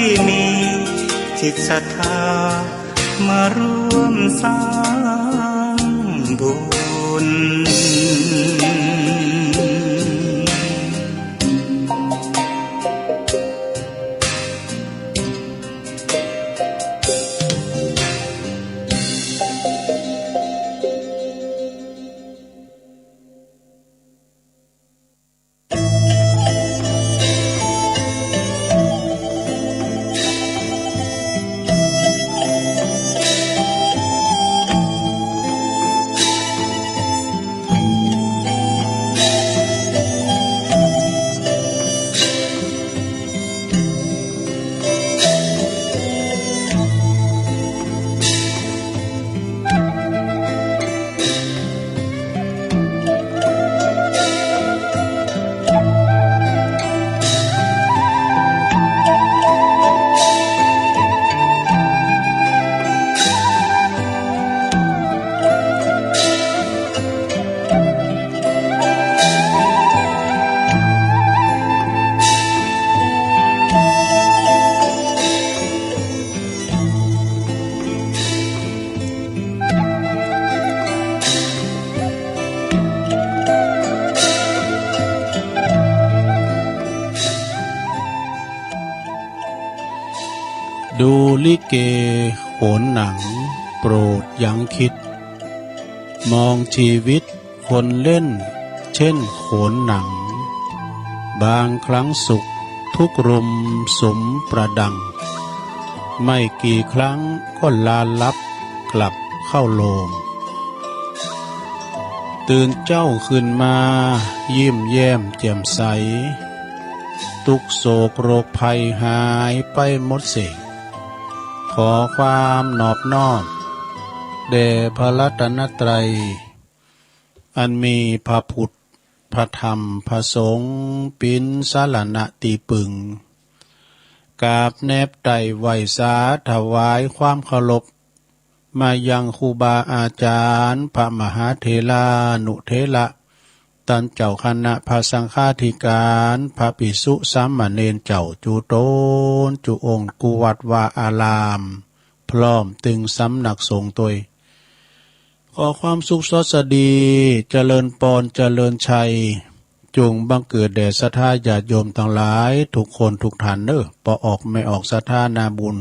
ที่มีจิตศรัทธามาร่วมสร้างบุญดูลิเกโขนหนังโปรดยั้งคิดมองชีวิตคนเล่นเช่นโขนหนังบางครั้งสุขทุกรมสมประดังไม่กี่ครั้งก็ลาลับกลับเข้าโลงตื่นเจ้าขึ้นมายิ้มแย้มแจ่มใสทุกโศกโรคภัยหายไปหมดเสงขอความนอบน้อมแด่พระรัตนตรัยอันมีพระพุทธพระธรรมพระสงฆ์เป็นสรณะตีปึงกราบแนบไตรไหวสาถวายความเคารพมายังครูบาอาจารย์พระมหาเถรานุเถระตันเจ้าคณะพระสังฆาธิการพระภิกษุสามเณรเจ้าจุโตนจุองค์กุวัดวาอารามพร้อมตึงสำนักสงฆ์ตัวขอความสุขสดสดีเจริญปอนเจริญชัยจงบังเกิดแด่ศรัทธาญาติโยมทั้งหลายทุกคนทุกท่านเด้อปอออกไม่ออกศรัทธานาบุญ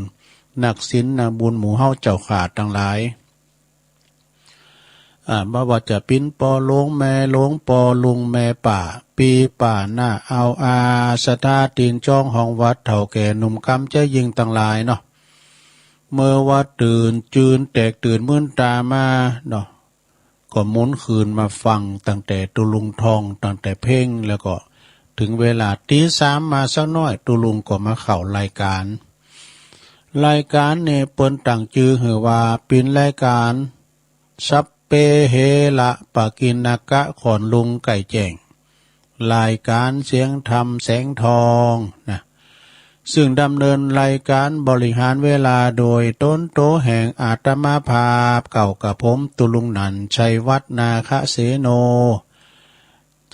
นักศีลนาบุญหมู่เฮาเจ้าขาดทั้งหลายบ่ว่าจะปิ้นปอลงแม่ลงปอลุงแม่ป่าปีป่าหน้าเอาศรัทธาตีนจ้องห้องวัดเฒ่าแก่หนุ่มกำจะยิงทั้งหลายเนาะเมื่อวัดตื่นจืนแตกตื่นมื่นตามาเนาะก็หมุนคืนมาฟังตั้งแต่ตุลุงทองตั้งแต่เพ่งแล้วก็ถึงเวลาตีสามมาสักน้อยตุลุงก็มาเข้ารายการเนี่ยเปิ้นตั้งชื่อหือว่าเป็นรายการซับเปเฮละปากินากะขอนลุงไก่แจ้งรายการเสียงธรรมแสงทองนะซึ่งดำเนินรายการบริหารเวลาโดยต้นโตแห่งอาตมาภาพเก่ากับผมตุลุงนันชัยวัฒนาคะเสโน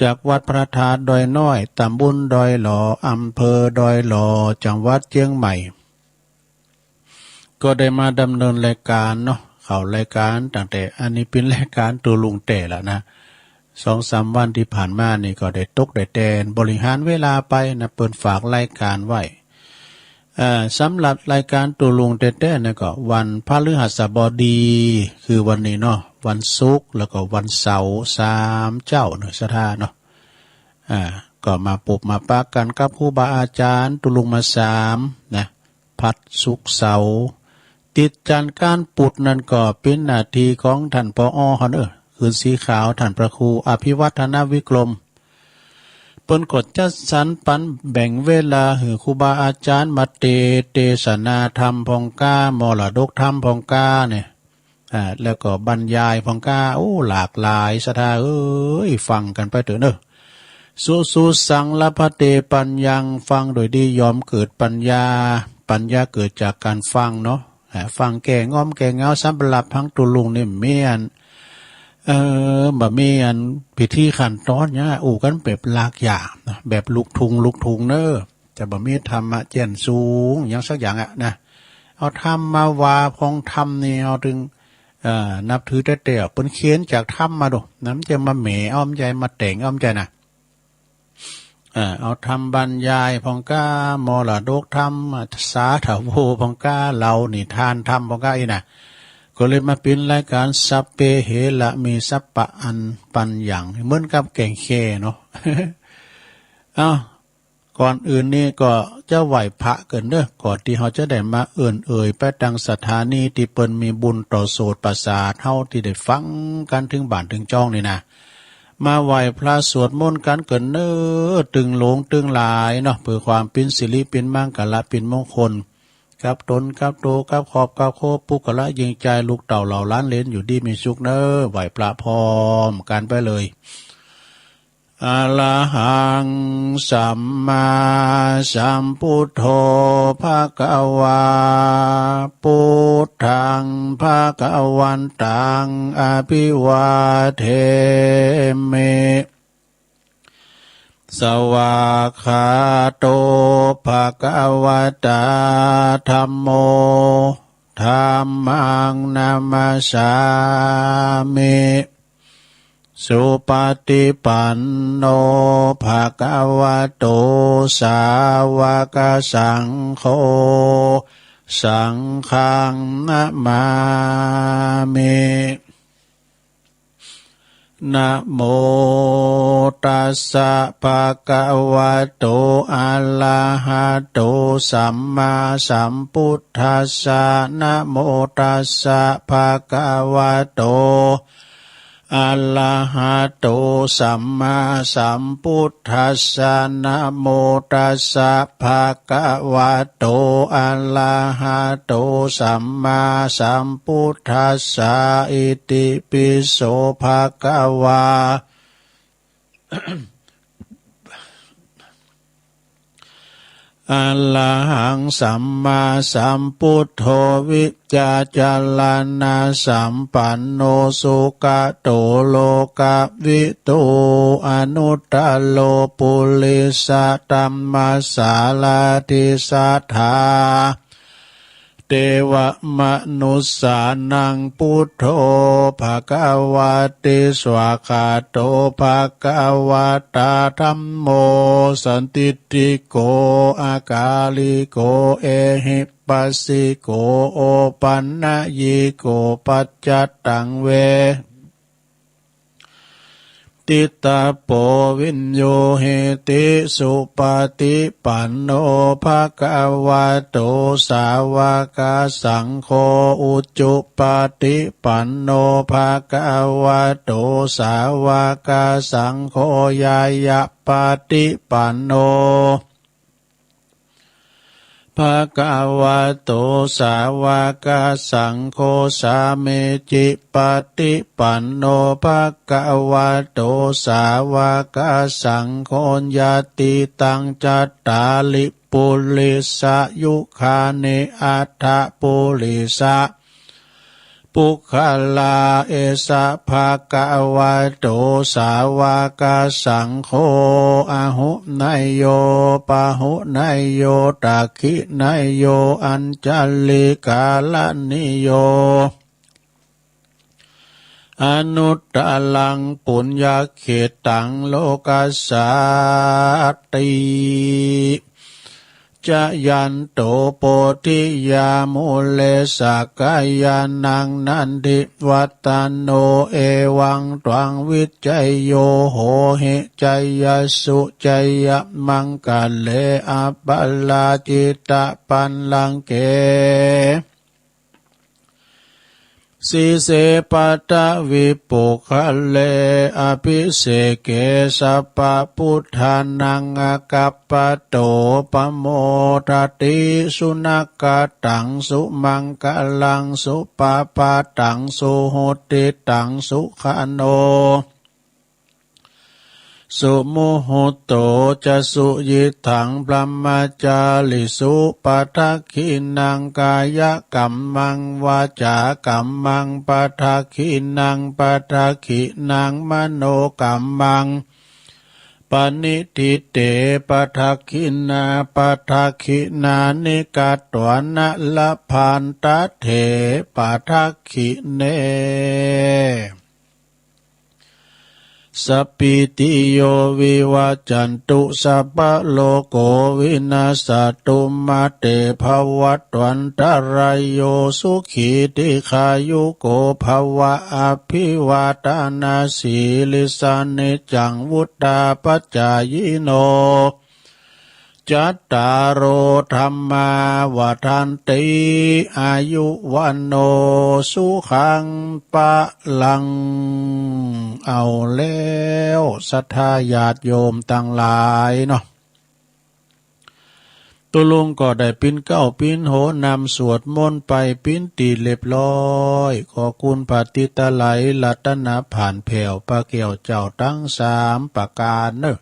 จากวัดพระธาตุดอยน้อยตำบลดอยหล่ออำเภอดอยหล่อจังหวัดเชียงใหม่ก็ได้มาดำเนินรายการเนาะเข้ารายการตั้งแต่อันนี้เป็นรายการตุลุงแต่ละนะ2-3 วันที่ผ่านมานี่ก็ได้ตกได้แตนบริหารเวลาไปนะเปิดฝากรายการไว้สำหรับรายการตุลุงแต่เนี่ยก็วันพฤหัสบดีคือวันนี้เนาะวันศุกร์แล้วก็วันเสาร์3เจ้าเนาะศรัทธาเนาะก็มาปบมาปะกันกับครูบาอาจารย์ตุลุงมา3นะพัดศุกร์เสาร์ติดจันการปุดนั่นก็เป็นหน้าที่ของท่านผอ.ฮอนคืนสีขาวท่านพระครูอภิวัฒนวิกรมเปิ้นกดจัดสรรปันแบ่งเวลาให้ครูบาอาจารย์มาเทศนาธรรมพองก้ามรดกธรรมพองก้าเนี่ยแล้วก็บรรยายพองก้าหลากหลายศรัทธาฟังกันไปเถอะเนอะสุสังละพะเตปัญญังฟังโดยดียอมเกิดปัญญาเกิดจากการฟังเนาะฟังแก่ง้อมแก่เงาสำหรับพังตุลุงนี่เมียนบะเมียนพิธีขั้นตอนเนี่ยกันแบบหลากอย่างนะแบบลูกทุงเนอะ แต่บ่มีธรรมะเจนสูงอย่างสักอย่างอะนะเอาธรรมมาวาพองธรรมนี่เอาถึงนับถือแต่เตี่ยวเปิ้นเขียนจากธรรมมาดูน้ำจะมาเหมอ้อมใจมาแต่งอ้อมใจนะเอาธรรมบรรยายพองก้ามรดกธรรมสาถาโวพองก้าเรานิทานธรรมพองก้าอีน่ะก็เลยมาเป็นรายการสัพเพเหระมีสัพปะอันปันอย่างเหมือนกับแก่งเคเนาะ ก่อนอื่นนี่ก็จะไหวพระเกินเด้อก่อนที่เขาจะได้มาไปดังสถานีที่เปิ้นมีบุญต่อโสตประสาทเฮาที่ได้ฟังกันถึงบ้านถึงจ้องนี่นะมาไหวพระสวดมนต์กันเกินเน้อตึงหลงตึงหลายเนาะเพื่อความเป็นสิริเป็นมังกละเป็นมงคลกับตนกับโตกับขอบกับโคปุกละยิงใจลูกเต่าเหล่าล้านเลนอยู่ดีมีสุขเน้อไหวพระพร้อมกันไปเลยอะระหังสัมมาสัมพุทโธภะคะวาพุทธังภะคะวันตังอภิวาเทมิสวากขาโตภะคะวะตาธัมโมธัมมังนามัสสามิสุปฏิปันโนภะคะวะโตสาวกสังโฆสังฆังนะมามินะโมตัสสะภะคะวะโตอะระหะโตสัมมาสัมพุทธัสสะนะโมตัสสะภะคะวะโตอะระหะโตสัมมาสัมพุทธัสสะนะโมตัสสะภะคะวะโตอะระหะโตสัมมาสัมพุทธัสสะอิติปิโสภะคะวา อะระหังสัมมาสัมพุทโธวิจจาจารณะสัมปันโนสุขโตโลกวิทูอนุตตโลปุริสตัมมาสาลาทิสัทธาเทวมนุสสานังพุทโธภควาติสวากขาโตภควตาธัมโมสันติติโกอากาลิโกเอหิปัสสิโกโอปันนยิโกปัจจัตตังเวติตาโปวินโยเหติสุปฏิปันโนภะคะวะโตสาวกสังโฆอุจจุปฏิปันโนภะคะวะโตสาวกสังโฆยายะปฏิปันโนภะคะวะโตสาวกสังโฆสาเมจิปฏิปันโนภะคะวะโตสาวกสังโฆญาติตังจัตตาลิปุริสยุคานิอัฏฐปุริสปุคลาเอสะภะคะวะโตสาวกสังโฆอะหุนายโยปะหุนายโยตักขินายโยอัญจลิกาลนิโยอนุตตลังปุญญเขตังโลกัสสาติจะยันโตโปธิยามุเลสกายานังนันทิวัตโนเอวังตวังวิจัยโยโหหิจัยยสุจัยยมังกัลเลอปัลลาจิตะปันลังเกสีเสปัตตวิปุคะเลอภิเสเกสัพพพุทธานังอกัปปะโตปโมทติสุนักกตังสุมังกลังสุปปะตังสุโหติตังสุขโนสุโมโหโตจะสุยิถังพรหมจาริสุปัฏขินังกายกัมมังวาจากัมมังปัฏขินังปัฏขินังมโนกัมมัง ปณิทิเตปทักขินาปทักขินานิกาตวนะละพันตะเถปทักขิเนสปปิติโยวิวัจจันตุสัพพะโลกโกวินาศตุมาเตภวัตวันตรายโยสุขีติขายุโกภวะอภิวาทานาสีลิสานิจังวุตตาปัจจายโนจัตตารโอธรรมาวทันติอายุวันโนสุขังปะลังเอาแล้วศรัทธาญาติโยมทั้งหลายเนาะตุลุงก็ได้ปิ้นเก้าปิ้นโหนำสวดมนต์ไปปิ้นตีเรียบร้อยขอคุณปฏิตะไหลรัตนะผ่านแผ่วปะเกี่ยวเจ้าทั้งสามประการเนอะ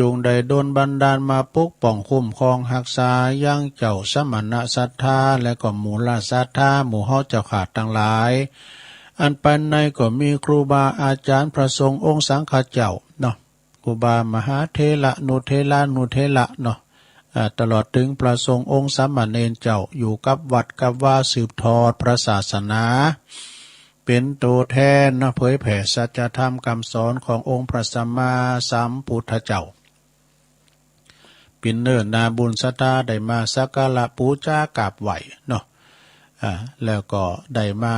จงได้ดลบันดาลมาปกป้องคุ้มครองรักษายังเจ้าสมณะศรัทธาและก็หมู่ละศรัทธาหมู่เฮาเจ้าขาดทั้งหลายอันปันในก็มีครูบาอาจารย์พระสงฆ์องค์สังฆเจ้าเนาะครูบามหาเถระนุเถระเนาะตลอดถึงพระสงฆ์องค์สามเณรเจ้าอยู่กับวัดกับว่าสืบทอดพระศาสนาเป็นตัวแทนนะเผยแผ่สัจธรรมคำสอนขององค์พระสัมมาสัมพุทธเจ้าปินเนินนาบุญศรัทธาได้มาสักการะปูชากราบไหวเนาะแล้วก็ได้มา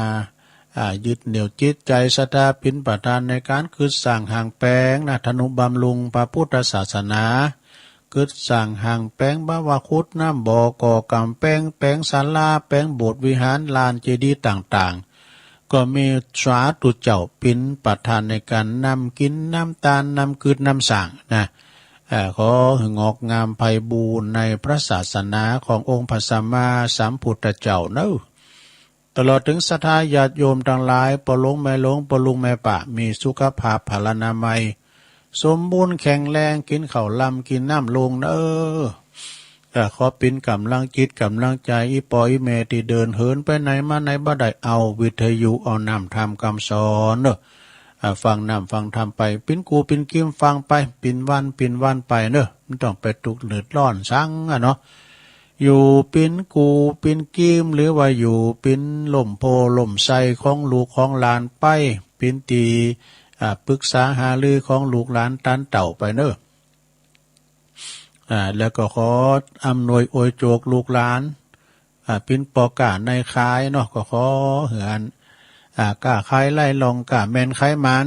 ยึดเหนี่ยวจิตใจศรัทธาปินประธานในการคืดสร้างห่างแปลงนะธนุบำรุงพระพุทธศาสนาคืดสร้างห่างแปลงบวคุดน้ำบ่อก่อกำแปลงศาลาแปลงโบสถ์วิหารลานเจดีย์ต่างๆก็มีสาธุเจ้าปินประธานในการนำกินน้ำตาลนำคืดน้ำสั่งนะของอกงามไพบูรณ์ในพระศาสนาขององค์พระสัมมาสัมพุทธเจ้าเนอะตลอดถึงศรัทธาญาติโยมทั้งหลายปลงแม่หลงปลุงแม่ปะมีสุขภาพพลานามัยสมบูรณ์แข็งแรงกินข้าวลำกินน้ำลงเนอะขอปินกำลังจิตกำลังใจอีปอยเมที่เดินเหินไปไหนมาไหนบ่ได้เอาวิทยุเอานำทำคำสอนเนอะฟังนำฟังทำไปปิ้นกูปิ้นกิ้มฟังไปปิ้นวันไปเนอะมันต้องไปตุกเลือดร้อนซังเนาะอยู่ปิ้นกูปิ้นกิ้มหรือว่าอยู่ปิ้นล่มโพล่มไทรของลูกของหลานไปปิ้นตีปรึกษาหารือของลูกหลานตันเต่าไปเนอะแล้วก็ขออำนวยอวยโจกลูกหลานปิ้นปอกาในคายเนาะก็ขอเหือนกล้าคายไล่ลองกล้าแมนคายมัน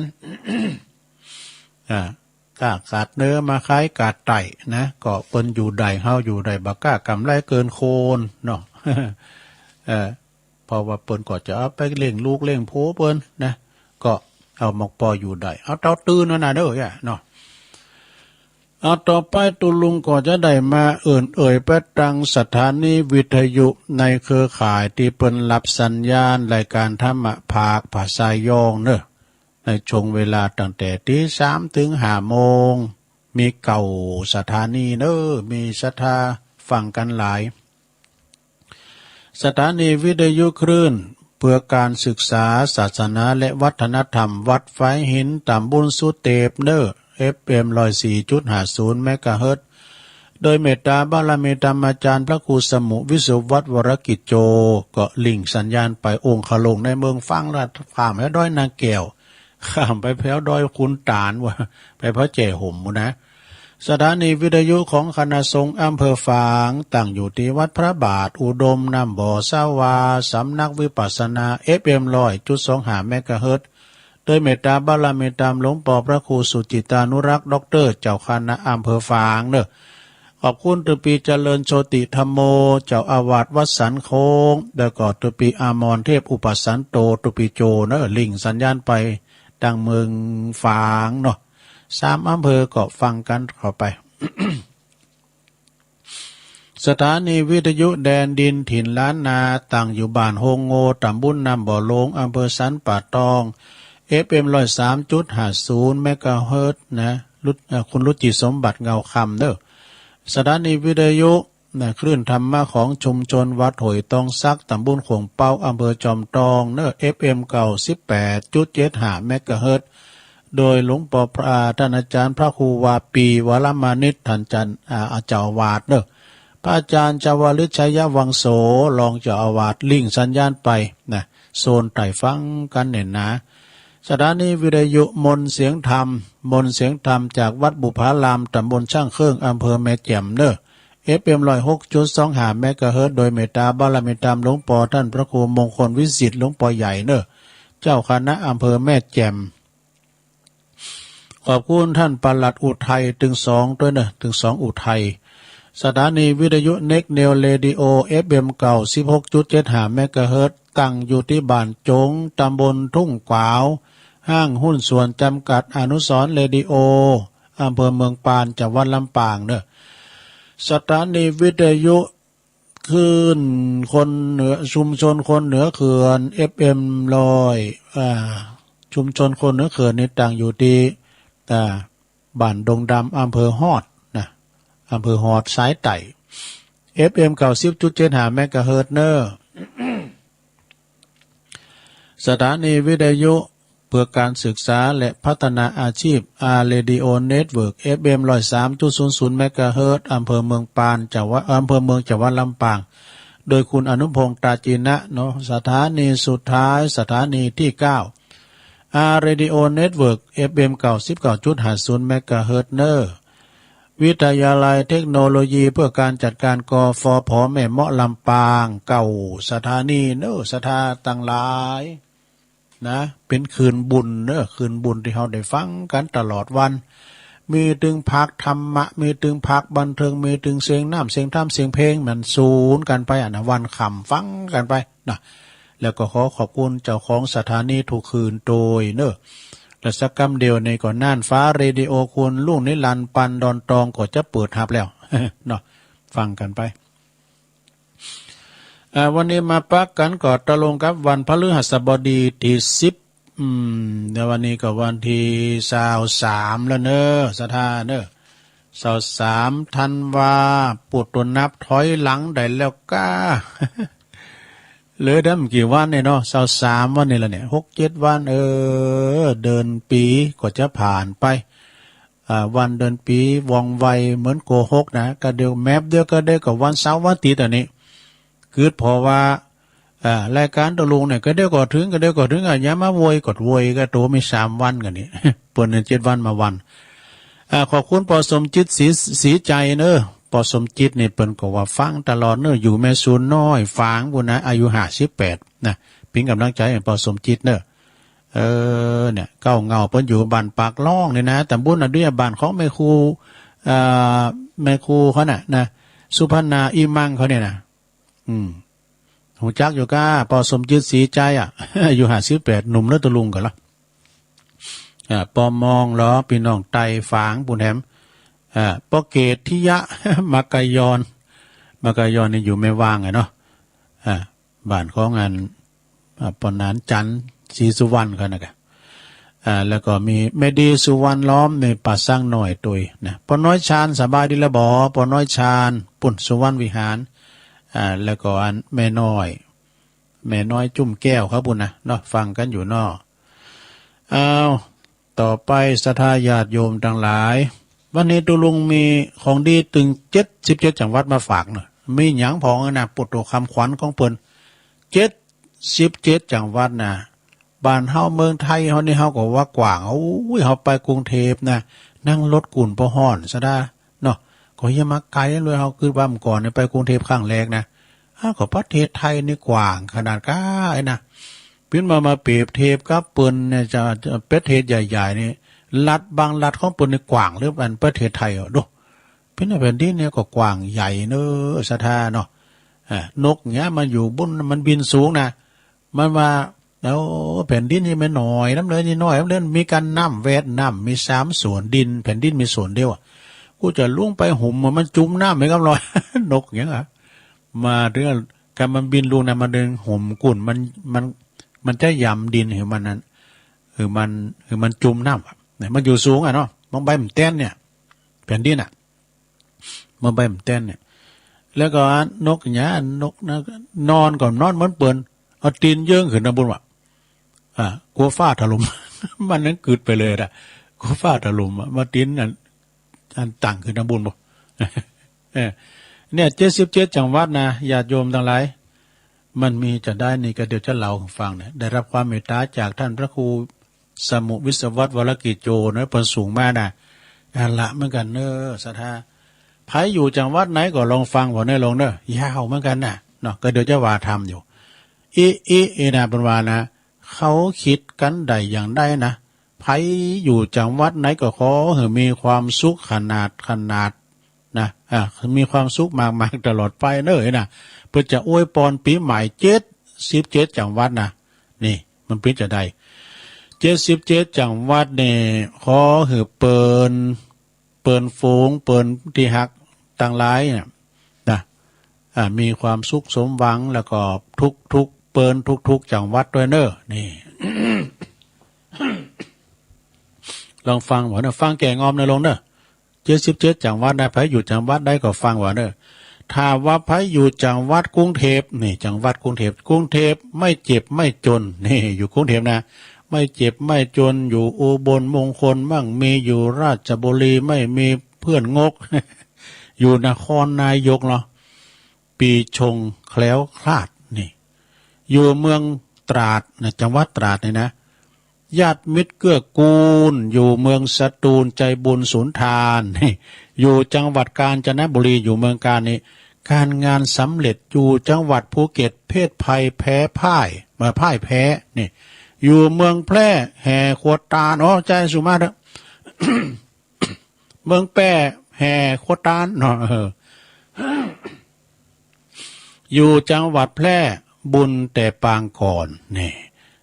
กล้ากัดเนื้อมาคายกัดไต่นะก็เปิ้นอยู่ใดเฮาอยู่ใดบักกล้ากำไรเกินโคนเนาะเพราะว่าเปิ้นก็จะเอาไปเลี้ยงลูกเลี้ยงโพเปิ้นนะก็เอาหมกปออยู่ใดเอาเต้าตื่นนะเด้อเนาะเอาต่อไปตุลุงก็จะได้มาไปตั้งสถานีวิทยุในเครือข่ายที่เปิ้นรับสัญญาณรายการธรรมภาคภาษายองเนอะในช่วงเวลาตั้งแต่ตี 3 ถึง 5 โมงมีเก่าสถานีเนอะมีศรัทธาฟังกันหลายสถานีวิทยุคลื่นเพื่อการศึกษาศาสนาและวัฒนธรรมวัดไฟหินตำบลสุเตปเนอะFM 104.50 เมกะเฮิรตซ์โดยเมตตาบารมีธรรมอาจารย์พระครูสมุวิสุวัฒน์วรกิจโจก็ลิงก์สัญญาณไปองค์ขลงในเมืองฟังละข้ามไปดอยนางแก้วข้ามไปแถวดอยคุณตาลว่ะไปพระเจ้ห่มนะสถานีวิทยุของคณะสงฆ์อำเภอฝางตั้งอยู่ที่วัดพระบาทอุดมน้ำบ่อสาวาสำนักวิปัสสนา FM 100.25 เมกะเฮิรตซ์โดยเมตตาบารมีธรรมหลวงพ่อพระครูสุจิตานุรักษ์ด็อกเตอร์เจ้าคณะอำเภอฝางเนอะขอบคุณตุปีเจริญโชติธรรมโมเจ้าอาวาสวัดสันโค้งแล้วก็ตุปีอามรเทพอุปสันโตตุปีโจเนอะลิงสัญญาณไปดังเมืองฝางเนาะ3 อำเภอก็ฟังกันเข้าไป สถานีวิทยุแดนดินถิ่นล้านนาตั้งอยู่บ้านโฮงโงตำบลน้ำบ่อลงอำเภอสันป่าตองFM 103.50 เมกะเฮิรตซ์นะคุณรุจิสมบัติเงาคำเด้อสถานีวิทยุคลื่นธรรมะของชุมชนวัดหอยตองซักตำบลขวงเป้าอำเภอจอมทองเนอะ FM 98.75 เมกะเฮิรตซ์ โดยหลวงปู่ท่านอาจารย์พระครูวาปีวรมานิตท่านจันเจ้าอาวาสเนอะพระอาจารย์จาวลิชัยวังโสรองเจ้าอาวาสลิงสัญญาณไปนะโซนไต่ฟังกันเน่นนะสถานีวิทยุมนเสียงธรรมจากวัดบุพารามตำบลช่างเครื่องอำเภอแม่แจ่มเนอะFM 106.25เมกะเฮิรตซ์โดยเมตตาบารมีธรรมหลวงปู่ท่านพระครูมงคลวิสิทธิ์หลวงปู่ใหญ่เนอะเจ้าคณะอำเภอแม่แจ่มขอบคุณท่านปลัดอุทัยถึงสองด้วยเนอะถึงสองอุทัยสถานีวิทยุเน็กเนลเรดิโอ FM เก่า 16.75 เมกะเฮิรตซ์ตั้งอยู่ที่บ้านจงตำบลทุ่งกวาวห้างหุ้นส่วนจำกัดอนุสรณ์เรดิโออำเภอเมืองปานจังหวัดลำปางเนอะสถานีวิทยุคลื่นคนเหนือชุมชนคนเหนือเขื่อน FM ชุมชนคนเหนือเขื่อนนี่ตั้งอยู่ที่บ้านดงดำอำเภอฮอดนะอำเภอฮอดสายไต่ FM 90.75 เมกะเฮิรตซ์เนอร์สถานีวิทยุเพื่อการศึกษาและพัฒนาอาชีพเรดิโอเน็ตเวิร์ก FM 103.00 เมกะเฮิรตซ์อำเภอเมืองปานจังหวัดจังหวัดลำปางโดยคุณอนุพงษ์ตาจีนะเนาะสถานีสุดท้ายสถานีที่9เรดิโอเน็ตเวิร์ก FM 99.50 เมกะเฮิรตซ์เนอร์วิทยาลัยเทคโนโลยีเพื่อการจัดการกฟผแม่เมาะลำปางเก่าสถานีเนอะสถาต่างหลายนะเป็นคืนบุญเนอะคืนบุญที่เราได้ฟังกันตลอดวันมีตึงพักธรรมะมีตึงพักบันเทิงมีตึงเสียงน้ำเสียงธรรมเสียงเพลงมันศูนย์กันไปนะวันคำฟังกันไปนะแล้วก็ขอบคุณเจ้าของสถานีทุกคืนโดยเนอะและสักกำเดียวในก่อนน่านฟ้าเรดิโอคุณลุงนิรันดร์ปันดอนตองก็จะเปิดฮับแล้ว เนาะฟังกันไปวันนี้มาปักกันก่อนตะลงกับวันพฤหัสบดีที่10เดี๋ยววันนี้ก็วันที่23แล้วเนอะสถานเนอะ23ธันวาปวดตัวนับถอยหลังได้แล้วก้า เหลือดำกี่วันเนี่ยเนาะ23วันนี่ละเนี่ย6-7วันเดินปีก็จะผ่านไปวันเดินปีว่องไวเหมือนโกหกนะก็เดียวแมปเดียวก็ได้กับวันเสาร์วันอาทิตย์อันนี้คือพอว่ารายการตะลุงเนี่ยก็เดียวก็ถึงอย่ามาโวยกดโวยก็ตัวมี3วันกันนี่ เปิด7วันมาวันขอบคุณปอสมจิตสีใจเนอะปอสมจิตนี่เปิ้นก็ว่าฟังตลอดเนอะอยู่แม่ซูนน้อยฝางบุญนะอายุ58นะเป็นกำลังใจให้ปอสมจิตเนอะเนี่ยเก้าเงาเปิ้นอยู่บ้านปากล่องนี่นะตำบลอดุยบ้านของแม่ครูเขาน่ะนะสุพรรณาอีมังเขาเนี่ยนะหูจักอยู่ก้าปอสมจิตสีใจอายุ58หนุ่มเลือดตะลุงกันละปอมองล้อพี่น้องไตฝางปุ่นแหมปอเกตทิยะ มากายอนนี่อยู่ไม่ว่างไงเนาะบ้านของงานปนานจันทร์ศรีสุวรรณเขานะกะแล้วก็มีเมดีสุวรรณล้อมในป่าสร้างหน่อยตุยนะปอน้อยชาญสบายดีละบ่ปอน้อยชาญปุ่นสุวรรณวิหารแล้วก็อันแม่น้อยจุ่มแก้วครับปุ่นนะเนาะฟังกันอยู่นอกต่อไปศรัทธาญาติโยมทั้งหลายวันนี้ตุลุงมีของดีถึง77จังหวัดมาฝากเนาะมีหยังพองนะปุตโตคำขวัญของเปิ้น77จังหวัดนะบ้านเฮาเมืองไทยเฮานี่เฮาก็ว่ากว้างเฮาไปกรุงเทพนะนั่งรถกุ่นบ่ฮ้อนซะดาเนาะก็อย่ามาไกลเลยเฮาคือว่าเมื่อก่อนไปกรุงเทพครั้งแรกนะก็ประเทศไทยนี่กว้างขนาดก้าไอ้นะเพิ่นมาเปรียบเทียบกับเปิ้นเนี่ยจะประเทศใหญ่ๆนี่รัฐบางรัฐของเปิ้นนี่กว้างหรืออันประเทศไทยดูเพิ่นแผ่นดินเนี่ยก็กว้างใหญ่เน้อสะทาเนาะนกเงี้ยมันอยู่บนมันบินสูงนะมันว่าแล้วแผ่นดินนี่มันน้อยน้ำเลยนี่น้อยน้ำเลยมีการน้ำแวดน้ำมี3ส่วนดินแผ่นดินมีส่วนเดียวกูจะล่วงไปหุ่มมันจุ่มน้ำไม่กำลอย นกอย่างเงี้ยมาเรื่องการมันบินลงนะมันเดินห่มกุ่นมันจะยำดินเหรอมันนั้นมันจุ่มน้ำเนี่ยมันอยู่สูงเนาะมองใบมันเต้นเนี่ยแผ่นดินมองใบมันเต้นเนี่ยแล้วก็นกอย่างเงี้ยนกนะนอนก่อนนอนเหมือนเปิ่นเอาตีนเยื่องขึ้นนะบุญวะกลัวฟ้าถล่ม มันนั้นกึดไปเลยนะกูฟาดตะลุมมาติ้นอันต่างคือน้ำบุญบ่ เนี่ย77จังหวัดนะญาติโยมทั้งหลายมันมีจะได้นี่ก็เดี๋ยวจะเล่าให้ฟังนะได้รับความเมตตาจากท่านพระครูสมุวิศวัตรวรกิจโจนะเพิ่นสูงมากนะอันละเหมือนกันเนอะศรัทธาไผอยู่จังหวัดไหนก็ลองฟังบ่ได้ลงเนอะยาวเหมือนกันน่ะเนาะก็เดี๋ยวจะว่าทำอยู่อีนะเป็นว่านะเขาคิดกันได้อย่างใดนะไผอยู่จังหวัดไหนก็ขอให้มีความสุขขนาดนะมีความสุขมากๆตลอดไปเนอะนะเพื่อจะอวยพรปีใหม่77จังหวัดนะนี่มันเป็นจะได้77จังหวัดเนี่ยขอให้เปินฝูงเปินที่ฮักต่างหลายเนี่ยนะมีความสุขสมหวังแล้วก็ทุกเปินทุกจังหวัดด้วยเนอะนี่ ลองฟังว่าเนอะฟังแก่งอมในลงเนอะ77จังหวัดได้ไผอยู่จังหวัดได้ก็ฟังว่าเนอะถ้าว่าไผอยู่จังหวัดกรุงเทพนี่จังหวัดกรุงเทพไม่เจ็บไม่จนนี่อยู่กรุงเทพนะไม่เจ็บไม่จนอยู่อุบลมงคลมั่งมีอยู่ราชบุรีไม่มีเพื่อนงก อยู่นครนายกเนาะปีชงแคล้วคลาดนี่อยู่เมืองตราดนะจังหวัดตราดนี่นะญาติมิตรเกื้อกูลอยู่เมืองสตูลใจบุญสุนทานนี่อยู่จังหวัดกาญจนบุรีอยู่เมืองกาญนี่การงานสำเร็จอยู่จังหวัดภูเก็ตเพศภัยแพ้พ่ายมาพ่ายแพ้นี่อยู่เมืองแพร่แห่ขวดตาลใจสุมาเด้อ เมืองแพร่แห่ขวดตาลเนาะอยู่จังหวัดแพร่บุญแต่ปางก่อนนี่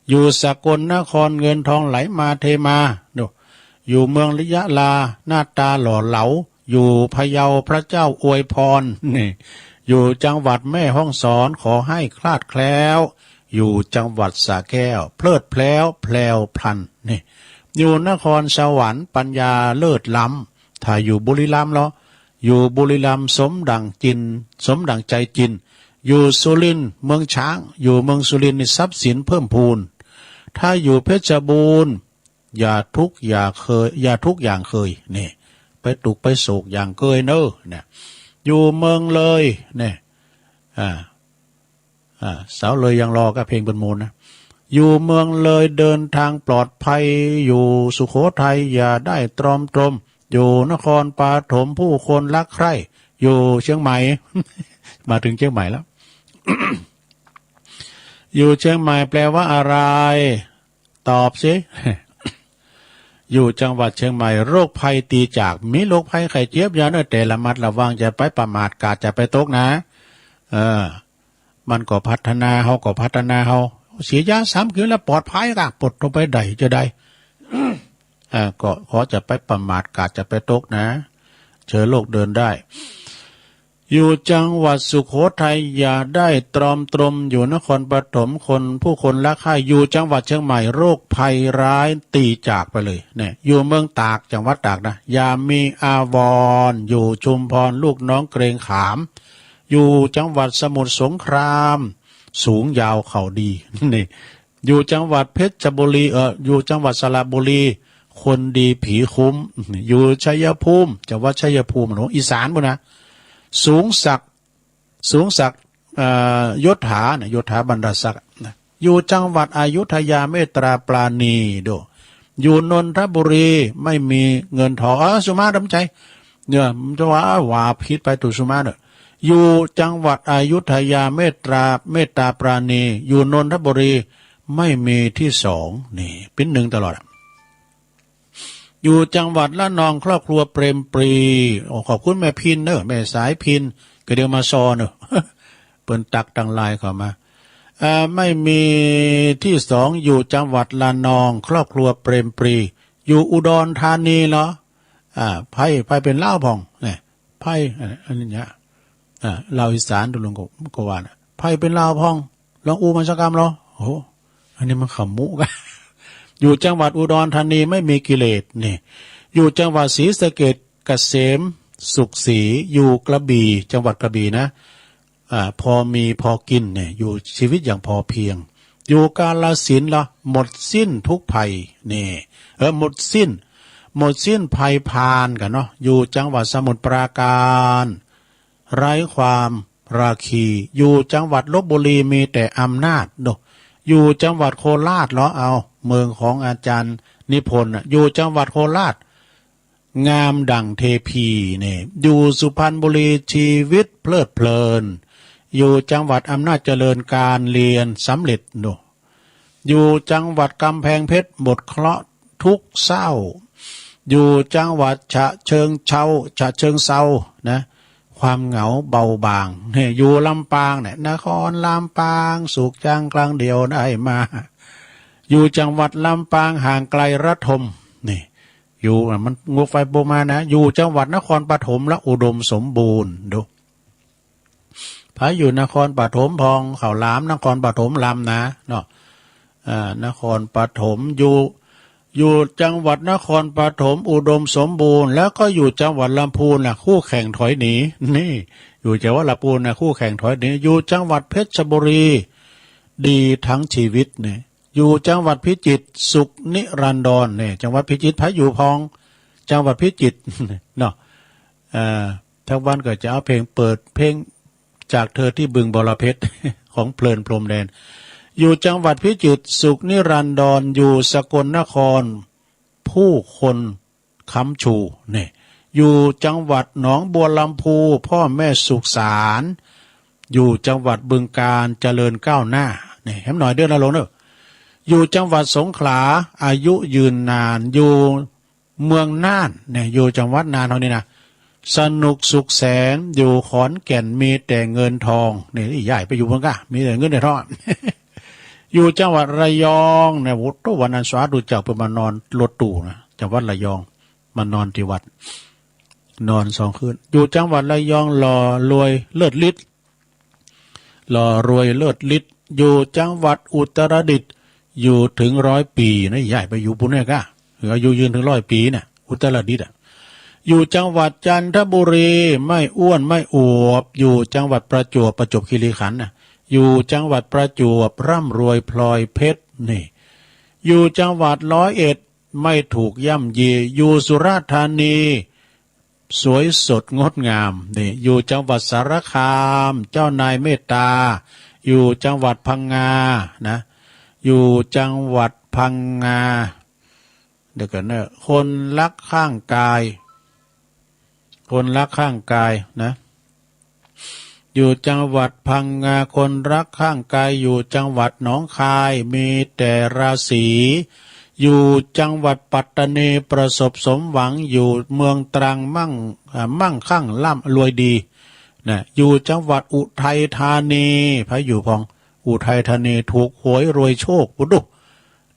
อยู่สกลนครเงินทองไหลมาเทมาดูอยู่เมืองลิยะลาหน้าตาหล่อเหลาอยู่พะเยาพระเจ้าอวยพรนี่อยู่จังหวัดแม่ฮ่องสอนขอให้คลาดแคล้วอยู่จังหวัดสระแก้วเพลิดเพล้วแพลวพลันนี่อยู่นครสวรรค์ปัญญาเลิศล้ำถ้าอยู่บุรีรัมย์เหรออยู่บุรีรัมย์สมดังใจจินอยู่สุรินทร์เมืองช้างอยู่เมืองสุรินทร์นี่ทรัพย์สินเพิ่มพูนถ้าอยู่เพชรบูรณ์อย่าทุกอย่างเคยนี่ไปตุกไปโศกอย่างเคยเนอะเนี่ยอยู่เมืองเลยเนี่ยสาวเลยยังรอกับเพลงบรรมูลนะอยู่เมืองเลยเดินทางปลอดภัยอยู่สุโขทัยอย่าได้ตรอมตรมอยู่นครปฐมผู้คนรักใคร่อยู่เชียงใหม่ มาถึงเชียงใหม่แล้ว อยู่เชียงใหม่แปลว่าอะไรตอบสิ อยู่จังหวัดเชียงใหม่โรคภัยตีจากมีโรคภัยไข้เจ็บยาเนอะแต่ละมัดระวังจะไปประมาทกาดจะไปตกนะมันก็พัฒนาเฮาก็พัฒนาเฮาเสียยา3 คืนแล้วปลอดภัยกะปลดลงไปได้จะได้ ก็ขอจะไปประมาทกาดจะไปตกนะเชื้อโรคเดินได้อยู่จังหวัดสุโขทัยอย่าได้ตรอมตรมอยู่นครปฐมผู้คนรักใคร่อยู่จังหวัดเชียงใหม่โรคภัยร้ายตีจากไปเลยเนี่ยอยู่เมืองตากจังหวัดตากนะอย่ามีอาวรณ์อยู่ชุมพรลูกน้องเกรงขามอยู่จังหวัดสมุทรสงครามสูงยาวเข่าดีนี่อยู่จังหวัดเพชรบุรีอยู่จังหวัดสระบุรีคนดีผีคุ้มอยู่ชัยภูมิจังหวัดชัยภูมิหนูอีสานบุนะสูงศักดิ์ยศถาเนี่ยยศถาบรรดาศักดิ์นะอยู่จังหวัดอยุธยาเมตตาปราณีดูอยู่นนทบุรีไม่มีเงินทองสุมาดำใจเนี่ยมันจะว่าพิษไปตุสุมาเนอะอยู่จังหวัดอยุธยาเมตตาปราณีอยู่นนทบุรีไม่มีที่2นี่เป็น1ตลอดอยู่จังหวัดละนองครอบครัวเปรมปรีขอบคุณแม่พินเนอะแม่สายพินก็เดี๋ยวมาซอเนอะ เปิ้นตักตังลายเข้ามาไม่มีที่2อยู่จังหวัดละนองครอบครัวเปรมปรีอยู่อุดรธานีเหรอไพ่เป็นเล่าพองเนี่ยไพ่อันนี้เนี่ยลาวอีสานตุลงกวานะไพ่เป็นเล่าพองลองอูมันสักกรรมเหรอโอ้อันนี้มันขำมุกัน อยู่จังหวัดอุดรธานีไม่มีกิเลสนี่อยู่จังหวัดศรีสะเกษเกษมสุขศรีอยู่กระบี่จังหวัดกระบี่นะพอมีพอกินเนี่ยอยู่ชีวิตอย่างพอเพียง อยู่กาฬสินธุ์ละหมดสิ้นทุกภัยนี่หมดสิ้นภัยพานกันเนาะอยู่จังหวัดสมุทรปราการไร้ความราคีอยู่จังหวัดลพบุรีมีแต่อำนาจเนาะอยู่จังหวัดโคราชเหรอเอาเมืองของอาจารย์นิพนธ์อยู่จังหวัดโคราชงามดั่งเทพีเนี่ยอยู่สุพรรณบุรีชีวิตเพลิดเพลินอยู่จังหวัดอำนาจเจริญการเรียนสำเร็จเนาะอยู่จังหวัดกำแพงเพชรบทเคราะห์ทุกเศร้าอยู่จังหวัดฉะเชิงเซานะความเหงาเบาบางเนี่ยอยู่ลำปางเนี่ยนครลำปางสุขจังกลางเดียวได้มาอยู่จังหวัดลำปางห่างไกลระทมนี่อยู่มันงูไฟโบมานะอยู่จังหวัดนครปฐมและอุดมสมบูรณ์ดูพระอยู่นครปฐมพองเขาล้ามนครปฐมลำนะเนาะนครปฐมอยู่จังหวัดนครปฐมอุดมสมบูรณ์แล้วก็อยู่จังหวัดลำพูนนะคู่แข่งถอยหนีนี่อยู่จังหวัดลำพูนนะคู่แข่งถอยหนีอยู่จังหวัดเพชรบุรีดีทั้งชีวิตเนี่ยอยู่จังหวัดพิจิตรสุขนิรันดรเนี่ยจังหวัดพิจิตรพระอยู่พองจังหวัดพิจิตรเนาะทั้งวันก็จะเอาเพลงเปิดเพลงจากเธอที่บึงบรเพชรของเพลินพรหมแดนอยู่จังหวัดพิจิตรสุขนิรันดรอยู่สกลนครผู้คนค้ำชูเนี่ยอยู่จังหวัดหนองบัวลำพูพ่อแม่สุขสารอยู่จังหวัดบึงกาฬเจริญก้าวหน้าเนี่ยให้หน่อยเดือนละลงเนอะอยู่จังหวัดสงขลาอายุยืนนานอยู่เมืองน่านเนี่ยอยู่จังหวัดน่านเท่านี้นะสนุกสุขแสนอยู่ขอนแก่นมีแต่เงินทองเนี่ยใหญ่ไปอยู่เมืองกะมีแต่เงินในทอง อยู่จังหวัดระยองเนี่ยวันนั้นสวาดูจากไปมานอนรถตู้นะจังหวัดระยองมานอนที่วัดนอน2 คืนอยู่จังหวัดระยองหล่อรวยเลิศฤทธิ์หล่อรวยเลิศฤทธิ์อยู่จังหวัดอุตรดิตถ์อยู่ถึง100 ปีนะใหญ่ไปอยู่ปุ่นเนี่ยกะอายุยืนถึง100 ปีเนี่ยอุตรดิตถ์อยู่จังหวัดจันทบุรีไม่อ้วนไม่อวบอยู่จังหวัดประจวบคีรีขันธ์นะอยู่จังหวัดประจวบร่ำรวยพลอยเพชรนี่อยู่จังหวัด101ไม่ถูกย่ำยีอยู่สุราษฎร์ธานีสวยสดงดงามนี่อยู่จังหวัดสารคามเจ้านายเมตตาอยู่จังหวัดพังงานะอยู่จังหวัดพังงาเดี๋ยวกันเนอะคนรักข้างกายนะอยู่จังหวัดพังงาคนรักข้างกายอยู่จังหวัดหนองคายมีแต่ราศีอยู่จังหวัดปัตตานีประสบสมหวังอยู่เมืองตรังมั่งคั่งร่ำรวยดีนะอยู่จังหวัดอุทัยธานีพระอยู่พองอุทัยธานีถูกหวยรวยโชคปุ๊ด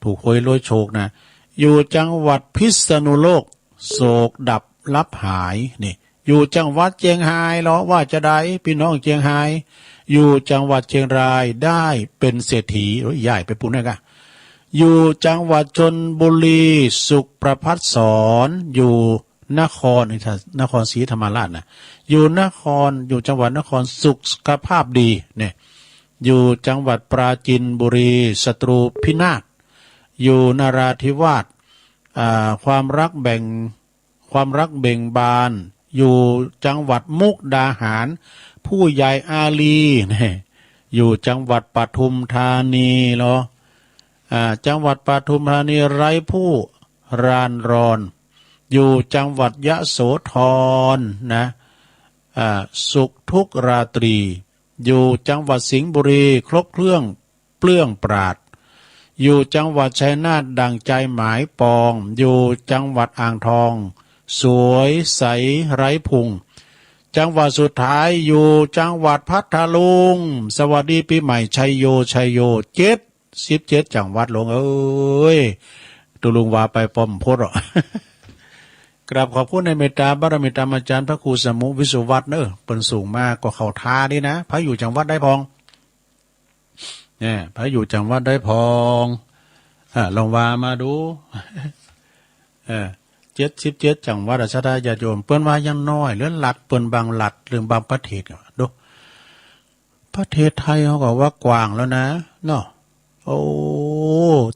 ถูกหวยรวยโชคนะอยู่จังหวัดพิษณุโลกโศกดับลับหายนี่อยู่จังหวัดเชียงรายเหรอว่าจะได้พี่น้องเชียงรายอยู่จังหวัดเชียงรายได้เป็นเศรษฐีใหญ่ไปปุ่นนะอยู่จังหวัดชลบุรีสุขประพัฒสอนอยู่นครศรีธรรมราชนะอยู่จังหวัดนครสุขภาพดีเนี่ยอยู่จังหวัดปราจีนบุรีศัตรูพินาศอยู่นราธิวาสความรักเบ่งบานอยู่จังหวัดมุกดาหารผู้ใหญ่อาลีเนี่ยอยู่จังหวัดปทุมธานีเหรอจังหวัดปทุมธานีไร้ผู้รานรอนอยู่จังหวัดยะโสธรนะสุขทุกราตรีอยู่จังหวัดสิงห์บุรีครบเครื่องเปลื้องปราดอยู่จังหวัดชัยนาทดังใจหมายปองอยู่จังหวัดอ่างทองสวยใสไร้พุงจังหวัดสุดท้ายอยู่จังหวัดพัทลุงสวัสดีปีใหม่ชัยโย17จังหวัดลงเอ้ยตุลุงว่าไปปอมพดหรอกราบขอบคุณในเมตตาบารมีธรรมอาจารย์พระครูสมุวิสุวัฒน์เนอะเป็นสูงมากกว่าเขาท่านี่นะพระอยู่จังหวัดได้พองเนี่ยพระอยู่จังหวัดได้พองลองว่ามาดู77จังหวัดราชดาญาโยมเปิ้นว่ายังน้อยเลื่อนหลัดเปิ้นบางหลัดหรือบางประเทศดูประเทศไทยเขาก็ว่ากว้างแล้วนะเนาะ โอ้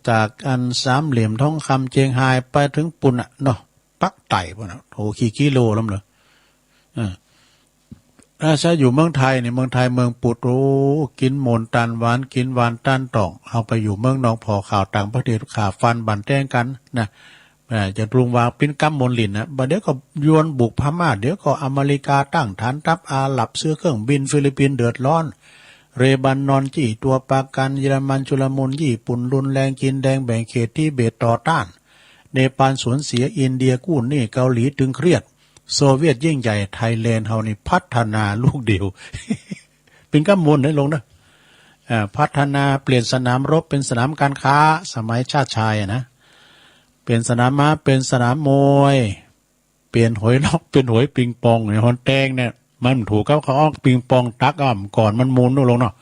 จากอันสามเหลี่ยมทองคำเจียงไฮ้ไปถึงปุ่นอ่ะเนาะปักไต่ปุ่นอ่ะโหกี่กิโลแล้วเหรอถ้าใช้อยู่เมืองไทยเนี่ยเมืองไทยเมืองปุดโอ้กินหมนตันหวานกินหวานตันตองเอาไปอยู่เมืองนองพอข่าวต่างประเทศข่าวฟันบันแต้งกันนะจะรุงวางปิ้นกัมมนลินนะบัดเดี๋ยวก็ยวนบุกพม่าเดี๋ยวก็อเมริกาตั้งฐานทัพอาหรับซื้อเครื่องบินฟิลิปปินส์เดือดร้อนเรบันนอนจี้ตัวปากันเยอรมันจุลมุนญี่ปุ่นรุนแรงกินแดงแบ่งเขตที่เบตต่อต้านเนปาลสูญเสียอินเดียกู้หนี้เกาหลีตึงเครียดโซเวียตยิ่งใหญ่ไทยแลนด์เฮานี่พัฒนาลูกเดียว เป็นกัมมนได้ลงนะพัฒนาเปลี่ยนสนามรบเป็นสนามการค้าสมัยชาติชายนะเป็นสนามม้าเป็นสนามมวยเปลี่ยนหวยล็อกเป็นหวยปิงปองเนี่ยฮอนแตงเนี่ยมันถูกเขาอ้อปิงปองตักก่อนมันมูลนู่นลงเนาะ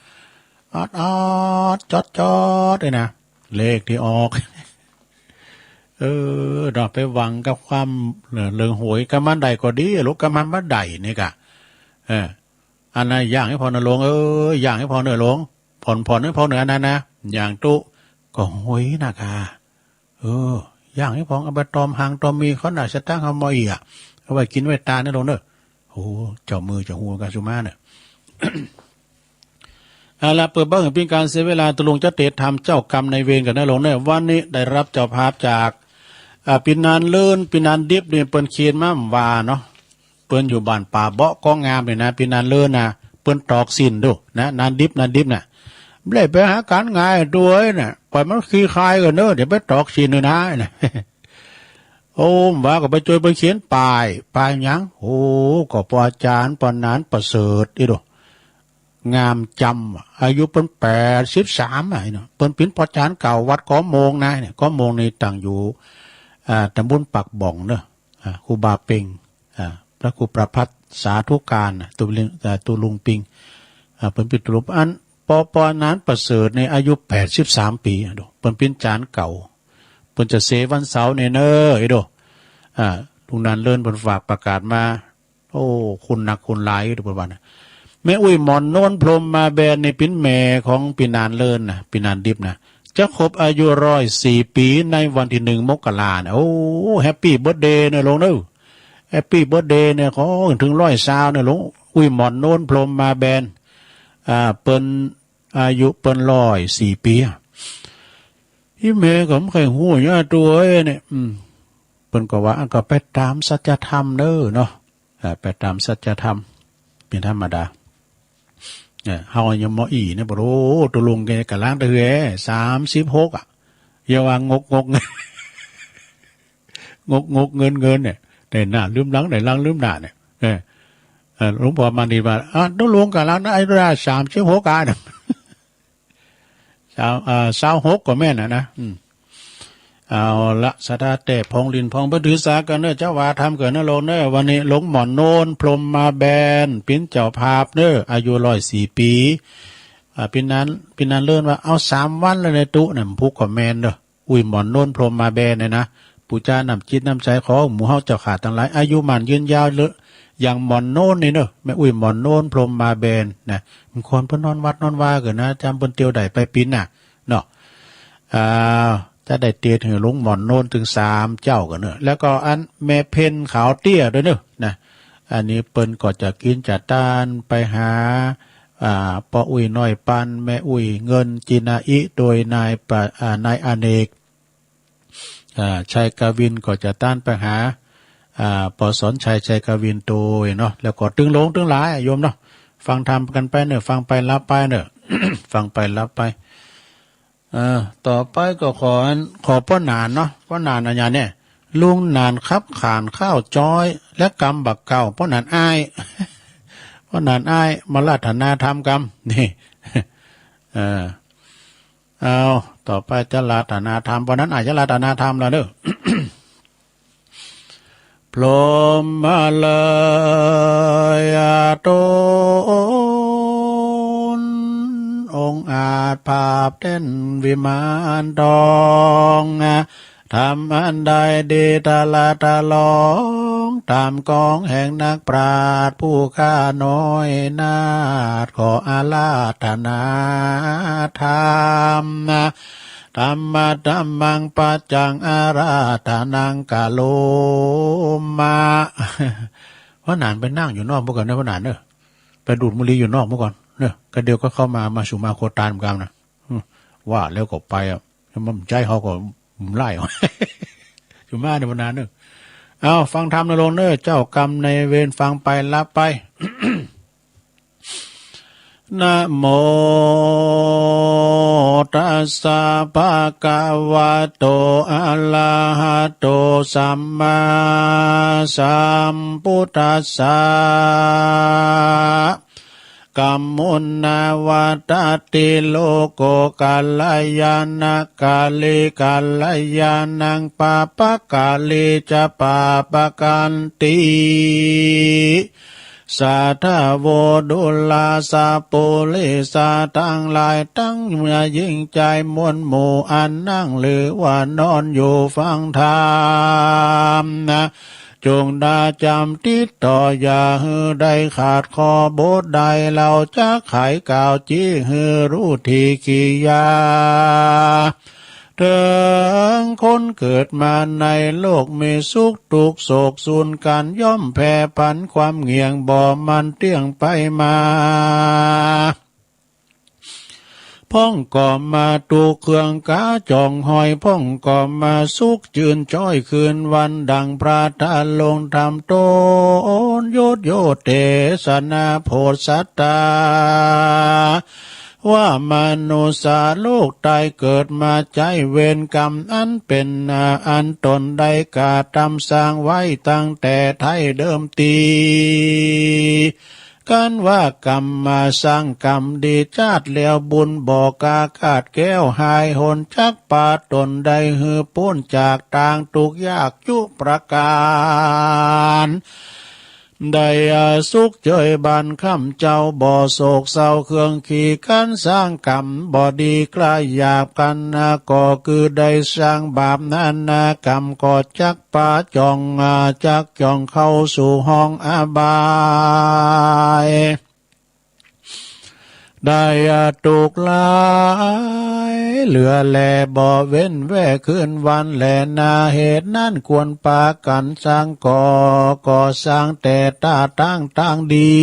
จอดเลยนะเลขที่ออกเราไปหวังกับความเรื่องหวยกับมันใดก็ดีลูกกับมันมาใดนี่กะอันนั้นอย่างให้พอเนื้อลงอย่างให้พอเนื้อลงผ่อนให้พอเนื้อนั่นนะอย่างตุก็หวยนะคะอย่างให้พองเอาไปตอมหางตอมมีเขาหน่าจะตั้งเอามาอีกเอาไว้กินไว้ตาเนี่ยลงเนอะโอ้เจ้ามือเจ้าหัวกาสุมาเนี่ย เอาละเปิดบ้างเป็นการเสียเวลาตกลงจะเตะทำเจ้ากรรมในเวรกันนะลงเนี่ยวันนี้ได้รับเจ้าภาพจากปีนานเลื่อนปีนานดิบเนี่ยเปิ้นเคียนมาว่าเนาะเปิ้นอยู่บ้านป่าเบาะก้องงามเลยนะปีนานเลื่อนนะเปิ้นตอกสินดูนะนานดิบน่ะไม่ได้ไปหาการง่ายด้วยน่ะปล่อยมันขี้คายกันเนอะเดี๋ยวไปตอกสินเลยนะน่ะ โอ้ว่าก็ไปช่วยไปเขียนป้ายหยังโอ้ก็ปอาจารย์ปนานประเสริฐอีดูงามจำอายุเป็น83ไอ้เนาะเป็นปิ่นปอาจารย์เก่าวัดก้อโมงนะเนี่ยก้อโมงในต่างอยู่ตำบลปักบ่องเนอะครูบาเป่งพระครูประพัฒสาธุการตุลุงปิงเป็นปิ่นตุลุอันปนานประเสริฐในอายุ83ปีดูเป็นปิ่นจานเก่าเพิ่นจะเสวันเสาร์เนี่ยเนอะไอ้ดูลุงนันเลื่อนเพิ่นฝากประกาศมาโอ้คุณหนักคุณหลายทุกวันแม่อุ้ยหมอนโน้นพรมมาแบนในปิ้นแม่ของปีนานเลื่อนนะปีนานดิบนะจะครบอายุ104 ปีในวันที่1 มกราคมโอ้แฮปปี้เบิร์ธเดย์เนี่ยลงเนอะแฮปปี้เบิร์ธเดย์เนี่ยขอถึง120เนี่ยลงอุ้ยหมอนโน้นพรมมาแบนเปิ้นอายุเปิ้น104 ปีที่แม่ก็ไม่เคยหูย่าตัวเนี่ยเปิ้นก็ว่าก็ไปตามสัจธรรมเด้อเนาะไปตามสัจธรรมเป็นธรรมดาเฮายังมออีเนี่ยบ่รู้ตัวลุงแกกะล้างตะเฮ36อย่าว่างกเงินเนี่ยได้หน้าลืมหลังได้หลังลืมหน้าเนี่ยหลวงพ่อมานี่ว่าตัวลุงกะล้างไอ้รา36กะเนี่ย26ก็แม่นนะเอาละสตาเตะพองลินพองไปถือสากันเนอะเจ้าว่าทำเกิดนลงเนอะวันนี้หลงหมอนโนนพรมมาแบนปิ้นเจ้าภาพเนอะอายุ104 ปีปิ้นนั้นเลื่อนว่าเอา3 วันเลยในตุน่ะผู้คอมเมนต์เนอะอุ้ยหมอนโนนพรมมาแบนเนี่ยนะปู่จ้านำจิตนำใจขอหมู่เฮาเจ้าขาดทั้งหลายอายุมันยืนยาวเลยอย่างหมอนโนนนี่เนอะแม่อุ้ยหมอนโนนพรมมาแบนนะมันควรเพิ่นนอนวัดนอนว่าเกิดนะจำเพิ่นเตียวใดไปปิ้นน่ะเนาะจะได้เตียถึงลุงหมอนโน่นถึง3 เจ้ากันเนอะแล้วก็อันแม่เพนขาวเตี้ยด้วยเนอะนะอันนี้เปิ้นก็จะกินจัดต้านไปหาปออุ้ยน้อยปันแม่อุ้ยเงินจินาอิโดยนายอเนกชัยกวินก็จะต้านไปหาปอสอนชัยกวินโตยเนาะแล้วก็ตึงหลายโยมเนาะฟังทำกันไปเนอะฟังไปรับไปเนอะ ฟังไปรับไปต่อไปก็ขอป้อนานเนาะป้อนานอะไรเนี่ยลุงนานครับขานข้าวจ้อยและกำบักเก่าป้อนานอ้ายป้อนานอ้ายมาราธนาธรรมกรรมนี่เอาต่อไปจะราธนาธรรมเพราะนั้นอาจจะราธนาธรรมแล้วเด้อ พรหมลายโตองค์อาจภาพเต้นวิมานทอง ทำอันใดดีตาลาตาลอง เทวดาทั้งหลาย องตามกองแห่งนักปราชญ์ผู้ข้าน้อยนาถขออาลาธนาธรรมนะธรรมะธัมมังปัจจังอาราธนังกาโลมาพระนานไปนั่งอยู่นอกเมื่อก่อนนะพระนานเนอะไปดูดบุหรี่อยู่นอกเมื่อก่อนเนอะก็เดียวก็เข้ามาสุมาโคตานเหมือนกันนะว่าแล้วก็ไปอ่ะมันใจเขาก็ไล่สุมาในพระนานเนอะเอาฟังธรรมนะลงเนอะเจ้ากรรมในเวรฟังไปรับไป นะโมตัสสะภะคะวะโตอะระหะโตสัมมาสัมพุทธัสสะกัมมุนาวัตติโลโกกัลยานะกาลิกัลยานังปะปะกาลิจะปะปะกันติสัทธโวดุลาสาปุลิสาทั้งหลายตั้งเมื่อยิ่งใจมวลหมู่อันนั่งหรือว่านอนอยู่ฟังธรรมนะจงดาจำติดต่ออย่าหือได้ขาดคอบทใดเราจะไขกล่าวจี้หือรู้ทีกิยาถึงคนเกิดมาในโลกมีสุขทุกข์โศกสูญกันย่อมแผ่พันความเงียงบ่มันเตี้ยงไปมาพ่องก่อมาตูเครื่องกาจ่องหอยพ่องก่อมาสุขจืนจ้อยคืนวันดังพระทานลงทำโตนโยโยเตสนาโพสัตตาว่ามนุษย์โลกตายเกิดมาใจเวรกรรมอันเป็นอันตนได้กาทำสร้างไว้ตั้งแต่ไทยเดิมทีกันว่ากรรมมาสร้างกรรมดีชาติแล้วบุญบอกาขาดแก้วหายหนจักป่าตนได้หือพ้นจากต่างทุกยากจุประการได้สุขเจยบานคำเจ้าบ่อโศกเศร้าเครื่องขี่กันสร้างกรรมบ่ดีกลายหยาบกันก็คือได้สร้างบาปนั้นกรรมก็จักป่าจองจักจองเข้าสู่ห้องอบายได้ถูกลายเหลือแลบ่เว้นแว่คืนวันแลนาเหตุนั้นควรปากันสร้างก่อสร้างแต่ตาตั้งดี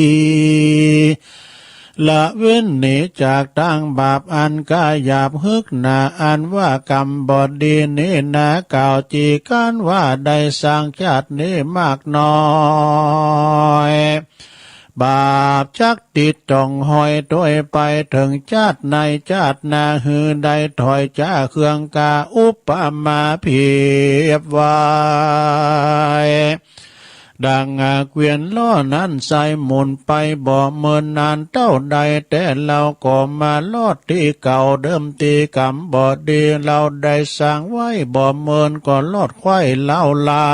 ละเว้นหนีจากตั้งบาปอันกาหยาบฮึกหนาอันว่ากรรมบอดีนี้นะกล่าวจีกันว่าได้สร้างชาตินี้มากน้อยบาปจักติดจ่องหอยต้วยไปถึงชาติในชาตินาหือได้ถอยจ้าเครื่องกาอุปมาเพียบไว้ดังเกวียนล้อนั้นใส่หมุนไปบ่เมินนานเท่าใดแต่เราก็มาลอดที่เก่าเดิมตีกรรมบ่ดีเราได้สร้างไว้บ่เมินก็ลอดไข่เล่าลา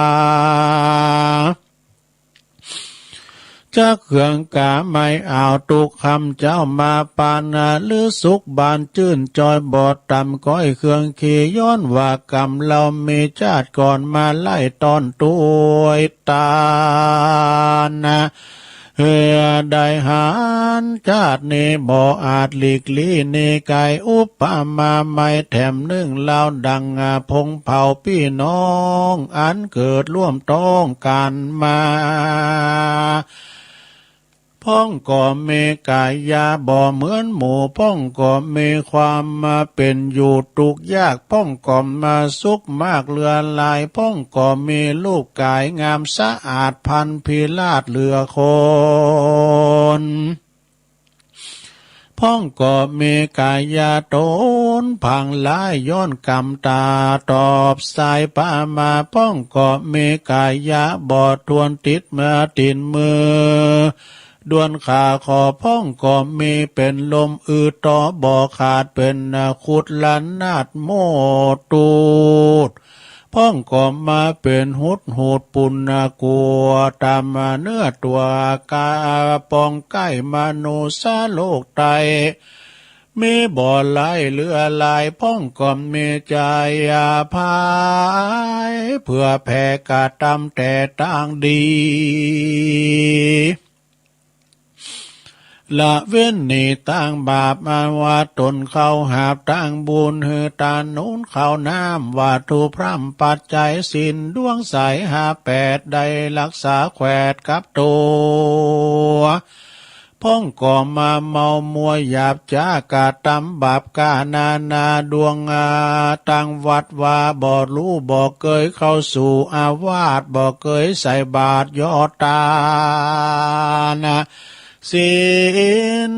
จะเครื่องกาไม่เอาตุกคำเจ้ามาปานาหรือสุขบานจื่นจอยบอดต่ำก้อยเครื่องขี่ย้อนว่ากรรมเรามีชาติก่อนมาไล่ตอนตัวตานะเฮือได้หารชาตินี้บ่อาจหลีกลี่นี่ไกอุปมาไม่แถมนึ่งเล่าดังพงเผ่าพี่น้องอันเกิดร่วมต้องกันมาพ้องก็มีกายาบ่เหมือนหมู่พ้องก็มีความมาเป็นอยู่ทุกยากพ้องก็มาสุขมากเลือลายพ้องก็มีลูกกายงามสะอาดพันพิลาศเหลือคนพ้องก็มีกายาโตนพังลายย้อนกำตาตอบสายปามาพ้องก็มีกายาบ่ทวนติดเมื่อตินมือดวนขาขอพ้องก็มีเป็นลมต่อบ่อขาดเป็นขุดลันนาดโมตูดพ้องก็มาเป็นหุดหูดปุณกัวตามเนื้อตัวกาปองใกล้มนุษย์โลกไต มีบ่อไหลเรือลายพ้องก่อมมีใจอาภายเพื่อแผ่กาตำแต่ต่างดีละเว้นนี่ตั้งบาปมาว่าตนเขาหาบตั้งบุญเฮือตานุนเขาน้ำว่าถูพร่ำปัจจัยสินดวงใสหาแปดได้รักษาแขวดกับตัวพ้องก่อมาเมามัวหยาบจากาตำบาปกานาดวงตั้งวัดว่าบ่รู้บ่เคยเข้าสู่อาวาสบ่เคยใส่บาตรยอดตานะศีล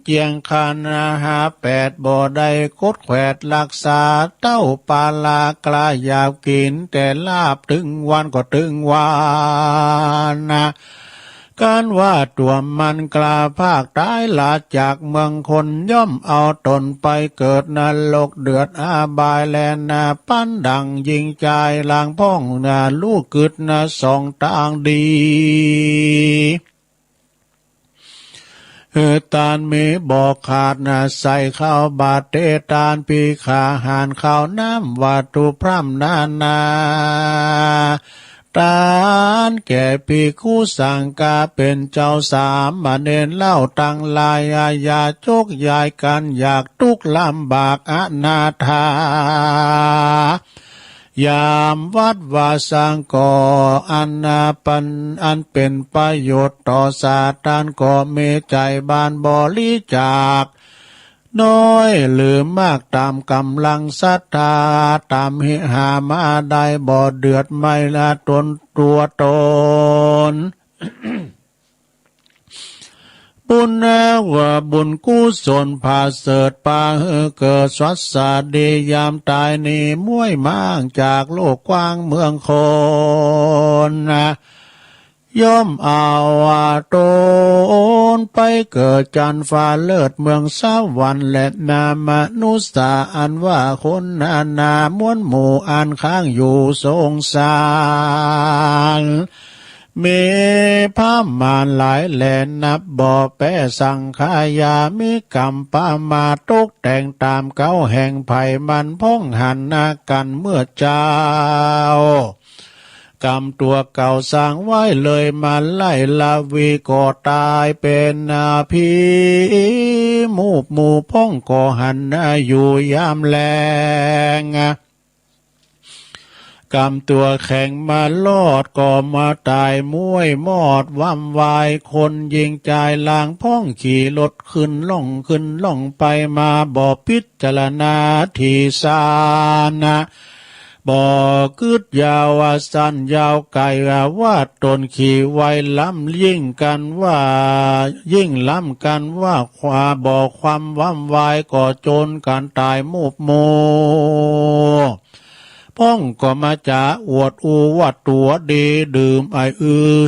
เจียงคันหาแปดบ่ได้กดแขวดรักษาเต้าปาลากลายอยากกินแต่ลาบถึงวันก็ถึงวันนะการว่าตัวมันกลาภาคตายลาจากเมืองคนย่อมเอาตนไปเกิดนรกเดือดอาบายแลนาปั้นดังยิงใจลางพ้องนาลูกกึดนาสองต่างดีตานมีบอกขาดนะใส่ข้าวบาดเตตานปีขาหานข้าวน้ำวัตถุพร่ำนาตานแก่ปีคู่สังกาเป็นเจ้าสามมาเนนเล่าตังลายยาโจกยายกันอยากทุกข์ลำบากอนาถายามวัดวาสังก่ออันนาปันอันเป็นประโยชน์ต่อสาตานก็เมใจบานบริจาคน้อยหรือมากตามกำลังศรัทธาตามเหหามาได้บ่เดือดไม่ละตนตัวตน บุญนะว่าบุญกุศลพาเสดปาเกิดสวัสสดียามตายนี่ม้วยมางจากโลกกว้างเมืองคนนะย่อมเอาตนไปเกิดจันฟ้าเลิศเมืองสวรรค์และนามนุษย์อันว่าคนนามวลหมู่อันข้างอยู่สงสารมีพามานหลายแหลนนับบ่อแปะสังขายามีกรรมปามาตกแต่งตามเก้าแห่งไผ่มันพ้องหันนากันเมื่อเจ้ากรรมตัวเก่าสร้างไว้เลยมาไล่ลาวีก็ตายเป็นนาพีหมู่พ้องก็หันนาอยู่ยามแลงกรรมตัวแข็งมาลอดก็มาตายม้วยมอดว่ำวายคนยิงใจลางพ้องขี่รถขึ้นล่องไปมาบ่พิจารณาทีสานะบ่กึดยาวสั้นยาวไกลว่าตนขี่ไวล้ำยิ่งกันว่ายิ่งล้ำกันว่าความว่ำวายก่อโจรการตายมุบโมพ้องก็มาจะอวดอูวัดตัวดีดื่มไอ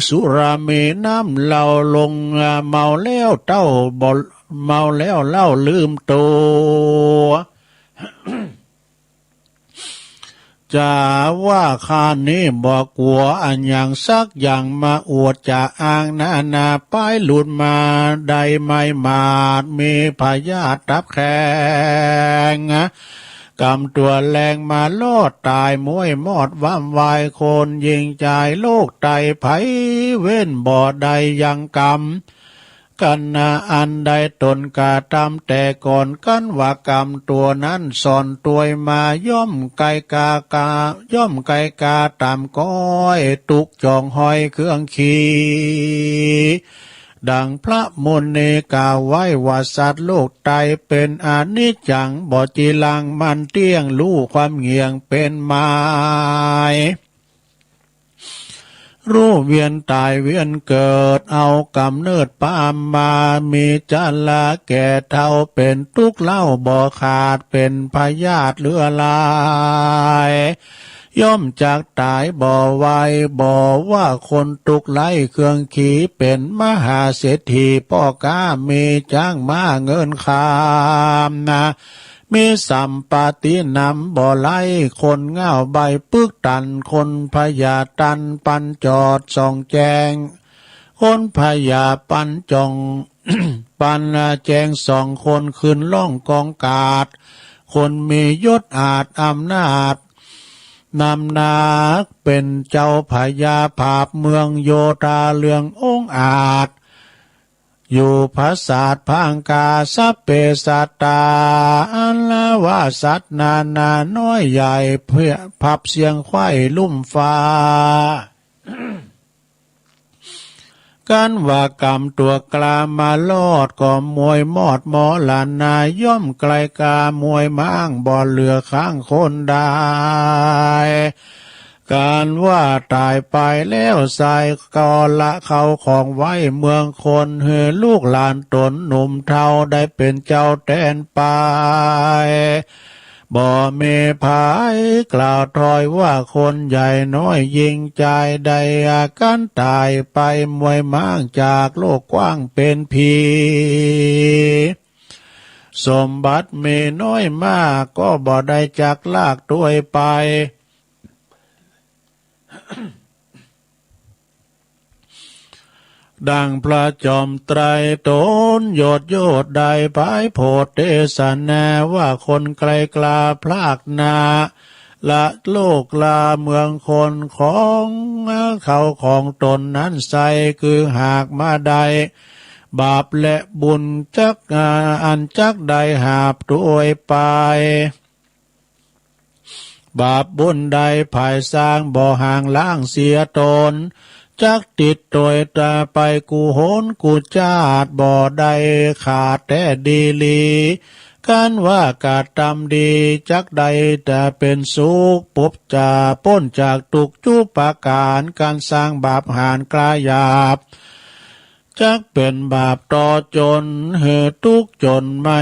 สุราเมน้ำเหล้าลงเมาแล้วเต้าบ่เมาแล้วเล่าลืมตัวจะว่าข้านี้บอกกลัวอันอย่างสักอย่างมาอวดจะอ้างนาป้ายหลุดมาได้ไม่มาดมีพยาธิตับแข็งกำตัวแรงมาโลดตายม้วยมอดว่ำวายคนยิงใจโลกไตไผเว้นบ่อใดยังกรรมกันอันใดตนกาทำแต่ก่อนกันว่ากรรมตัวนั้นสอนตัวมาย่อมไกย่อมไกกาตามก้อยตุกจองหอยเครื่องขี่ดังพระมนเนกาไว้ว่าสัตว์โลกไตเป็นอนิจจังบ่จีลังมันเตี้ยงรู้ความเงียงเป็นไม้รู้เวียนตายเวียนเกิดเอากำเนิดปามมามีจันละแก่เท่าเป็นทุกข์เล่าบ่ขาดเป็นพยาธิเลือลายย่อมจากตายบ่ไวบ่ว่าคนตุกไล่เครื่องขี่เป็นมหาเศรษฐีพ่อกามีจ้างมาเงินคามนะมีสัมปตินำบ่ไล่คนเง่าใบปึกตันคนพยาตันปันจอดส่องแจงคนพยาปันจอง ปันแจงสองคนขึ้นล่องกองกาดคนมียศอาจอำนาจนำนาเป็นเจ้าพญาภาพเมืองโยธาเลืององอาจอยู่ภาษาพังกาสัพเปสัตตาอันละว่าสัตนานาน้อยใหญ่เพื่อพับเสียงไข่ลุ่มฟ้ากันว่ากรรมตัวกลามาลอดก็มวยมอดหมอลานนายย่อมไกลกามวยม้างบ่เหลือข้างคนได้การว่าตายไปแล้วใส่กอละเขาของไว้เมืองคนเฮือลูกหลานตนหนุ่มเทาได้เป็นเจ้าแทนไปบ่เมภายกล่าวถอยว่าคนใหญ่น้อยยิงใจใดอาการตายไปมวยม้างจากโลกกว้างเป็นผีสมบัติเมน้อยมากก็บ่ได้จักลากด้วยไปดังพระจอมไตรตนโยดโยดใดภายโพธิเทศนาว่าคนไกลกลาพลากนาละโลกลาเมืองคนของเขาของตนนั้นใสคือหากมาใดบาปและบุญจักอันจักใดหาบด้วยไปบาปบุญใดภายสร้างบ่ห่างล้างเสียตนจักติดโดยตาไปกูโหนกูจาดบ่ได้ขาดแต่ดีลีการว่ากาตำดีจักใดแต่เป็นสุขปุบจะป้นจากตุกจุปาการการสร้างบาปหานกลายหยาบจักเป็นบาปต่อจนเหตุทุกจนไม่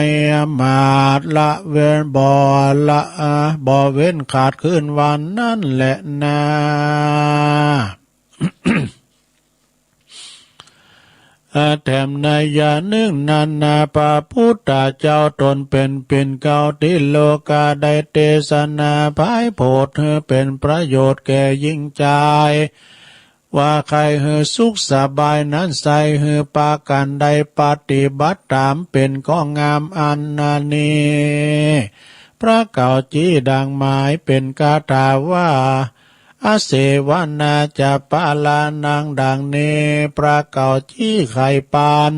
มาดละเว้นบ่เว้นขาดขึ้นวันนั่นแหละนาแถมนายานึ่งนันนาปาพุทธเจ้าตนเป็นเก่าที่โลกาได้เทศนาภายโพธิเป็นประโยชน์แก่ยิ่งใจว่าใครสุขสบายนั้นใส่ปากันได้ปฏิบัติตามเป็นก็งามอันนานีพระเก่าจี้ดังหมายเป็นคาถาว่าอาเสวนาจะปาลานังดังเนพระเก่าจี้ไข่ปาน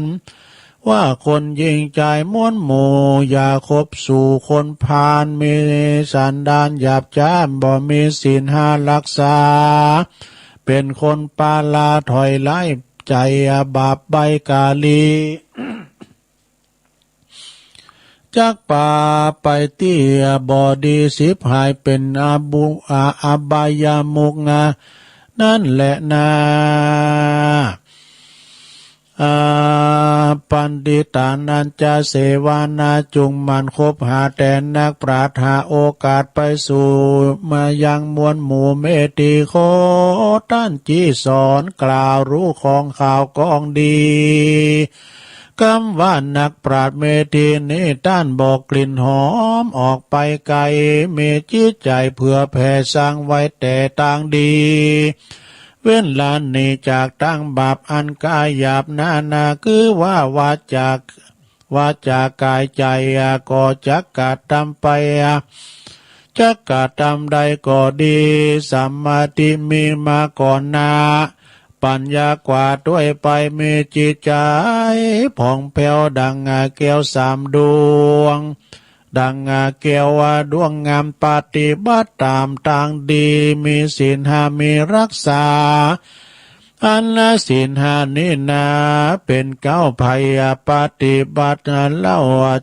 ว่าคนยิงใจม้วนหมู่อย่าคบสู่คนพาลมีสันดานหยาบจ้ามบ่มีศีลห้ารักษาเป็นคนปาลาถอยไล่ใจบาปใบกาลีจากป่าไปเตี้ยบอดีสิบหายเป็นอบายามุกนั่นแหละนาปันดิตานันจะเสวานาจุงมันคบหาแต่นักปราถาโอกาสไปสู่มายังมวลหมู่เมติโคท่านจี้สอนกล่าวรู้ของข่าวกองดีคำว่านักปราชญ์เมธีนี้ต้านบอกกลิ่นหอมออกไปไกลเมจิตใจเพื่อแผ่สร้างไว้แต่ต่างดีเว้นลานนี้จากตั้งบาปอันกายหยาบนาคือว่าวาจากายใจก็จักกะทำไปจักกะทำใดก็ดีสัมมาทิมีมาก่อนนาปัญญากว่าด้วยไปมีจิตใจผ่องแผ้วดังแก้วสามดวงดังแก้วดวงงามปฏิบัติตามทางดีมีศีลห้ามีรักษาอันศีลห้านี้นาเป็นเก้าภัยปฏิบัติเล่า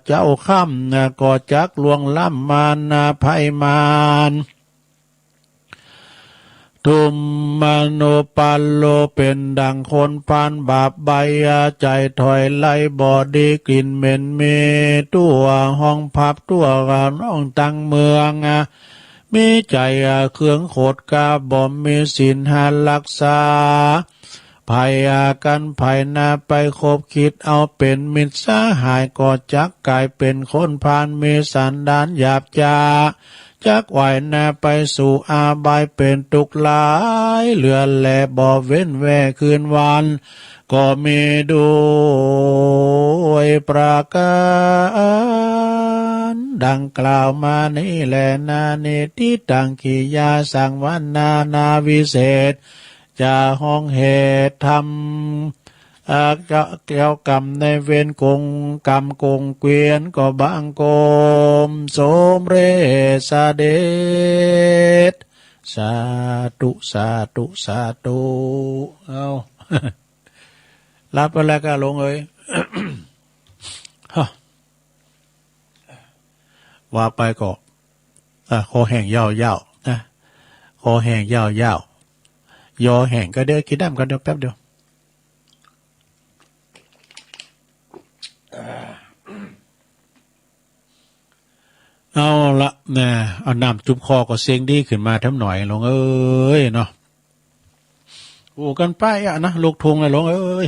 เจ้าค่ำก็จักลวงล้ำมารภัยมารทุมมโนปัลโลเป็นดังคนพานบาปใบใจถอยไล่บอดีกลิ่นเหม็นเมตัวห้องพับตัวน้องตังเมืองมีใจเครื่องโคดกาบ่มมีศีลห้ารักษาภัยกันภัยนาไปคบคิดเอาเป็นมิตรสหายก็จักกลายเป็นคนพานมีสันดานหยาบจ้าจักไหวนาไปสู่อาบายเป็นตุกหลายเหลือแลบ่เว้นแวคืนวัน ก็มีด้วยประการดังกล่าวมานี้แลนาเนติตังกิยาสังวันนาวิเศษจะห้องเหตุธรรมเกี่ยวกรรมในเวรกงกรรมกงเกวียนก็บางโกมสมเรสเดชสาธุสาธุสาธุเอา รับไปแล้วก็ลงเอ้ย ว่าไปก็คอแห้งยาวๆนะคอแห้งยาวๆยอแห้งก็เดี๋ยวกินน้ำกันเดี๋ยวแป๊บเดียวเอาละนะเอาน้ำจุบคอก็เสียงดีขึ้นมาทั้งหน่อยลงเอ้ยเนาะอู่กันไปอ่ะนะลูกทุงเลยลงเอ้ย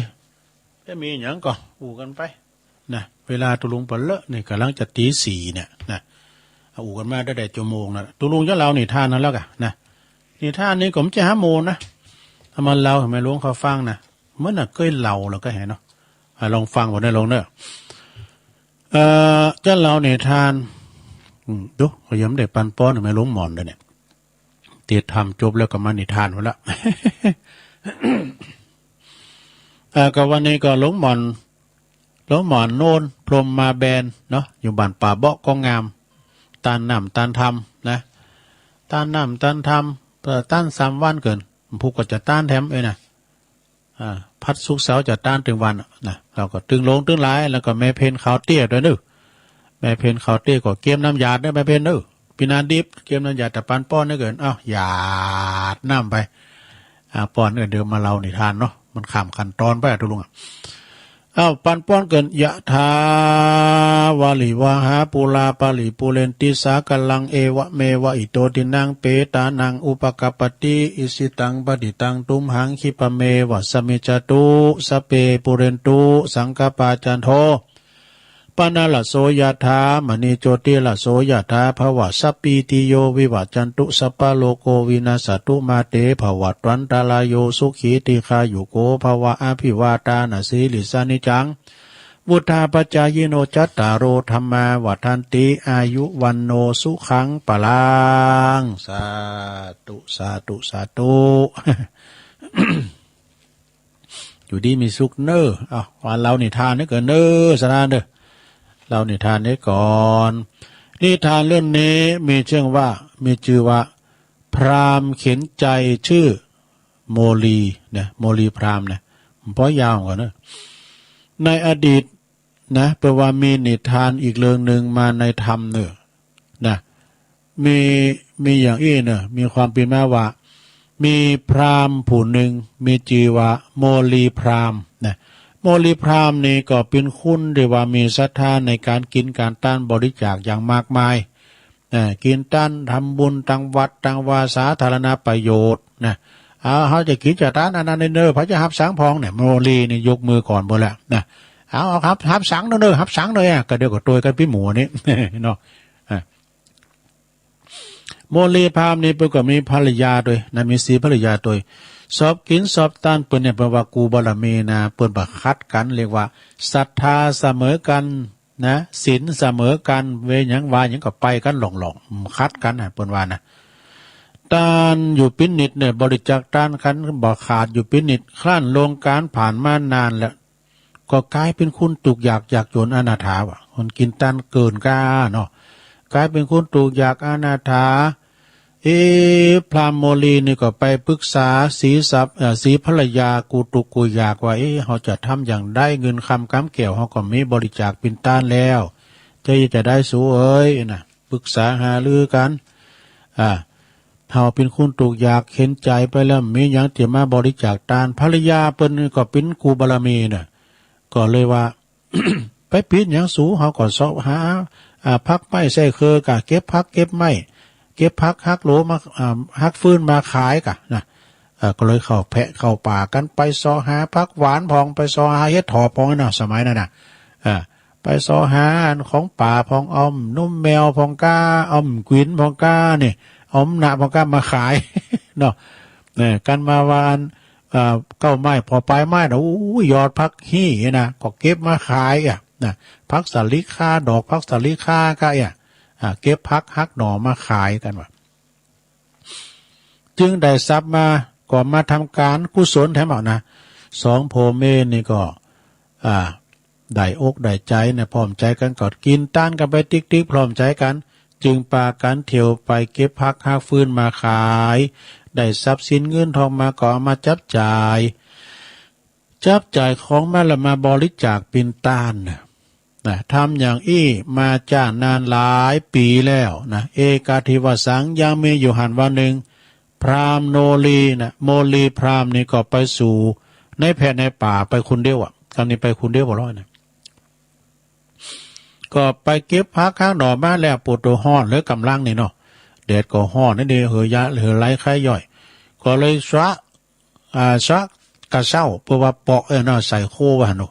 จะมีอย่างก่อนอู่กันไปนะเวลาตุลุงปะเลอะนี่กำลังจะตีสี่เนี่ยนะอู่กันมาได้ชั่วโมงนะตุลุงจะเล่านิทานนั่นแล้วกันนะนิทานนี้ผมจะ5 โมงนะถ้ามันเล่าทำไมลุงเขาฟังนะเมื่อน่ะเคยเล่าแล้วก็เห็นเนาะลองฟังผมได้ลงเนอะจะเล่านิทานดูเขาย้ำได้ปันป้อนทำไมลุงหมอนเลยเนี่ยเตียทำจบแล้วก็มานิทานหมดละ ก็วันนี้ก็หลวงหมอนโน่นพรมมาแบนเนาะอยู่บ้านป่าเบาะก็งามตานน้ำตานทำนะตานน้ำตานทำต้าน3 วันเกินผู้ก็จะต้านแถมนะพัดสุกเสาจะต้านถึงวันนะเราก็ตึงลงตึงหลายแล้วก็แม่เพนขาวเตี้ยด้วยนึกแม่เพนขาวเตี้ยก็เกมน้ำยาดได้แม่เพนนึกปีนาดิบเกมน้ำยาแต่ปันป้อนได้เกินหยาดน้ำไปป้อนเดิมมาเรานิทานเนาะมันข้ามขั้นตอนไปทุลุงปันป้อนเกินยะทาวาลิวาหาปูลาปาลิปูเรนติสากัลังเอวะเมวะอิโตตินังเปตานังอุปกัปปติอิสิตังปฏิตังตุมหังคิปะเมวะสมิจตุสเปปุเรนตุสังกปาจันโทปนาลโสยถามณีโจติลโสยถาภวะสัพปีติโยวิวัจจันตุสัพพะโลโกวินาสตุมาเตภวัตวันตาลายโยสุขีติคายุโกภวะอภิวาตานาสีลิสานิจังวุธาปจายโนจัตตารโรธรรมาวัฏันติอายุวันโนสุขังปะลังสาธุสาธุสาธุ อยู่ดีมีสุขเนอวันเรานิทานนี่เกินเนอสนานเด้อเรานิทานนี้ก่อนนิทานเรื่องนี้มีชื่อว่าพราหมณ์เข็นใจชื่อโมลีนะโมลีพราหมณ์นะเพราะยาวกว่านะในอดีตนะแปลว่ามีนิทานอีกเรื่องหนึ่งมาในธรรมเนอะนะมีอย่างอี้เนอะมีความเป็นมาว่ามีพราหมณ์ผู้หนึ่งมีชื่อว่าโมลีพราหมณ์นะโมลีพราหมณ์นี่ก็เป็นคุณที่ว่ามีศรัทธาในการกินการต้านบริจาคอย่างมากมายกินต้านทำบุญตั้งวัดตั้งวาสาธารณประโยชน์นะเขาจะกินจะต้านอันนั้นเนอพระจะหับสังพองเนี่ยโมลีนี่ยกมือก่อนหมดแล้วนะเอาครับหับสังเนอหับสังเลยก็เดี๋ยวก็ตัวกันพี่หมูนี่ เนาะโมลีพราหมณ์นี่เพิ่นก็มีภรรยาด้วยนะมี4 ภรรยาด้วยสอบกินสอบต้านเปิ้นเนี่ยแปลว่ากูบารมีนะเปิ้นบ่คัดกันเรียกว่าศรัทธาเสมอกันนะศีลเสมอกันเวหยังว่าหยังก็ไปกันหลงๆคัดกันเปิ้นว่านะต้านอยู่ปินิดเนี่ยบริจาคต้านคันบ่ขาดอยู่ปินิดคลั่นลงการผ่านมานานแล้วก็กลายเป็นคุณตุกอยากจนอนาถาว่ะคนกินต้านเกินกล้าเนาะกลายเป็นคุณตุกอยากอนาถาพราหมณ์โมลีนี่ก็ไปปรึกษาสีภรรยากูตุกูอยากว่าเขาจะทำอย่างได้เงินคำกำเกี่ยวเขาก็มีบริจาคปินต้านแล้วจะได้สู้นะปรึกษาหารือกันเขาเป็นคุณตุกอยากเห็นใจไปแล้วมีอย่างที่มาบริจาคตานภรรยาเปิ้นก็เป็นกูบารมีน่ะก็เลยว่า ไปปิดอย่างสูเขาก็สอบหาพักไม้ใส่เคอกะเก็บพักเก็บไม้เก็บพักฮักโหลมาฮักฟื้นมาขายกะนะก็เลยเข้าแพะเข้าป่ากันไปซอหาพักหวานพองไปซอหาเฮ็ดถอพองน่ะสมัยนั้นน่ะไปซอหาของป่าพองอ้อมนุ่มแมวพองก้าอ้อมกวินพองก้านี่อ้อมหนะพองก้ามาขายเนาะกันมาวาน เก้าไม้พอปลายไม้นะอู้ยอดพักฮี่นะก็เก็บมาขายนะพักสาลิกาดอกพักสาลิกาก็เก็บพักฮักหน่อมาขายกันว่ะจึงได้ทรัพย์มาก่อนมาทำการกุศลแถมเอานะสองโพเมนี่ก็ได้อกได้ใจนะพร้อมใจกันกอดกินต้านกันไปติ๊กๆพร้อมใจกันจึงปากันเที่ยวไปเก็บพักฮักฟื้นมาขายได้ทรัพย์สินเงินทองมาก็เอามาจับจ่ายของมาละมาบริจาคปินต้านนะทำอย่างอี้มาจ้านานหลายปีแล้วนะเอกาธิวสังยังมีอยู่หันวันหนึ่งพราหมณ์โนรีนะโมลีพราหมณ์นี่ก็ไปสู่ในแผ่นในป่าไปคุณเดียวคำนี้ไปคุณเดียวบ่ร้อยนะก็ไปเก็บพักข้างหน่อบ้านแล้วปวดตัวห้อนหรือกำลังนี่เนาะแดดก็ห้อนนี่เดียวเหยะเหยไหลไข้ย่อยก็เลยสะกระเซ้าเพราะว่าเปาะเนาะใส่โควะหนู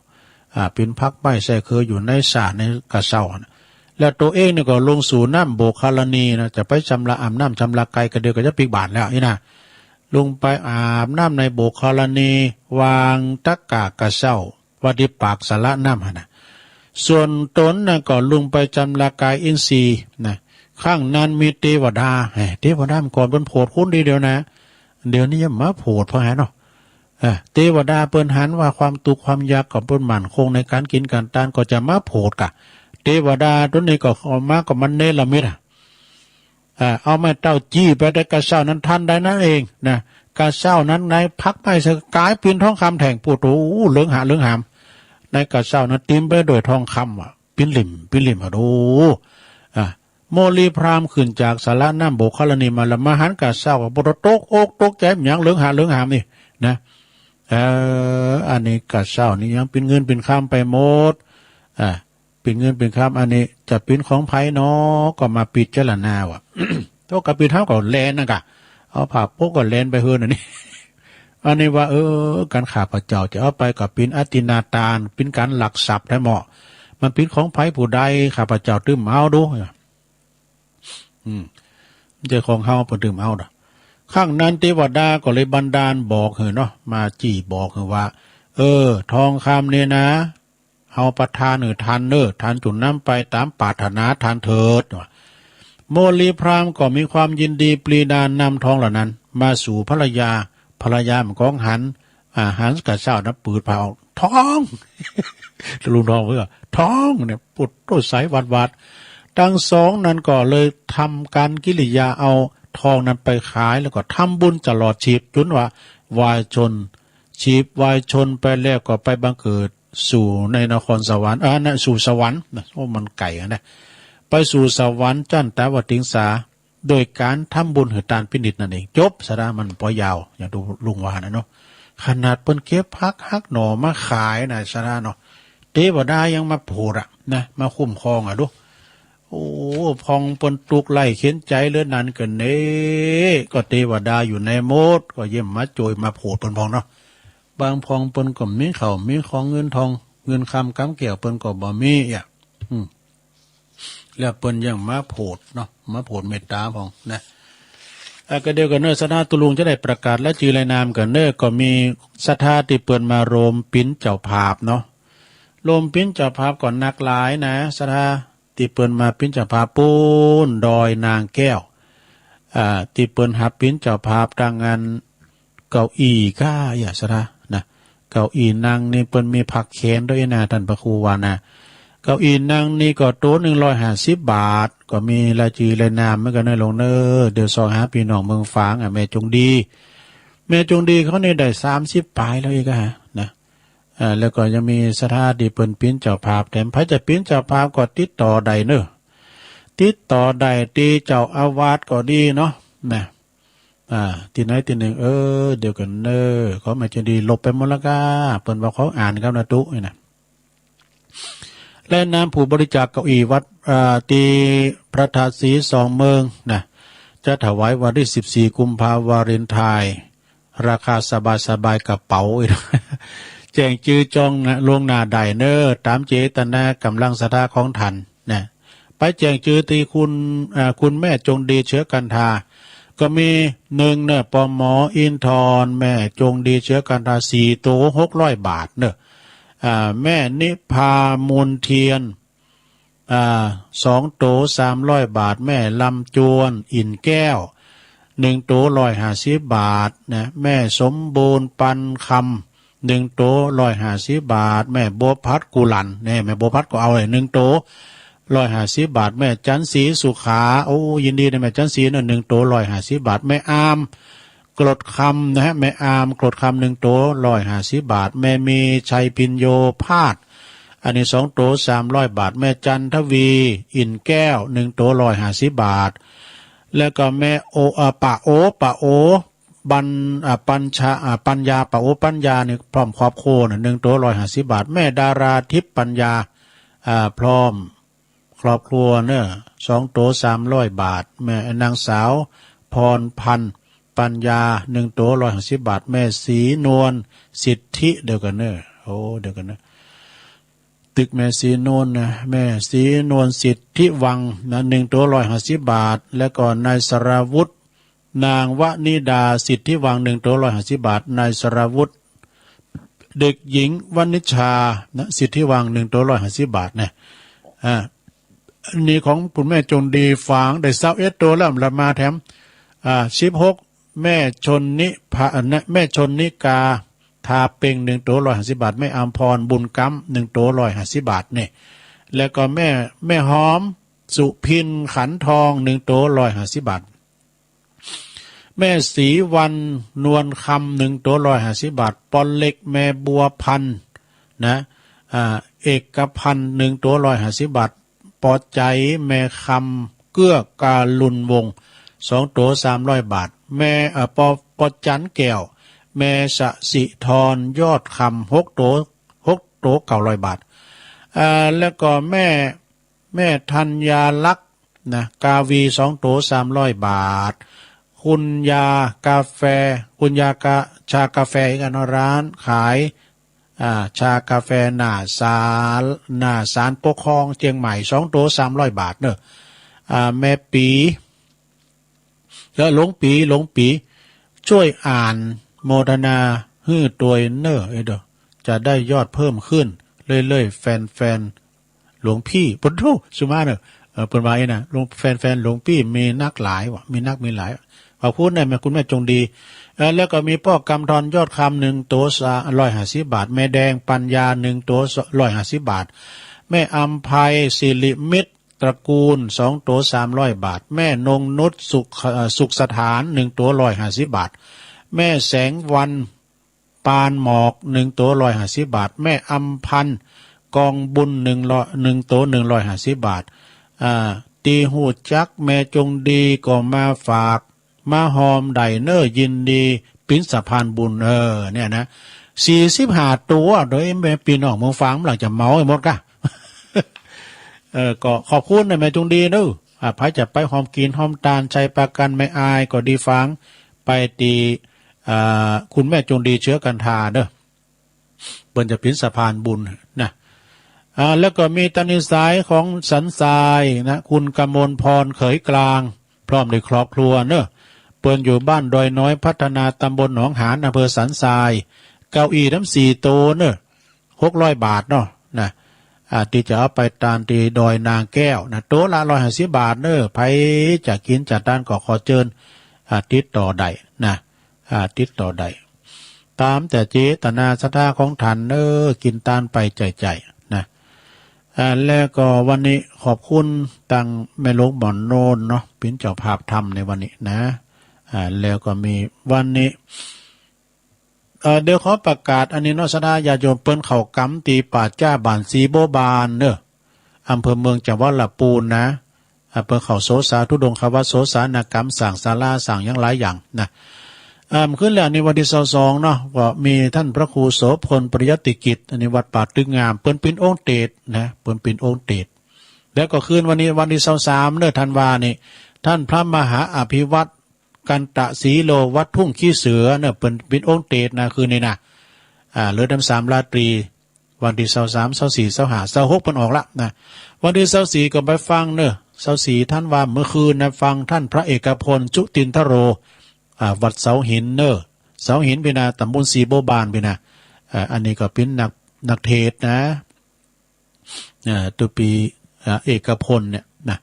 เป็นพักไม้ใส่เคยอยู่ในสาในกระเซ้าแล้วตัวเองเนี่ยก็ลงสู่น้ำโบกคารณีนะจะไปชำระอาบน้ำชำระกายก็เดียวก็จะปิกบาทแล้วนี่นะลงไปอาบน้ำในโบกคารณีวางตะกากระเซ้าวัดที่ปากสาระน้ำนะส่วนตนนะก็ลงไปจำละกายอินทรีย์นะข้างนั้นมีเทวดามันก่อนเป็นโผดคุ้นดีเดียวนะเดี๋ยวนี้ยังมาโผดเพราะหาเนาะเทวดาเปิ้นหันว่าความตุกความยากของเปิ้นหมั่นคงในการกินการทานก็จะมาโผดกะเทวดาตัวนี้ก็ออกมาก็มันเนรมิตเอาไม้เต้าจี้ไปได้กระเช้านั้นทันได้นั่นเองนะกระเช้านั้นในพักไม่สกายปีนทองคำแท่งปูโตเหลืองหามในกระเช้านั้นติ้มไปด้วยทองคำปิ้นหลิมดูโมลีพรามขึ้นจากสาระน้ำโบกคารณีมาละมาหันกระเช้ากับปตโตกอกตกแก้มอย่างเหลืองหามนี่นะอันนี้กระเช้านี่ยังเป็นเงินเป็นข้ามไปหมดเป็นเงินเป็นข้ามอันนี้จะเป็นของไผ่เนาะก็มาปิดเจรณาว่ะ ตัวกับปิดเท่ากับแลนนะกะเอาผ่าโป๊กก็แลนไปเฮือนอันนี้ อันนี้ว่าการขาพระเจ้าจะเอาไปกับปินอตินาตาลปินการหลักทรัพย์ได้เหมาะมันปินของไผ่ผู้ใดข้าพเจ้าตื้มเอาดูเจ้าของเฮาเปิดตื้มเอาดอกข้างนั้นเทวดาก็เลยบันดาลบอกเนาะมาจี้บอกว่าทองคำเนี่ยนะเฮาประทานทันทานจุดน้ำไปตามปรารถนาทานเถิดโมลีพรามก็มีความยินดีปรีดานำทองเหล่านั้นมาสู่ภรรยามันก้องหันกับเจ้านะปืดเผาทองลุงทองเพื่อทองเนี่ยปุดต้นสายวัดทั้งสองนั้นก็เลยทำการกิริยาเอาทองนั้นไปขายแล้วก็ทำบุญตลอดชีพจนว่าวายชนชีพวายชนไปแล้วก็ไปบังเกิดสู่ในนครสวรรค์นะสู่สวรรค์นะมันไก่นะไปสู่สวรรค์จันตาวติงสาโดยการทำบุญหือตานพินิจนั่นเองจบสาระมันปอยาวอย่างดูลุงวานะเนาะขนาดเปิ้นเก็บพักฮักหน่อมาขายนะสาระเนาะเทวดายังมาโผล่นะมาคุ้มครองดูพองเปิ้นตุกไล่เข็นใจเลื่อนนั้นกันเน่ก็เทวดาอยู่ในโมดก็เยี่ยมมาโจยมาโผล่เปิ้นพองเนาะบางพองเปิ้นก็มีเขามีของเงินทองเงินคำกำเกี่ยวเปิ้นก็บ่มีแล้วเปิ้นยังมาโผล่เนาะมาโผล่เมตตาพองนะก็เดียวกันเนอสถาตุลุงจะได้ประกาศและจือรายนามกันเนอก็มีสถาที่เปิ้นมาโรมปิ้นเจ้าภาพเนาะโรมปิ้นเจ้าภาพก่อนนักหลายนะสถาที่เปิ้นมาปิ้นเจ้าภาพปูนดอยนางแก้วที่เปิ้นหับปิ้นเจ้าภาพทางงานเก้าอี้ก้าอย่าสถานะเก้าอี้นางนี่เปิ้นมีผักแขนด้วยนะท่านพระครูวานะเก้าอี้นั่งนี่ก็โต๊ะ150 บาทก็มีรายชื่อรายนามเหมือนกันในลงเนอเดี๋ยวหาพี่น้องเมืองฝางแม่จงดีเขานี่ได้30 ปลายแล้วอีกนะแล้วก็ยังมีสถานที่เปิ้นปิ้นเจ้าภาพแต่พระจะปิ้นเจ้าภาพก็ติดต่อได้เนอติดต่อได้ตีเจ้าอาวาสก็ดีเนาะนะที่ไหนที่หนึ่งเดี๋ยวกันเนอเขาแม่จงดีลบไปหมดละก้าเปิ้นว่าเขาอ่านครับนะตุ๊นี่นะและนามผู้บริจาคเก้าอี้วัดตีพระธาตุศรี2 เมืองนะจะถวายวันที่14 กุมภาพันธ์วาเลนไทน์ราคาสบายกระเป๋าแจ้งจื้อจองนะลวงหน้าได้เนอตามเจตนากำลังศรัทธาของท่านนะไปแจ้งจื้อตีคุณแม่จงดีเชื้อกันทา ก็มีหนึ่งเนี่ยปอหมออินทรแม่จงดีเชื้อกันทา4 ตัว600 บาทเนอะแม่นิพามูลเทียน2 ตัว300 บาทแม่ลำจวนอินแก้ว1 ตัว150 บาทนะแม่สมบูรณ์ปันคำ1 ตัว150 บาทแม่บัวพัดกุลันเนี่ยแม่บัวพัดก็เอาเลย1 ตัว150 บาทแม่จันสีสุขาโอ้ยินดีนะแม่จันสีเนี่ย1 ตัว150 บาทแม่อามกรดคำนะฮะแม่อามกรดคำ1 ตัว150 บาทแม่มีชัยพินโยพาดอันนี้2 ตัว300 บาทแม่จันทวีอินแก้ว1 ตัว150 บาทแล้วก็แม่ปะโอปัญชาปัญญาปะโอปัญญาเนี่ยพร้อมครอบครัว1 ตัว150 บาทแม่ดาราทิพย์ปัญญาพร้อมครอบครัวเนี่ย2 ตัว300 บาทแม่นางสาวพรพันธ์ปัญญา1 ตัว150 บาทแม่ศรีนวลสิทธิเดียวกันเนอะโอ้เดียวกันนะตึกแม่ศรีนวลนะแม่ศรีนวลสิทธิวังนะ1 ตัว150 บาทแล้วก็นายสราวุธนางวนิดาสิทธิวัง1 ตัว150 บาทนายสราวุธเด็กหญิงวณิชานะสิทธิวัง1 ตัว150 บาทนะนี่ของคุณแม่จงดีฝางได้21 ตัวแล้วละมาแถม16แม่ชนนิพาแม่ชนนิกาทาเป่ง1 ตัว150 บาทแม่อัมพรบุญกำ1 ตัว150 บาทนี่แล้วก็แม่หอมสุพินขันทอง1 ตัว150 บาทแม่ศรีวันนวลคำ1 ตัว150 บาทปอนเล็กแม่บัวพันธ์นะเอกพันธ์1 ตัว150 บาทปอใจแม่คำเกื้อกาลุนวง2 ตัว300 บาทแม่ปอจันแก้วแม่สสิธรยอดคำ6 ตัว900 บาทแล้วก็แม่ธัญญาลักษณ์นะกาวี2 ตัว300 บาทคุณยากาแฟคุณยากาชากาแฟกันร้านขายชากาแฟหน้าศาลปกครองเชียงใหม่2 ตัว300 บาทเนอะแม่ปีแล้วหลวงปีช่วยอ่านโมทนาฮื้อตัวเนอะเด้อจะได้ยอดเพิ่มขึ้นเรื่อยๆแฟนหลวงพี่ปุถุสุมาเนอะเปิดมาเองนะแฟนหลวงพี่มีนักหลายวะมีนักมีหลายขอบคุณนะแม่คุณแม่จงดีแล้วก็มีพ่อกำธรยอดคำ1 ตัว150 บาทแม่แดงปัญญา1 ตัว150 บาทแม่อัมภัยศิริมิตรตระกูล2 ตัว300 บาทแม่นงนุชสุขสถาน1 ตัว150 บาทแม่แสงวันปานหมอก1 ตัว150 บาทแม่อัมพันธ์กองบุญ1 ตัว150 บาทตีหูจักแม่จงดีก็มาฝากมาหอมไดเนอร์ยินดีปิ้นสะพานบุญเนี่ยนะ45 ตัวโดยแม่ปีน้องเมืองฟังหลังจะเมาให้หมดกะ ก็ขอบคุณนะแม่จงดีเนอะพายจะไปหอมกินหอมตาลใจประกันไม่อายก็ดีฟังไปตีคุณแม่จงดีเชื้อกันทาเด้อเปิ้นจะปิ้นสะพานบุญนะแล้วก็มีตานิสายของสันทรายนะคุณกมลพรเขยกลางพร้อมด้วยครอบครัวเนอะเปิ้นอยู่บ้านดอยน้อยพัฒนาตำบลหนองหานอำเภอสันทรายเก้าอี้ทั้ง4 ตัวเนอะ600 บาทเนาะนะที่จะเอาไปตานตีดอยนางแก้วนะโต๊ะละ150 บาทเนอะไผจะกินจัดด้านก็ขอเชิญติดต่อใดนะติดต่อใดตามแต่เจตนาศรัทธาของท่านเนอะกินตานไปใจนะแล้วก็วันนี้ขอบคุณตังแม่ลูกบ่อนโนนเนาะเป็นเจ้าภาพธรรมในวันนี้นะแล้วก็มีวันนี้เดี๋ยวขอประกาศอันนี้เนาะศรัทธาญาโยมเปิ้นเขากำตีป่าจ้าบ้านสีโบบานเนอะอำเภอเมืองจังหวัดลำพูนนะเปิ้นเขาโสสาธุดงควัดโสสานกรรมสั่งศาลาสั่งอย่างหลายอย่างนะขึ้นแล้วในวันที่22เนาะก็มีท่านพระครูโสพลปริยติกิจอันนี้วัดป่าตึกงามเปิ้นเป็นองค์เตดนะเปิ้นเป็นองค์เตดแล้วก็คืนวันนี้วันที่23เดือนธันวานี่ท่านพระมหาอภิวัตกันตะศรีโลวัดทุ่งขี้เสือเนี่ยเป็นองค์เตดนะคืนนี้นะเหลือ3 ราตรีวันที่23 24 25 26เปิ้นออกละนะวันที่24ก็ไปฟังเนอะ 24ท่านว่าเมื่อคืนนะฟังท่านพระเอกพลจุตินทโรวัดเสาหินเนอเสาหินเป็นตำบลสีโบบานเป็นอันนี้ก็เป็นนักเทศนะตัวปีเอกพลเนี่ยนะ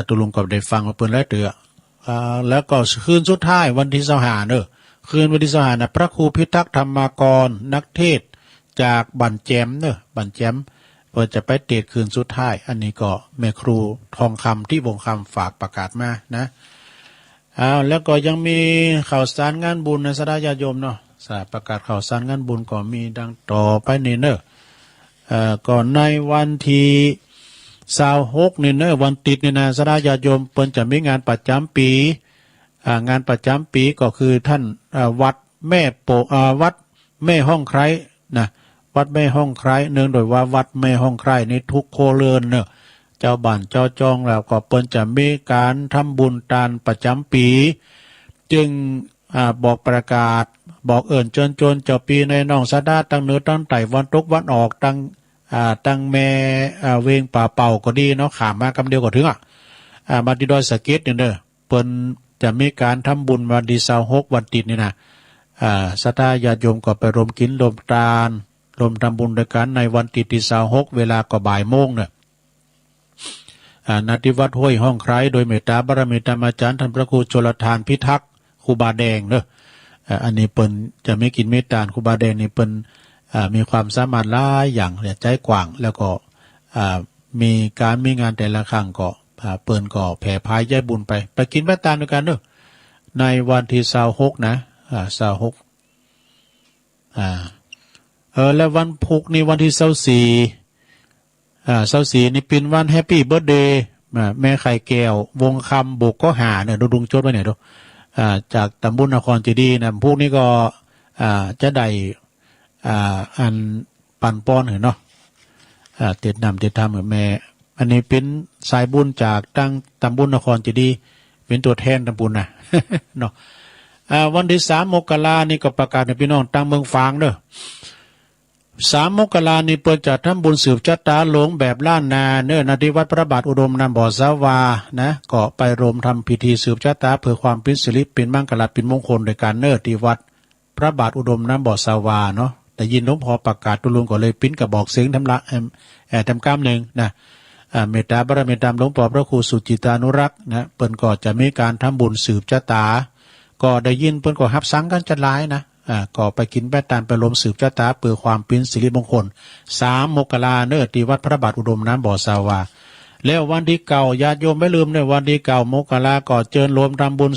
ตุลุงก็ได้ฟังมาเปิ้นแล้วเตือแล้วก็คืนสุดท้ายวันที่25เนอคืนวันที่25นะพระครูพิทักษ์ธรรมากรนักเทศจากบันแจมเนอบันแจมเพื่อจะไปเทศคืนสุดท้ายอันนี้ก็แม่ครูทองคำที่วงคำฝากประกาศมานะแล้วก็ยังมีข่าวสารงานบุญในสดาญาโยมเนาะประกาศข่าวสารงานบุญก็มีดังต่อไปนี่เนอก่อนในวันที่26นี่เนอวันติดนี่นะสดาญาโยมเปิ้นจะมีงานประจำปีงานประจำปีก็คือท่านวัดแม่โปวัดแม่ห้องไคร้นะวัดแม่ห้องไคร้เนื่องโดยว่าวัดแม่ห้องไคร้ในทุกโคเรือนเนอะเจ้าบ้านเจ้าจองแล้วก็เปิ้นจะมีการทำบุญตานประจำปีจึงบอกประกาศบอกเอิ่นจนเจ้าปีในน้องสะดาตั้งเหนือตั้งไต่วันตกวันออกตั้งแม่เวงป่าเป่าก็ดีเนาะขามมากำเดียวก็ถึงมาที่ดอยสะเก็ดเนี่ยเด้อเปิ้นจะมีการทำบุญวันที่26วันติดนี่นะศรัทธาญาติโยมก็ไปรวมกินรวมทานรวมทำบุญด้วยกันในวันติดที่26เวลาก็บ่ายโมงเนี่ยณที่วัดห้วยห้องไคร้โดยเมตตาบารมีธรรมอาจารย์ท่านพระครูชลทานพิทักษ์ครูบาแดงเนอะอันนี้เปิ้นจะไม่กินเมตตาครูบาแดงนี่เปิ้นมีความสามารถหลายอย่างเนี่ยใจกว้างแล้วก็มีงานแต่ละครั้งก็เปิ้นก็แผ่พายย้ายบุญไปกินเมตตาด้วยกันเนอะในวันที่26นะ26และวันพุธนี่วันที่24นี่เป็นวันแฮปปี้เบิร์ธเดย์แม่ไข่แก้ววงคำบุกก็หาเนี่ยดุงจดไว้เนี่ยดูจากตำบลนครเจดีย์นะพวกนี้ก็จะได้อันปั่นป้อนเห็นเนาะเต็ดนำเต็ดทำเหมือนแม่อันนี้เป็นสายบุญจากตั้งตำบลนครเจดีย์เป็นตัวแทนตำบลนะเนาะวันที่3 มกรานี่ก็ประกาศให้พี่น้องตั้งเมืองฟางเด้อ3 มกรานี่เปิดจัดทำบุญสืบชะตาหลวงแบบล้านนาเนื้อนาที่วัดพระบาทอุดมนำบ่อสาวานะก็ไปรวมทำพิธีสืบชะตาเพื่อความเป็นสิริเป็นมั่งคั่งเป็นมงคลโดยการเนื้อที่วัดพระบาทอุดมนำบ่อสาวาเนาะแต่ยินหลวงพ่อประกาศตุลุงก็เลยปิ้นกระบอกเสียงทำละทำกล้ามหนึ่งนะเมตตาบารมีตามหลวงพ่อพระครูสุจิตานุรักษ์นะเปิ้นก็จะมีการทำบุญสืบชะตาก็ได้ยินเปิ้นก็ฮับซังกันจัดหลายนะก็ไปกินแป้ตานไปลมสืบชะตาเพื่อความเป็นสิริมงคล3 มกราเนอที่วัดพระบาทอุดมน้ำบ่อสาวาแล้ววันที่เก่าญาติโยมไม่ลืมในวันที่9 มกราก็เจิญรวมทำบุญ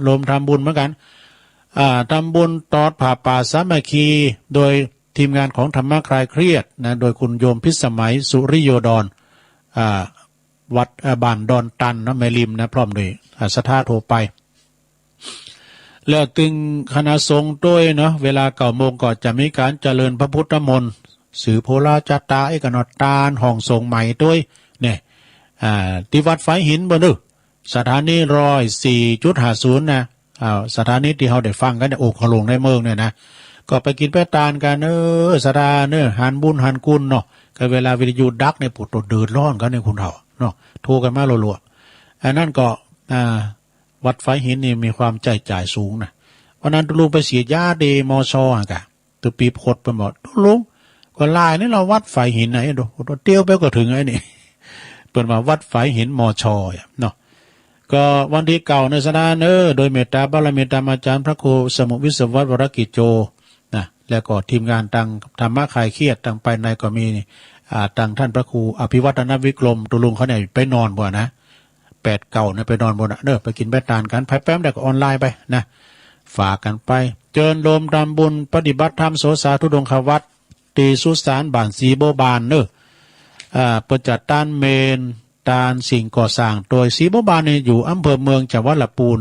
รวมทำบุญเหมือนกันทำบุญตอดผ่าป่าสามัคคีโดยทีมงานของธรรมะคลายเครียดนะโดยคุณโยมพิสมัยสุริโยดรวัดบ้านดอนตันนะแม่ริมนะพร้อมด้วยศรัทธาโทรไปแล้วตึงคณะสงฆ์ด้วยเนาะเวลา9 โมงก็จะมีการเจริญพระพุทธมนต์สื่อโพลาจัตตาเอกนอตานห้องทรงใหม่ด้วยเนี่ยที่วัดไฟหินบ่นึสถานี104.50นะสถานีที่เขาได้ฟังกันเนี่ยโอ้ขลงในเมืองเนี่ยนะก็ไปกินไปตานกันสถานีหันบุญหันกุลเนาะก็เวลาวิทยุดักในปุตตดเดือดร้อนกันในคุณเฒ่าเนาะโทรกันมารัวๆอันนั้นก็วัดไฟหินนี่มีความใจจ่ายสูงนะวันนั้นลุงไปเสียยาเดมอชอกะตัวปีพดไปหมดลุงก็ลายนี่เราวัดไฟหินไหนดูเตี้ยวไปก็ถึงไอ้นี่เปิดมาวัดไฟหินมอชอเนาะก็วันที่เก่าในสถานโดยเมตตาบารมีธรรมอาจารย์พระครูสมุวิศววรกิจโจนะแล้วก็ทีมงานตั้งธรรมะคลายเครียดตั้งไปในก็มีตั้งท่านพระครูอภิวัฒนวิกรมตุลุงเขาเนี่ยไปนอนบ่นะ8 เก่าเนี่ยไปนอนบนไปกินแบตตานกันแป๊บๆแต่ก็ออนไลน์ไปนะฝากกันไปเจิญรวมทำบุญปฏิบัติธรรมโสสาธุดงควัตตีสุสานบ้านสีโบบานประจัดต้านเมนตานสิ่งก่อสร้างโดยสีโบบานเนี่ยอยู่อำเภอเมืองจังหวัดลำพูน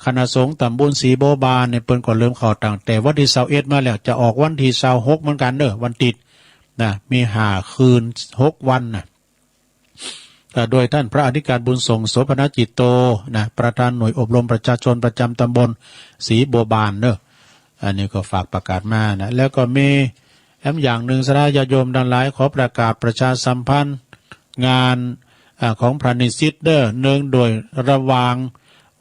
คณะสงฆ์ตำบลสีโบบานเนี่ยเปิ้นก็เริ่มเข้าตั้งแต่วันที่21มาแล้วจะออกวันที่26เหมือนกันวันติดนะมี5 คืน6 วันนะโดยท่านพระอธิการบุญส่งโสภณจิตโตนะประธานหน่วยอบรมประชาชนประจำตำบลศรีบัวบานอันนี้ก็ฝากประกาศมานะแล้วก็มีอย่างหนึ่งสระญาโยมดังหลายขอประกาศประชาสัมพันธ์งาน ของพระนิสิตเด้อเนื่องโดยระหว่าง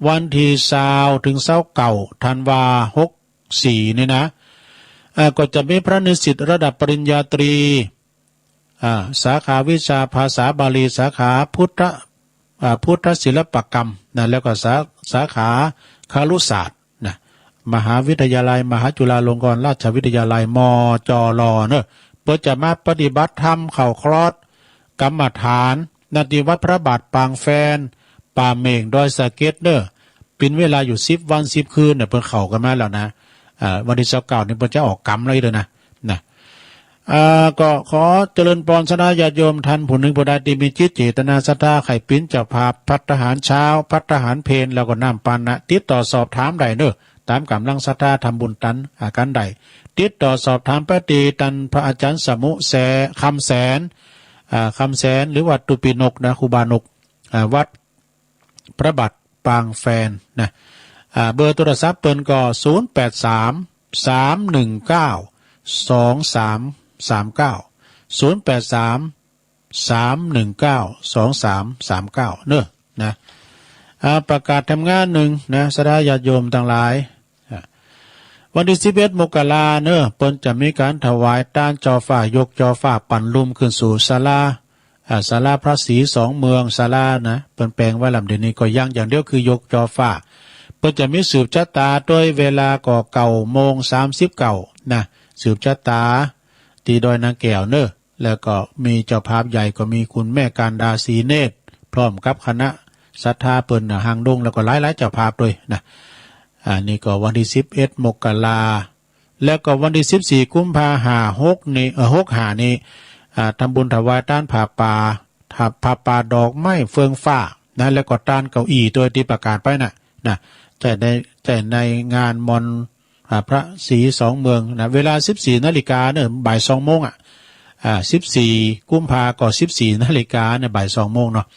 วันที่20ถึง29ธันวา64นี่นะก็จะมีพระนิสิตระดับปริญญาตรีสาขาวิชาภาษาบาลีสาขาพุทธศิลปกรรมนะแล้วก็สาขาคารุศาสตร์นะมหาวิทยาลัยมหาจุฬาลงกรณราชวิทยาลัยมจรเนอะเพื่อจะมาปฏิบัติธรรมเข้าคลอดกรรมฐานนาทีวัดพระบาทปางแฟนป่าเม่งดอยสะเก็ดเนอะเป็นเวลาอยู่10 วัน 10 คืนเนี่ยเพิ่นเข้ากันมาแล้วนะวันที่29นี่เพิ่นจะออกกรรมเลยเด้อนะก็ขอเจริญพรสนาญาติโยมท่านผู้หนึ่งผู้ใดที่มีจิตเจตนาศรัทธาไข่ปิ้นเจ้าภาพพัฒหารเช้าพัฒหารเพลแล้วก็น้ำปานะติดต่อสอบถามได้เด้อตามกำลังศรัทธาทำบุญตันอาการใดติดต่อสอบถามพระตรีตันพระอาจารย์สมุแสคำแสนหรือวัดตุปินกนะครูบานกวัดพระบาทปางแฟนนะเบอร์โทรศัพท์เปิ้นก็0833192339 เนอะนะประกาศทำงานหนึ่งนะสดาญาติโยมทั้งหลายวันที่11 มกราเนอะเปิ้นจะมีการถวายต้านจอฟ้ายกจอฟ้าปั่นลุ่มขึ้นสู่ศาลาพระศรี2 เมืองศาลานะเปิ้นแปลงไว้ลำเดี๋ยวนี้ก็ยังอย่างเดียวคือยกจอฟ้าเปิ้นจะมีสืบชะตาด้วยเวลาก็9:39นะสืบชะตาตีดอยนางแก้วเนอะแล้วก็มีเจ้าภาพใหญ่ก็มีคุณแม่การดาศรีเนตรพร้อมกับคณะศรัทธาเปิ้นหางดงแล้วก็หลายๆเจ้าภาพด้วยนะนี่ก็วันที่11 มกราแล้วก็วันที่14 กุมภาพันธ์65นี่65นี่ทำบุญถวายต้านผ้าป่าดอกไม้เฟืองฟ้านะแล้วก็ต้านเก้าอี้ตัวที่ประกาศไปนะแต่ในงานมนพระศรี2 เมืองนะเวลา 14 นาฬิกาเนี่ยบ่าย 2 โมง14 กุมภาก็ 14 นาฬิกาเนี่ยบ่าย 2 โมงเนาะ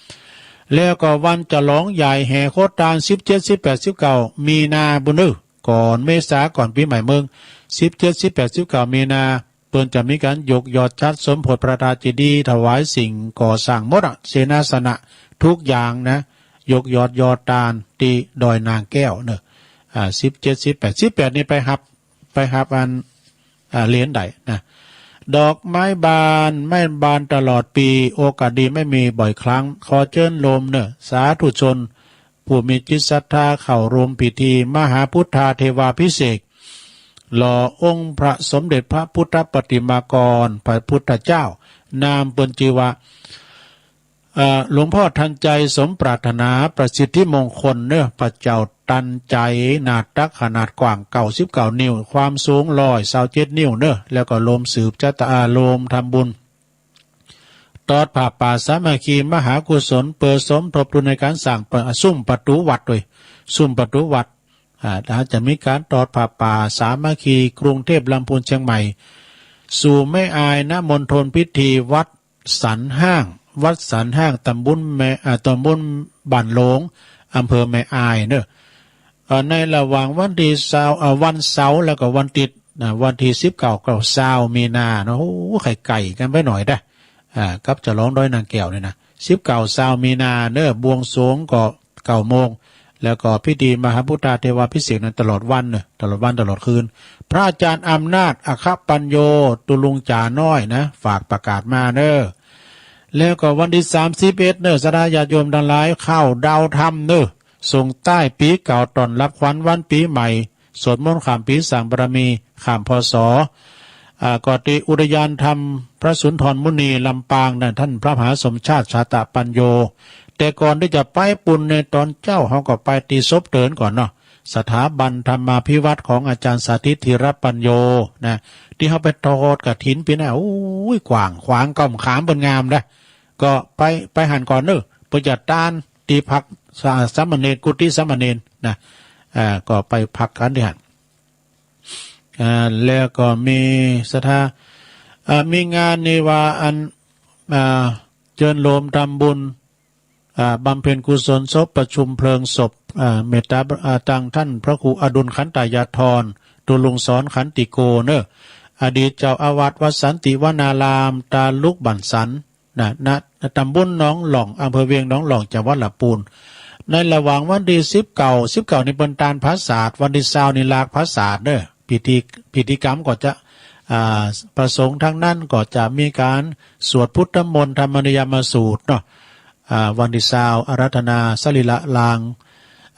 แล้วก็วันจะร้องใหญ่แห่โคตร17 18 19มีนาบุญก่อนเมษาก่อนปีใหม่เมือง17 18 19มีนาเปิ้นจะมีการยกยอดชัดสมโพธิพระราชเจดีย์ถวายสิ่งก่อสร้างหมดเสนาสนะทุกอย่างนะยกยอดตาลตีดอยนางแก้วเนอะ17 18นี่ไปหับอันเหรียญใดนะดอกไม้บานตลอดปีโอกาสดีไม่มีบ่อยครั้งขอเชิญลมเนอะสาธุชนผู้มีจิตศรัทธาเข้าร่วมพิธีมหาพุทธาเทวาภิเษกหล่อองค์พระสมเด็จพระพุทธปฏิมากรพระพุทธเจ้านามเปิ้นชื่อว่าหลวงพ่อทันใจสมปรารถนาประสิทธิมงคลเนอะพระเจ้าตันใจนาตักขนาดกว้าง99 นิ้วความสูง127 นิ้วเนอะแล้วก็โลมสืบชะตาโลมทำบุญตอดผ้าป่าสามัคคีมหากุศลเปิดสมทบทุนในการสร้างซุ้มประตูวัดด้วยซุ้มประตูวัดจะมีการตอดผ้าป่าสามัคคีกรุงเทพลำพูนเชียงใหม่สู่แม่อายณมณฑลพิธีวัดสันห้างตำบลบ้านหลงอำเภอแม่อายเนอะในระหว่างวันที่วันเสาร์แล้วก็วันติดวันที่19 มีนาเนาะโอ้ไก่กันไปหน่อยได้กับจะร้องด้อยนางแก้วเนี่ยนะ19 มีนาเนอะบวงสรวงก็9 โมงแล้วก็พิธีมหาพุทธาเทวาภิเษกนั้นตลอดวันเนอะตลอดคืนพระอาจารย์อำนาจอคปัญโยตุลุงจ่าน้อยนะฝากประกาศมาเนอะแล้วก็วันที่31เนอะสดาญาติโยมทั้งหลายเข้าดาวธรรมเนอะส่งใต้ปีเก่าตอนรับขวัญวันปีใหม่สวดมนต์ข้ามปีสั่งบารมีข้ามพศก่อติอุทยานธรรมพระสุนทรมุนีลำปางนั่นท่านพระมหาสมชาติชาตปัญโยแต่ก่อนที่จะไปปุ่นในตอนเจ้าเขาก็ไปตีศพเดินก่อนเนาะสถาบันธรรมาภิวัตรของอาจารย์สาธิตธีรปัญโยนะที่เขาไปทอดกฐินปีน่ะโอ้ยกว้างขวางก้อมขามบนงามนะก็ไปหันก่อนเนอะประหยัดต้านตีพักสามเณรกุฏิสามเณรนะก็ไปพักกันที่หันแล้วก็มีมีงานในว่าอันเจิญโลมทำบุญบำเพ็ญกุศลศพประชุมเพลิงศพเมตตาตังท่านพระครูอดุลขันตายาธรตุลุงสอนขันติโกเนอะอดีตเจ้าอาวาสวัดสันติวนารามตาลุกบั่นสัน ณตำบลหนองหล่องอำเภอเวียงหนองหล่องจังหวัดลำพูนในระหว่างวันที่19นี่เป็นตานภาษาวันที่20นี่ลากภาษาเด้อพิธีกรรมก็จะประสงค์ทั้งนั้นก็จะมีการสวดพุทธมนต์ธรรมนิยามสูตรเนาะวันที่20อาราธนาสรีระลาง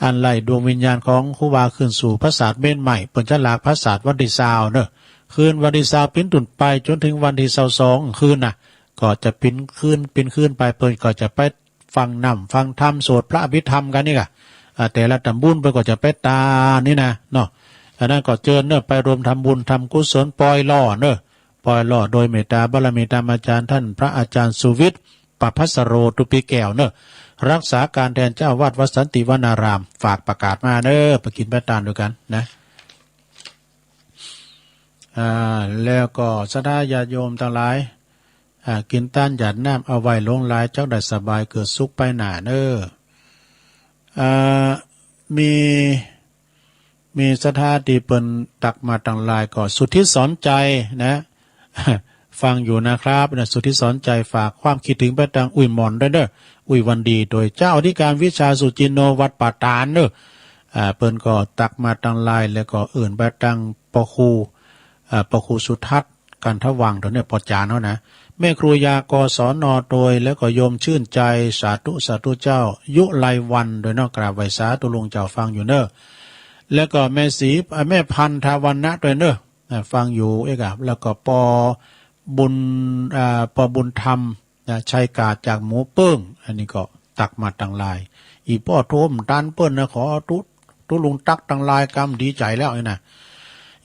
อันไล่ดวงวิญญาณของครูบาขึ้นสู่พระศาสตร์เม่นใหม่เปิ่นจะลากพระศาสตร์วันที่20เนอะคืนวันที่20ปิ้นตุ่นไปจนถึงวันที่22คืนน่ะก็จะปิ้นคืนไปเปิ่นก็จะไปฟังฟังธรรมสวดพระอภิธรรมกันนี่ค่ะแต่ละตำบลเปิ่นก็จะไปตานี่นะเนาะอันนั้นก็เจิญเนอะไปรวมทำบุญทำกุศลปล่อยล่อเนอะปล่อยล่อโดยเมตตาบารมีธรรมอาจารย์ท่านพระอาจารย์สุวิทย์ปภัสโรตุปีแก้วเนอะรักษาการแทนเจ้าวาดวัดสันติวนารามฝากประกาศมาเนอะไปกินไปตานด้วยกันนะแล้วก็สดาญาโยมทั้งหลายกินต้านหยาดน้ำเอาไว้ลงลายเจ้าได้สบายเกิดสุขไปหนาเนอมีสถาตีเปินตักมาต่างลายก็สุดที่สอนใจนะฟังอยู่นะครับนะสุดที่สอนใจฝากความคิดถึงไปทางอุยหมอนด้วยเด้ออุยวันดีโดยเจ้าอธิการวิชาสุจินโนวัดป่าตานเด้อเปินก็ตักมาต่างลายแล้วก็อื่นไปทางปครูสุทัศน์กันทวังตัวเนี่ยปจานเนาะนะแม่ครูยากศนโดยแล้วก็โยมชื่นใจสาธุเจ้ายุไลวันโดยนอกกราบไหวสาตุลุงเจ้าฟังอยู่เนอะแล้วก็แม่ศรีแม่พันธาวันนะด้วยเนอะฟังอยู่เอกแล้วก็ปบุญธรรมชัยกาจากหมูเปิ้งอันนี้ก็ตักมาต่างลายอีป้อโทมดันเปิ้นนะขอตุลุงตักต่างลายกำดีใจแล้วนะ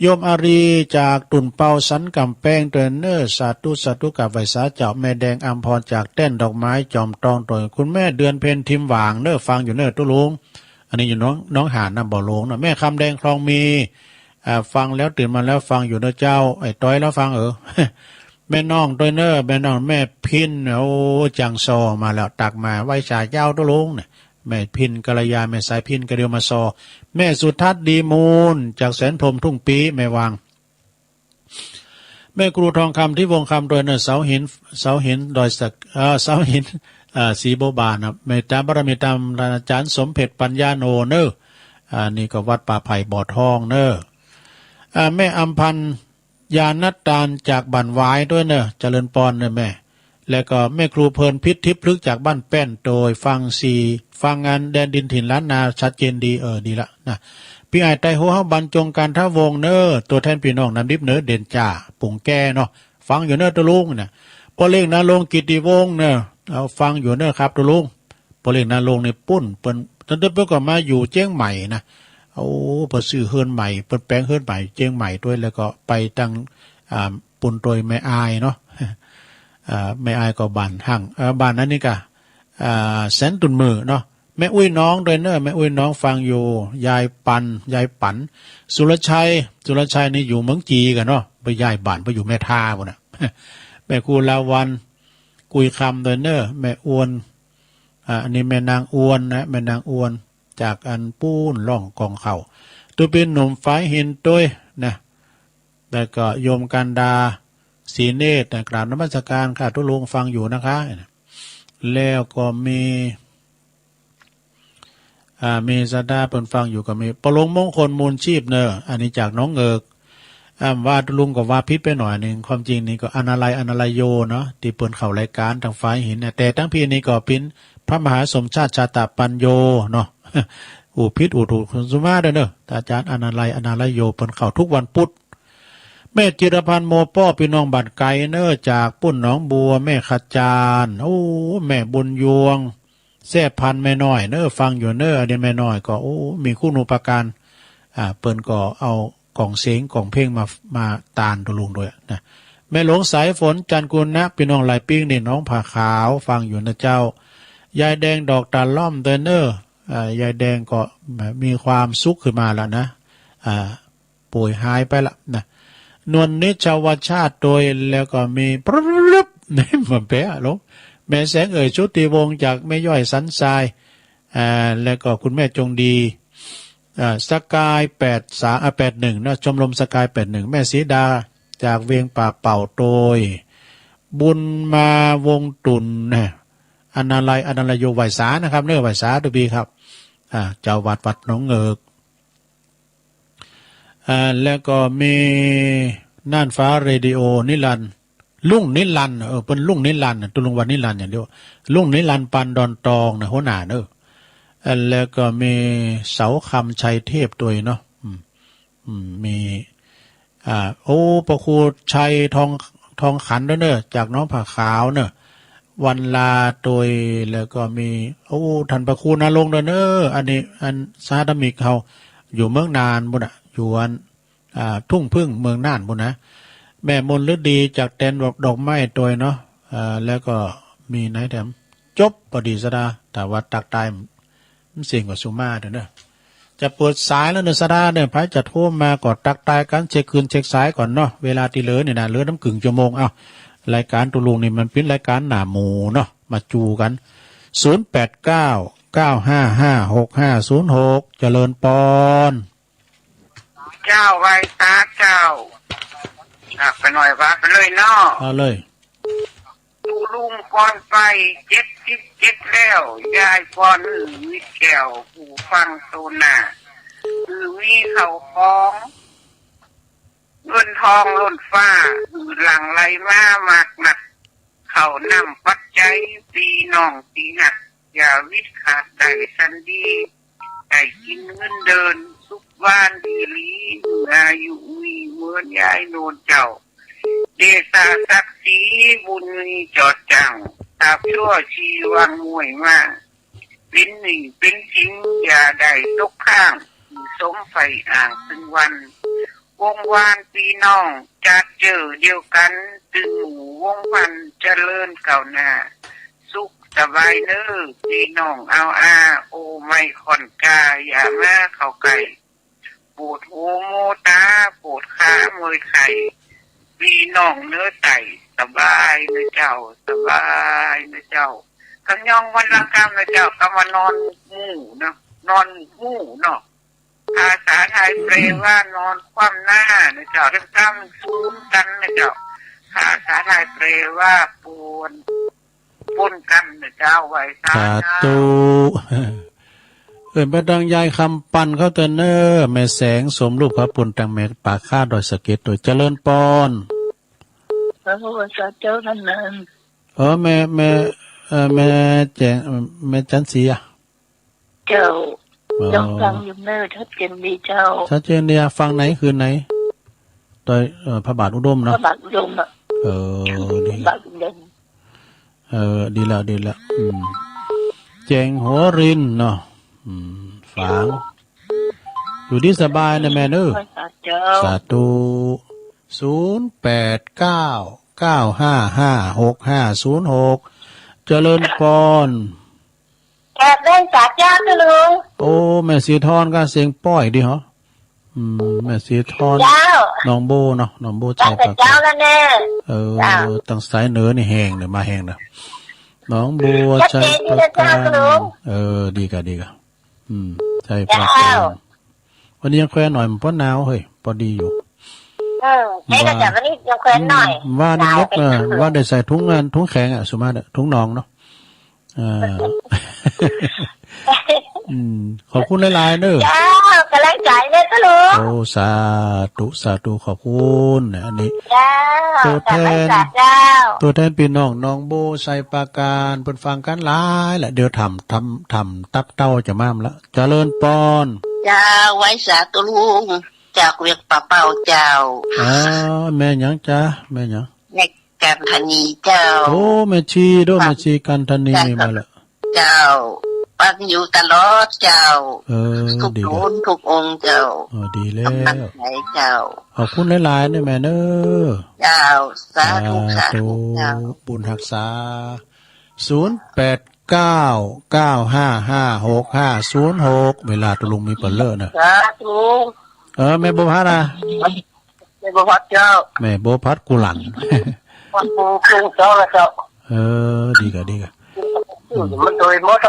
โยมอารีจากตุ่นเปาสันกำแป้งเตนเนอร์สาธุกับไวสาเจ้าแม่แดงอัมพรจากเต้นดอกไม้จอมตองตัวคุณแม่เดือนเพ็ญทิมหว่างเนอฟังอยู่เนอตุลุงอันนี้อยู่น้องหานบ่อลงนะแม่คำแดงคลองมีฟังแล้วตื่นมาแล้วฟังอยู่เนอเจ้าไอ้ต้อยแล้วฟังแม่น้องตัวเนอแม่น้องแม่พินโอ้จังซอมาแล้วตักมาไว้ชาเจ้าตุลุงเนี่ยแม่พินกัลยาแม่สายพินกระเดียวมาซอแม่สุทัศน์ดีมูลจากแสนพรมทุ่งปีแม่วางแม่ครูทองคำที่วงคำโดยเนอเสาหินดอยสักเสาหินสีโบบานนะแม่ตามบารมีตามอาจารย์สมเพชรปัญญาโนเนอนี่ก็วัดป่าไผ่บ่อทองเนอแม่อัมพันธ์ยานัตตานจากบ้านวายด้วยเนอเจริญปอนเนอแม่แล้วก็แม่ครูเพลินพิษทิพย์ลึกจากบ้านแป้นโดยฟังงานแดนดินถิ่นล้านนาชัดเจนดีดีละนะพี่ไอ้ไต้หัวเฮาบรรจงการท่าวงเนอตัวแทนพี่น้องนำดิบเนอเด่นจ่าปุ่งแก่เนาะฟังอยู่เนอตะลุงเนี่ยพอเล่งนาลงกิติวงเนอเอาฟังอยู่เนอครับตะลุงพอเล่งนาลงในปุ้นเปิ้นตอนเพิ่นก็มาอยู่เจียงใหม่นะเอาเปิ้นซื้อเฮือนใหม่เปิ้นแปลงเฮือนใหม่เจียงใหม่ด้วยแล้วก็ไปตั้งปุ่นโดยแม่อายเนาะไม่อายก็บ้านห่างบ้านนั้นนี่กะแสนตุนมือเนาะแม่อุ้ยน้องด้วยเนอะแม่อุ้ยน้องฟังอยู่ยายปันสุรชัยนี่อยู่เมืองจีกันเนาะไปย้ายบ้านไปอยู่แม่ท่าบ่น่ะแม่ครูลาวันกุยคำด้วยเนอะแม่อวนอันนี้แม่นางอวนนะแม่นางอวนจากอันปูนล่องกองเข่าตัวเป็นหนุ่มฝ่ายหินด้วยนะแต่ก็โยมกันดาสีเนตรกราบนมัสการค่ะทุกลุงฟังอยู่นะคะแล้วก็มีสดาเปิ่นฟังอยู่ก็มีปลงมงคลมูลชีพเนออันนี้จากน้องเอิกว่าทุกลุงก็ว่าพิษไปหน่อยหนึ่งความจริงนี่ก็อนาลัยโยเนาะที่เปิ่นเข้ารายการทางฝ่ายหินแต่ทั้งพี่นี่ก็เป็นพระมหาสมชาติชาตปัญโยเนาะพิษถูกสุมาเด้อเนอะอาจารย์อนาลัยโยเปิ่นเข้าทุกวันพุธแม่จิรพันธ์โมป้อพี่น้องบัดไก่เนอจากปุ้นหนองบัวแม่ขจารโอ้แม่บุญยวงแซ่พันแม่น้อยเนอฟังอยู่เนอเดี๋ยวแม่น้อยก็โอ้มีคุณูปการเปิ้นก็เอากล่องเสียงกล่องเพลงมาตานตุลุงด้วยนะแม่หลวงสายฝนจันกุลนะพี่น้องหลายปิ้งนี่น้องผ่าขาวฟังอยู่นะเจ้ายายแดงดอกตาล่อมเนอยายแดงก็มีความสุขขึ้นมาแล้วนะป่วยหายไปละนะนวลนิชาวชาติโดยแล้วก็มีปรึบนี่มันเป๊ะลงแม่แสงชุติวงศ์จากแม่ย่อยสันทรายแล้วก็คุณแม่จงดีสกาย81นะชมรมสกาย81แม่สีดาจากเวียงป่าเป่าโดย บุญมาวงตุนนะอนาลัยโยไหวสานะครับเนื้อไหวสาตุบีครับเจ้าวัดหนองเงิกแล้วก็มีน่านฟ้าเรดิโอนิรันดร์ลุงนิรันดร์เป็นลุงนิรันดร์ตุลุงวันนิรันดร์อย่างเดียวลุงนิรันดร์ปันดอนตองนะหัวหน้าเนอะแล้วก็มีเสาคำชัยเทพตัวเนาะมีโอ้พระครูชัยทองขันด้วยเนอะจากน้องผ่าขาวเนอะวันลาตัวแล้วก็มีโอ้ท่านพระครูนรงค์ด้วยเนอะอันนี้ซาดามิกเขาอยู่เมืองนานบุญอยู่ทุ่งพึ่งเมืองน่านบุญนะแม่มนฤดีจากแดนดอกไม้ตัวเนาะแล้วก็มีไหนแถมจบพอดีสดาแต่ว่าตักตายมันเสี่ยงกว่าสุมาเด้อเนอะจะเปิดสายแล้วเนอะสดาเนี่ยพระจะโทรมาก่อนตักตายกันเช็คคืนเช็คสายก่อนเนาะเวลาที่เหลือเนี่ยนะเหลือน้ำกึ่งชั่วโมงรายการตุลุงนี่มันเป็นรายการหนาหมูเนาะมาจูกัน0899556506เจริญปอนเจ้าไว้ตาเจ้าไปหน่อยว่าไปเลยเนาะเอาเลยตูลุงก่อนไป77แล้วยายก่อนวิแก้วผู้ฟังโซนาคือมีเขาคล้องเงินทองล้นฟ้าหลังไหลมามากหนักเขานำปัจจัยปีน้องปีหักอย่าวิตขาดได้สันดีได้กินเงินเดินสุขบ้านดีลีอายุมีเหมือนยายโนนเจ้าเดชาศักดิ์ศรีบุญมีจอดจังตาชั่วชีวันมวยมากเป็นหนึ่งเป็นจริงอย่าได้ตกข้างสมไฟอ่างถึงวันวงวานปีน้องจัดเจอเดียวกันตึงหมู่วงพันเจริญเก่าหน้าสุขสบายเน้อปีน้องเอาโอไม่ค่อนกาอย่ามาเข้าไก่ปวดหูโมตาปวดขาเมยไข่ปีน้องเนื้อไต่สบายนะเจ้าสบายนะเจ้าขันยองวันละกรรมนะเจ้ากำมานอนหมู่เนาะนอนหมู่เนาะภาษาไทยแปลว่านอนคว่ำหน้านะเจ้าทั้งตั้งซูมกันนะเจ้าภาษาไทยแปลว่าปนกันนะเจ้าไว้สาธุไปดังยายคำปันเขาเตนเนอร์แม่แสงสมรูปพระปุ่นตังแม่ปากข้าดอยสะเก็ดโดยเจริญปอนพระพุทธเจ้าท่านนั้นแม่แจงแม่จันสีเจ้ายังฟังอยู่เนอชัดเจนดีเจ้าชัดเจนดีฟังไหนคืนไหนโดยพระบาทอุดมเนาะพระบาทอุดมดีดีแล้วแจงหัวรินเนาะฝังอยู่ดีสบายนะแม่เนอสาธุ0899555656เจริญพรแอบเล่นจัดยามนะลุงโอ้แม่สีทอนก็เสียงป้อยดีเหรอแม่สีทอนน้องโบเนาะน้องโบใจปากเจ้าแล้วแน่ตั้งสายเหนือนี่แห้งเนี่ยมาแห้งนะน้องบัวใจปากกาดีกะใจปากกาวันนี้ยังแควนหน่อยมันพอหนาวเฮ้ยพอดีอยู่ให้กระจับวันนี้ยังแควนหน่อยว่าได้นกว่าได้ใส่ถุงแข็งสุมาถุงนองเนาะขอบคุณหลายๆเด้อจ้ากำลังใจเลยก็รู้โอ้สาธุขอบคุณอันนี้ตัวแทนพี่น้องน้องโบใส่ปาการเพิ่นฟังกันหลายแหละเดี๋ยวทำตักเต้าจะมามละเจริญปอนจ้าไว้สาธุลุงจากเวียกป่าเป่าเจ้าแม่หยังจ้าแม่หยังแม่กันธนีเจ้าโอ้แม่ชีด้วยแม่ชีกันธนีมาละเจ้าปักอยู่ตลอดเจ้าทุกคนทุกองค์เจ้าดีแล้วเจ้าขอบคุณหลายๆนะแม่เนอเจ้าสาธุบุญรักษา0899555656เวลาตุลุงมีเปิดเลอะนะสาธุแม่โบพัดแม่โบพัดเจ้าแม่โบพัดกุหลันวันปูครึ่งเจ้าแล้วเจ้าดีกะมันโดยมด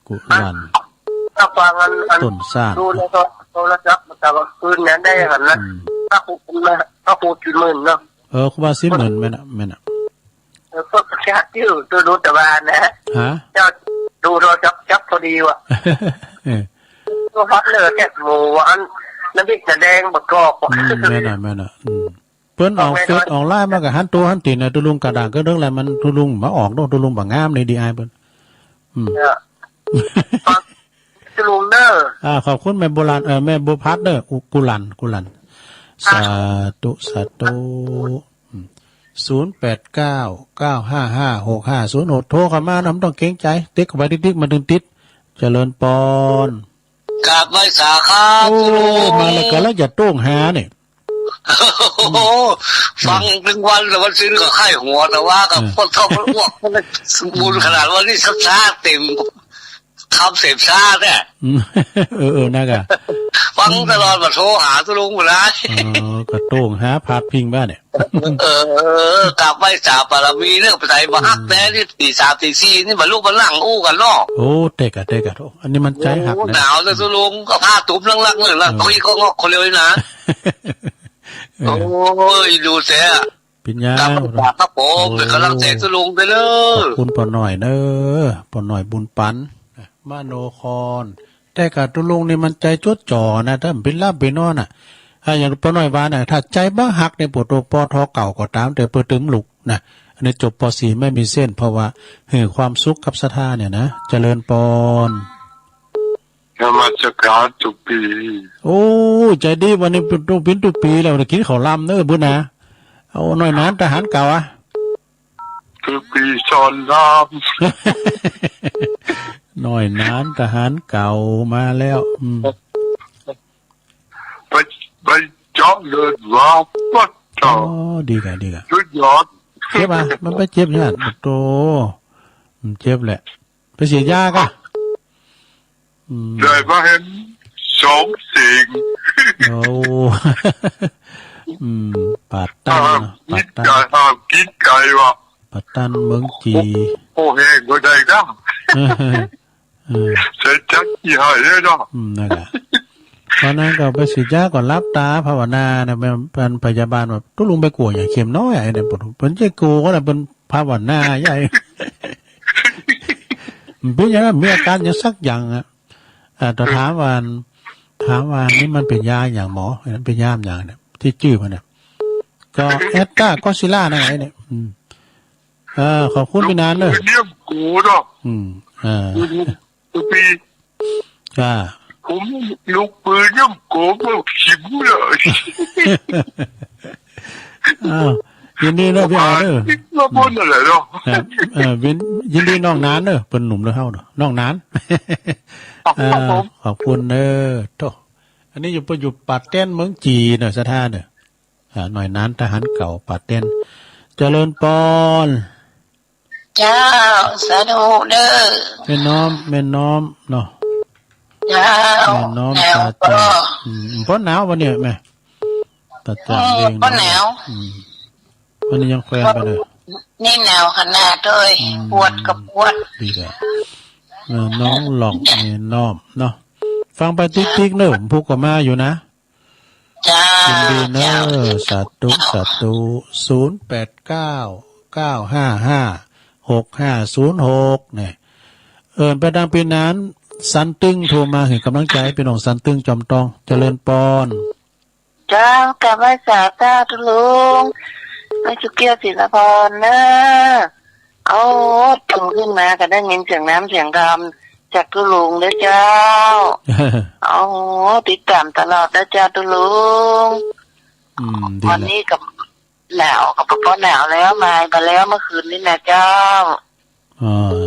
กุหลันต้นสร้างดูแล้วก็โทรศัพท์แต่ว่าคืนนั้นได้หันนะถ้าพูดกินมื่นเนาะ ครูบาซิมเหมือนแม่น่ะพวกชักอยู่ตัวรู้แต่ว่านะฮะเจ้าดูเราจับพอดีว่ะก็ฮอตเลยแค่โมวันน้ำพริกแสดงประกอบแม่น่ะเพิ่นออกเฟซออนไลน์มากับหันตัวหันตีนน่ะตุลุงกระด่างก็เรื่องอะไรมันตุลุงมาออกตุลุงบ่งามในดีไอเพิ่นตุลุงเด้อขอบคุณแม่โบราณแม่บุพัฒน์เด้อกุลันสาธุ0899555650โทรเข้ามานำต้องเกรงใจติ๊กเข้าไปติ๊กมาติดเจริญปอนกราบไหว้สาครับมาแล้วก็แล้วอย่าโต้งหาเนี่ยฟังถึงวันแต่วันซื้อก็ไข้หัวแต่ว่ากับพวกเขาพวกมันสมบูรณ์ขนาดวันนี้ช้าเต็มคำเสพชาเนี่ยนะกะฟังตลอดมาโทรหาตุลุงหมดเลยก็โต้งหาพาดพิงบ้านเนี่ยกลับไปสาบารมีเรื่องไปไหนมาฮักแน่นี่ตี 3 ตี 4นี่มาลูกมานั่งอู้กันเนาะโอ้เตะกะอันนี้มันใจหักหนาวเลยตุลุงก็ผ้าตุ้มลังเลยล่ะคุยก็งอกคนเร็วนะโอ้ยดูเสียปิญญาครับผมเป็นกำลังใจตุลุงไปเลยขอบคุณปอหน่อยเด้อปอหน่อยบุญปันมาโนคอนแต่กับตุลุงนี่มันใจจดจ่อนะถ้าเป็นลาบเป็นนอนอ่ะถ้าอย่างปอหน่อยว่าน่ะถ้าใจบ้าหักในปวดตัวปอทอเก่าก็ตามแต่เปิดตึงลุกนะอันนี้จบป .4 ไม่มีเส้นเพราะว่าความสุขกับศรัทธาเนี่ยนะเจริญปอนนมัสการทุกปีโอ้ใจดีวันนี้เป็นทุกปีแล้วกินข้าวลำเนอะบุญนะเอาหน่อยน้ำทหารเก่าอ่ะทุกปีสอนลำหน่อยน้ำทหารเก่ามาแล้วไปเจาะเลือดว่าปัดต่อดีกันสุดยอดเจ็บอ่ะมันไปเจ็บเนี่ยโตเจ็บแหละไปเสียยากอ่ะได้มาเห็น2 สิ่งโอ้ปาตันกินไก่วะปาตันเมืองจีโอ้เฮงก็ได้ก็เสร็จจากที่หายเลยเนาะนั่นแหละตอนนั้นก็ไปสิจ้าก่อนรับตาภาวนาเนี่ยเป็นพยาบาลแบบตุ้ลุงไปกลัวอย่างเข็มน้อยไอ้เนี่ยเป็นเจ้ากูก็เลยเป็นภาวนาใหญ่เป็นอย่างนั้นมีอาการอย่างสักอย่างอ่ะแต่ถามว่านี่มันเป็นยาอย่างหมอนั้นเป็นยาอย่างเนี่ยที่จื้อมันเนี่ยก็แอตตาก็ซิล่านั่นไงเนี่ยขอบคุณพี่นานเลยเยี่ยมกูเนาะทุกปีผมลูกปืนเยี่ยมกูก็ขิมเลยยินดีเนอะพี่อาเนอะมาบนอะไรเนาะยินดีน้องนานเนอะเป็นหนุ่มเลยเฮาเนอะน้องนานขอบคุณเนอะโตอันนี้อยู่ปาเต้นเมืองจีนเนอะสถานเนอะหน่อยนั้นทหารเก่าปาเต้นเจริญปอนเจ้าสาธุเด้อแม่น้อมเนาะเจ้าแม่น้อมตาจันเพราะหนาววันนี้แม่ตาจันเองเพราะหนาววันนี้ยังแควนไปเลยนี่หนาวขนาดเลยปวดกับปวดดีเลยน้องหลอกแม่น้อมเนาะฟังไปติ๊กเนอะพูกกับมาอยู่นะยินดีเนอะสาธุ0899555650เนี่ยไปดังปีนั้นสันตึงโทรมาให้กำลังใจเป็นของสันตึงจอมตองเจริญปอนเจ้ากลับมาสาตาตุลุงไม่ชุกเกียวศิลปรนะเอาตึงขึ้นมาก็ได้ยินเสียงน้ำเสียงดำจากตุลุงเด้อเจ้าเอาติดตามตลอดนะเจ้าตุลุงวันนี้กับหนาวกับพ่อหนาวแล้วมาแล้วเมื่อคืนนี้นะเจ้า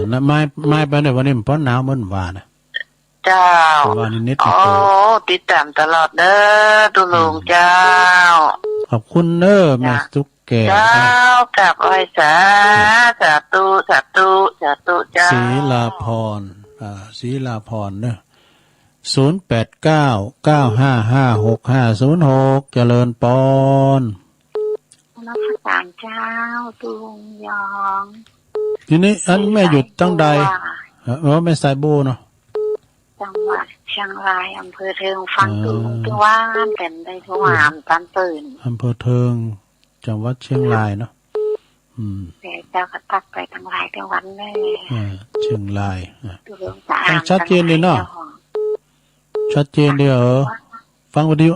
แล้วไม่ไปในวันนี้เพราะหนาวเหมือนวานะเจ้าวันนี้นิดติดตามตลอดเด้อตุลุงเจ้าขอบคุณเด้อแม่ตุ๊กแกเจ้ากลับไว้สาธุเจ้าศรีลาพรเด้อ0899555650เจริญปอนนักการเจ้าตุงยองทีนี้อันแม่หยุดตั้งใดแม่สายโบเนาะจังหวัดเชียงรายอำเภอเทิงฟังตุงตัวว่านเป็นได้ทุกวามตันตื่นอำเภอเทิง จังหวัดเชียงรายเนาะเจ้าก็ตักไปทั้งหลายทั้งวันเลยเชียงรายตุลุงจะอ่านชัดเจนเลยเนาะชัดเจนเดียวฟังวิทยุ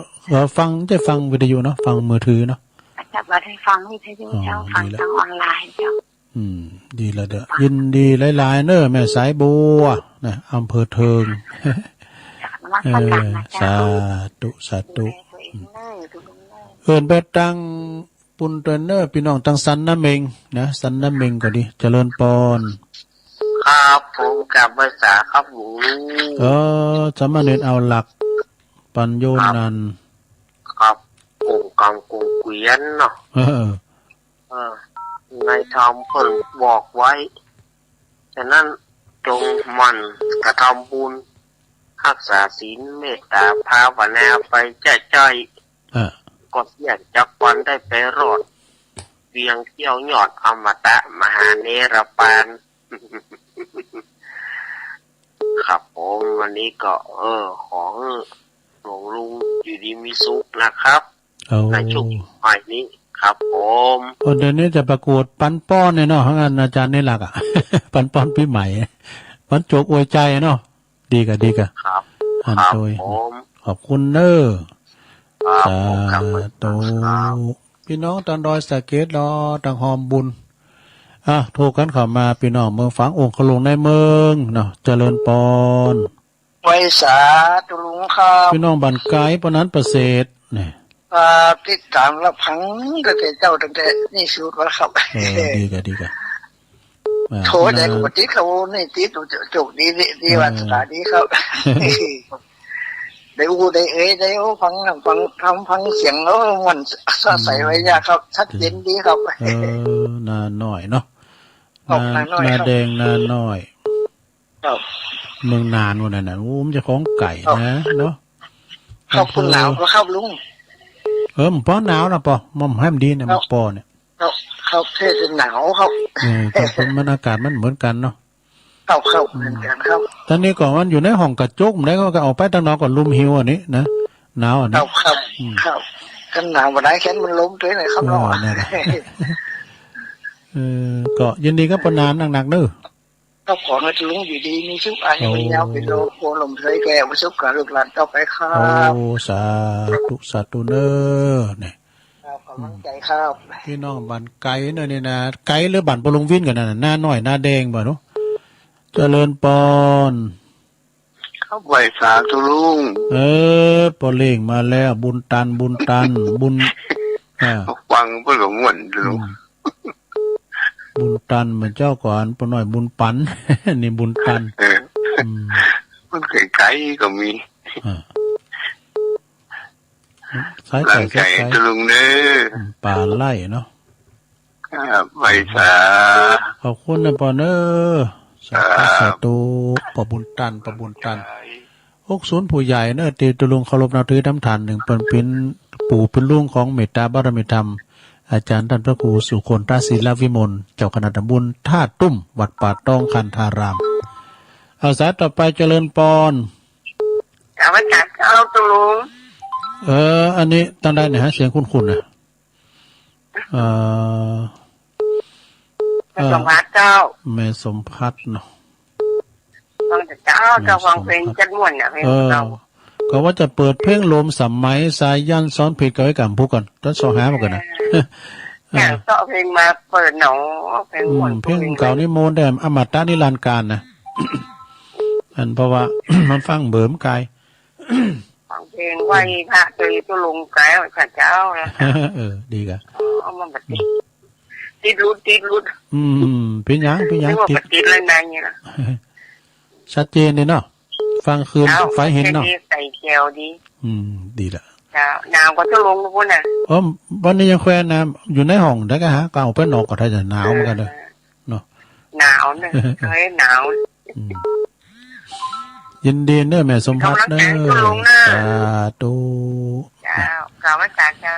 ฟังจะฟังวิทยุเนาะฟังมือถือเนาะจะมาได้ฟังวิทยุเจ้าฟังทางออนไลน์เจ้าดีละเด้อยินดีหลายๆเนอะแม่สายบัวนะอำเภอเทิงสาธุสาธุเอิ้นไปตังปุนเตรนเนอร์พี่น้องตังสันน้ำเมงนะสันน้ำเมงก็ดีเจริญปอนครับผมกับภาษาครับหมูสามเณรเอาหลักปัญโยนันครับกงกังกงเกวียนเนาะในธรรมเพิ่นบอกไว้ฉะนั้นจงมันกระทำบุญรักษาศีลเมตตาภาวนาไปใจก็เสียจักวันได้ไปรอดเวียงเที่ยวยอดอมตะมหาเนรปานครับผมวันนี้ก็ของหลวงลุงอยู่ดีมีสุขนะครับในช่วงใหม่นี้ครับผมเดือนนี้จะประกวดปันป้อนเนาะของอาจารย์ในหลักปันป้อนปีใหม่ปันโจกอวยใจเนาะดีกะครับอันโดยขอบคุณเนอสาธุพี่น้องตันดอยสะเก็ดรอตังหอมบุญโทรกันเข้ามาพี่น้องเมืองฝังองค์ขลุงในเมืองเนาะเจริญปอนไว้สาธุลุงครับพี่น้องบันไกปนั้นประเสริฐเนี่ยติดตามรับพังตั้งแต่เจ้าตั้งแต่นี่สุดแล้วครับดีกะโทรได้ปกติเขานี่ติดจุกดีวันสถานีครับได้ได้ฟังเสียงแล้วมันใส่ไว้ยากครับชัดเจนดีครับนาหน่อยเนาะนาแดงนาหน่อยเมืองนานวันนั้นมันจะของไก่นะเนาะขอบคุณหนาวครับลุงมันป้อนหนาวนะปอมันให้มันดีเนี่ยมันปอเนี่ยเขาเทศหนาวครับมันอากาศมันเหมือนกันเนาะเข้าเหมือนกันครับตอนนี้ก่อนมันอยู่ในห้องกระจกมันได้ก็เอาไปตั้งนอนก่อนลุมหิวอันนี้นะหนาวอันนี้ครับกันหนาววันไหนแค่มันล้มด้วยเลยครับเนาะก็ยินดีกับปนานหนักๆเด้อก็ขอให้ลุงอยู่ดีมีสุขอายุยาวเป็นโลโคลมเคยแก่ประสบการณ์ลูกหลานต่อไปครับสาธุเด้อเนี่ยกำลังใจครับพี่น้องบ้านไกลเนอะนี่นะไกลหรือบ้านปลุงวินกันน่ะหน้าน้อยหน้าแดงบ่เนาะเจริญปอนครับไหวสาธุลุงปอเล่งมาแล้วบุญตันบุญฟังเพื่อหลงหวนลุงบุญตันเหมือนเจ้าก่อนปอหน่อยบุญปันนี่บุญตันมันไกลๆก็มีสายไก่ตุลุงเน้อป่าไล่เนาะไหวสาขอบคุณนะปอเนอสาธุปอบุญตัน60ผู้ใหญ่เนอะตีตุลุงเคารพนับถือน้ำทาน1เป็นปู่เป็นลุงของเมตตาบารมีธรรมอาจารย์ท่านพระครูสุคนทศิลวิมลเจ้าคณะตำบลท่าตุ้มวัดป่าตองคันธารามเอาสายต่อไปเจริญปอนอาจารย์เอาตุลุงอันนี้ตั้งได้เนี่ยฮะเสียงคุ้นๆนะสมพัฒน์เจ้าแม่สมพัฒน์เนาะฟังเจ้าฟังเพลงจัดม่วนเนี่ยเพลงเราก็ว่าจะเปิดเพลงลมสมัยสายยันซ้อนผิดกับไว้กับผู้ก่อนต้นสองหามากันนะต่อเพลงมาเปิดหนอเพลงม่วนเพลงเก่านี่โมนแต่อมตะนิรันดร์การนะอันเพราะว่ามันฟังเบิ่มกายฟังเพลงไหวพระตีตุลุงไก่ข้าเจ้านะดีกะมันแบบติดรุดเป็นยังติดอะไรนานเนี่ยนะชัดเจนเลยเนาะฟังคืนไฟเห็นเนาะใส่แก้วดีดีละหนาวก็จะลงทุกคนน่ะวันนี้ยังแควนนะอยู่ในห้องได้ก็ฮะก็เอาไปนอนก็ได้จะหนาวเหมือนกันเลยเนาะหนาวเนี่ยเคยหนาวยินดีเนอะแม่สมพัฒน์เนอะสาธุกล่าวว่าเจ้า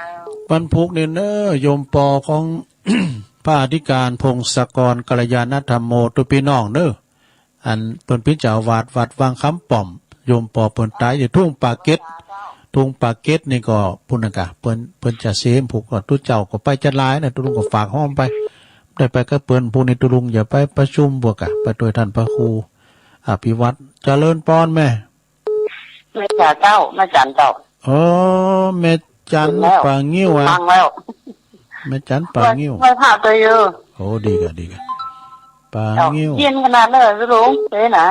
บรรพุกเนี่ยเนอะโยมปอของพระอธิการพงศกรกัลยาณธรรมโมตุพี่น้องเนอะอันเปิ้นพี่เจ้าวาดวัดวังคำป่อมโยมปอเปิ้นตายอยู่ทุ่งปาเก็ต ตุงปากเก็ตนี่ก็พุ่นน่ะกะเปิ้นจะเสมผูกก็ตุเจ้าก็ไปจัดหลายน่ะตุลุงก็ฝากห้อมไปได้ไปก็เปิ้นผู้นี้ตุลุงอย่าไปประชุมบวกไปโดยท่านพระครูอภิวัตรเจริญพรแม่แม่จ่าเจ้าแม่จันเจ้าอ๋อแม่จันปางงิ้วอ่ะฟังแล้วแม่จันปางงิ้วไม่พลาดตัวอยู่โอ้ดีกะปางงิ้วเย็นขนาดเลยตุลุงเด้นะ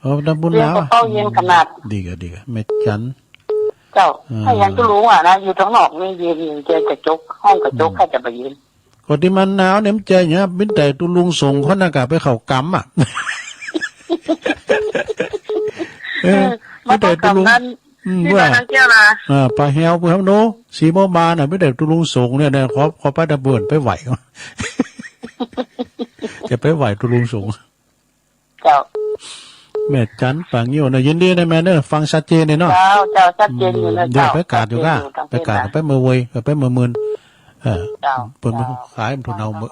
โอ้ตำบุญแล้วเป้าเย็นขนาดดีกะแม่จันเจ้าถ้ายังตุลุงอ่ะนะอยู่ข้างนอกนี่เย็นเจอกระจกห้องกระจกใครจะไปยืนก็ที่มันหนาวเนี่ยมันใจเนี่ยบินแต่ตุลุงส่งคนอากาศไปเข้ากำอ่ะไม่แต่ตุลุงว่าปลาเฮลพวกโน้สีโมบาน่ะไม่ได้ตุลุงส่งเนี่ยขอป้าตะเบิดไปไหวจะไปไหวตุลุงส่งเจ้าแม่จันปางงิ้วนะยินดีนะแม่เนอะฟังชัดเจนเลยเนาะเจ้าชัดเจนอยู่นะเดี๋ยวไปกาดอยู่ก็ไปกาดไปมือเวยไปมือมืนเปิดมันขายมันถุนเอามือ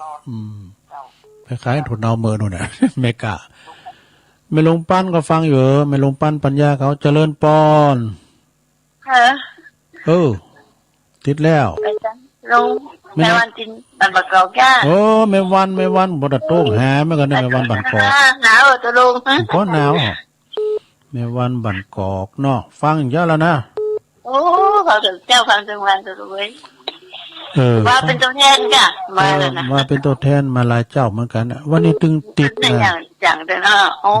ไปขายถุนเอามือนู่นน่ะเมกะไม่ลงปั้นก็ฟังอยู่ไม่ลงปั้นปัญญาเขาเจริญปอนติดแล้วลงแม่วันจินบันบักกอกแก่โอ้แม่วันบ่ได้โต้งแหไม่กันได้แม่วันบันกอกหนาวตัวลุงก็หนาวแม่วันบันกอกเนาะฟังเยอะแล้วนะโอ้เขาถึงเจ้าฟังจังหวัดตัวลุงว่าเป็นตัวแทนจ้ะมาแล้วนะว่าเป็นตัวแทนมาหลายเจ้าเหมือนกันวันนี้ตึงติดนะอย่างเดียวนะโอ้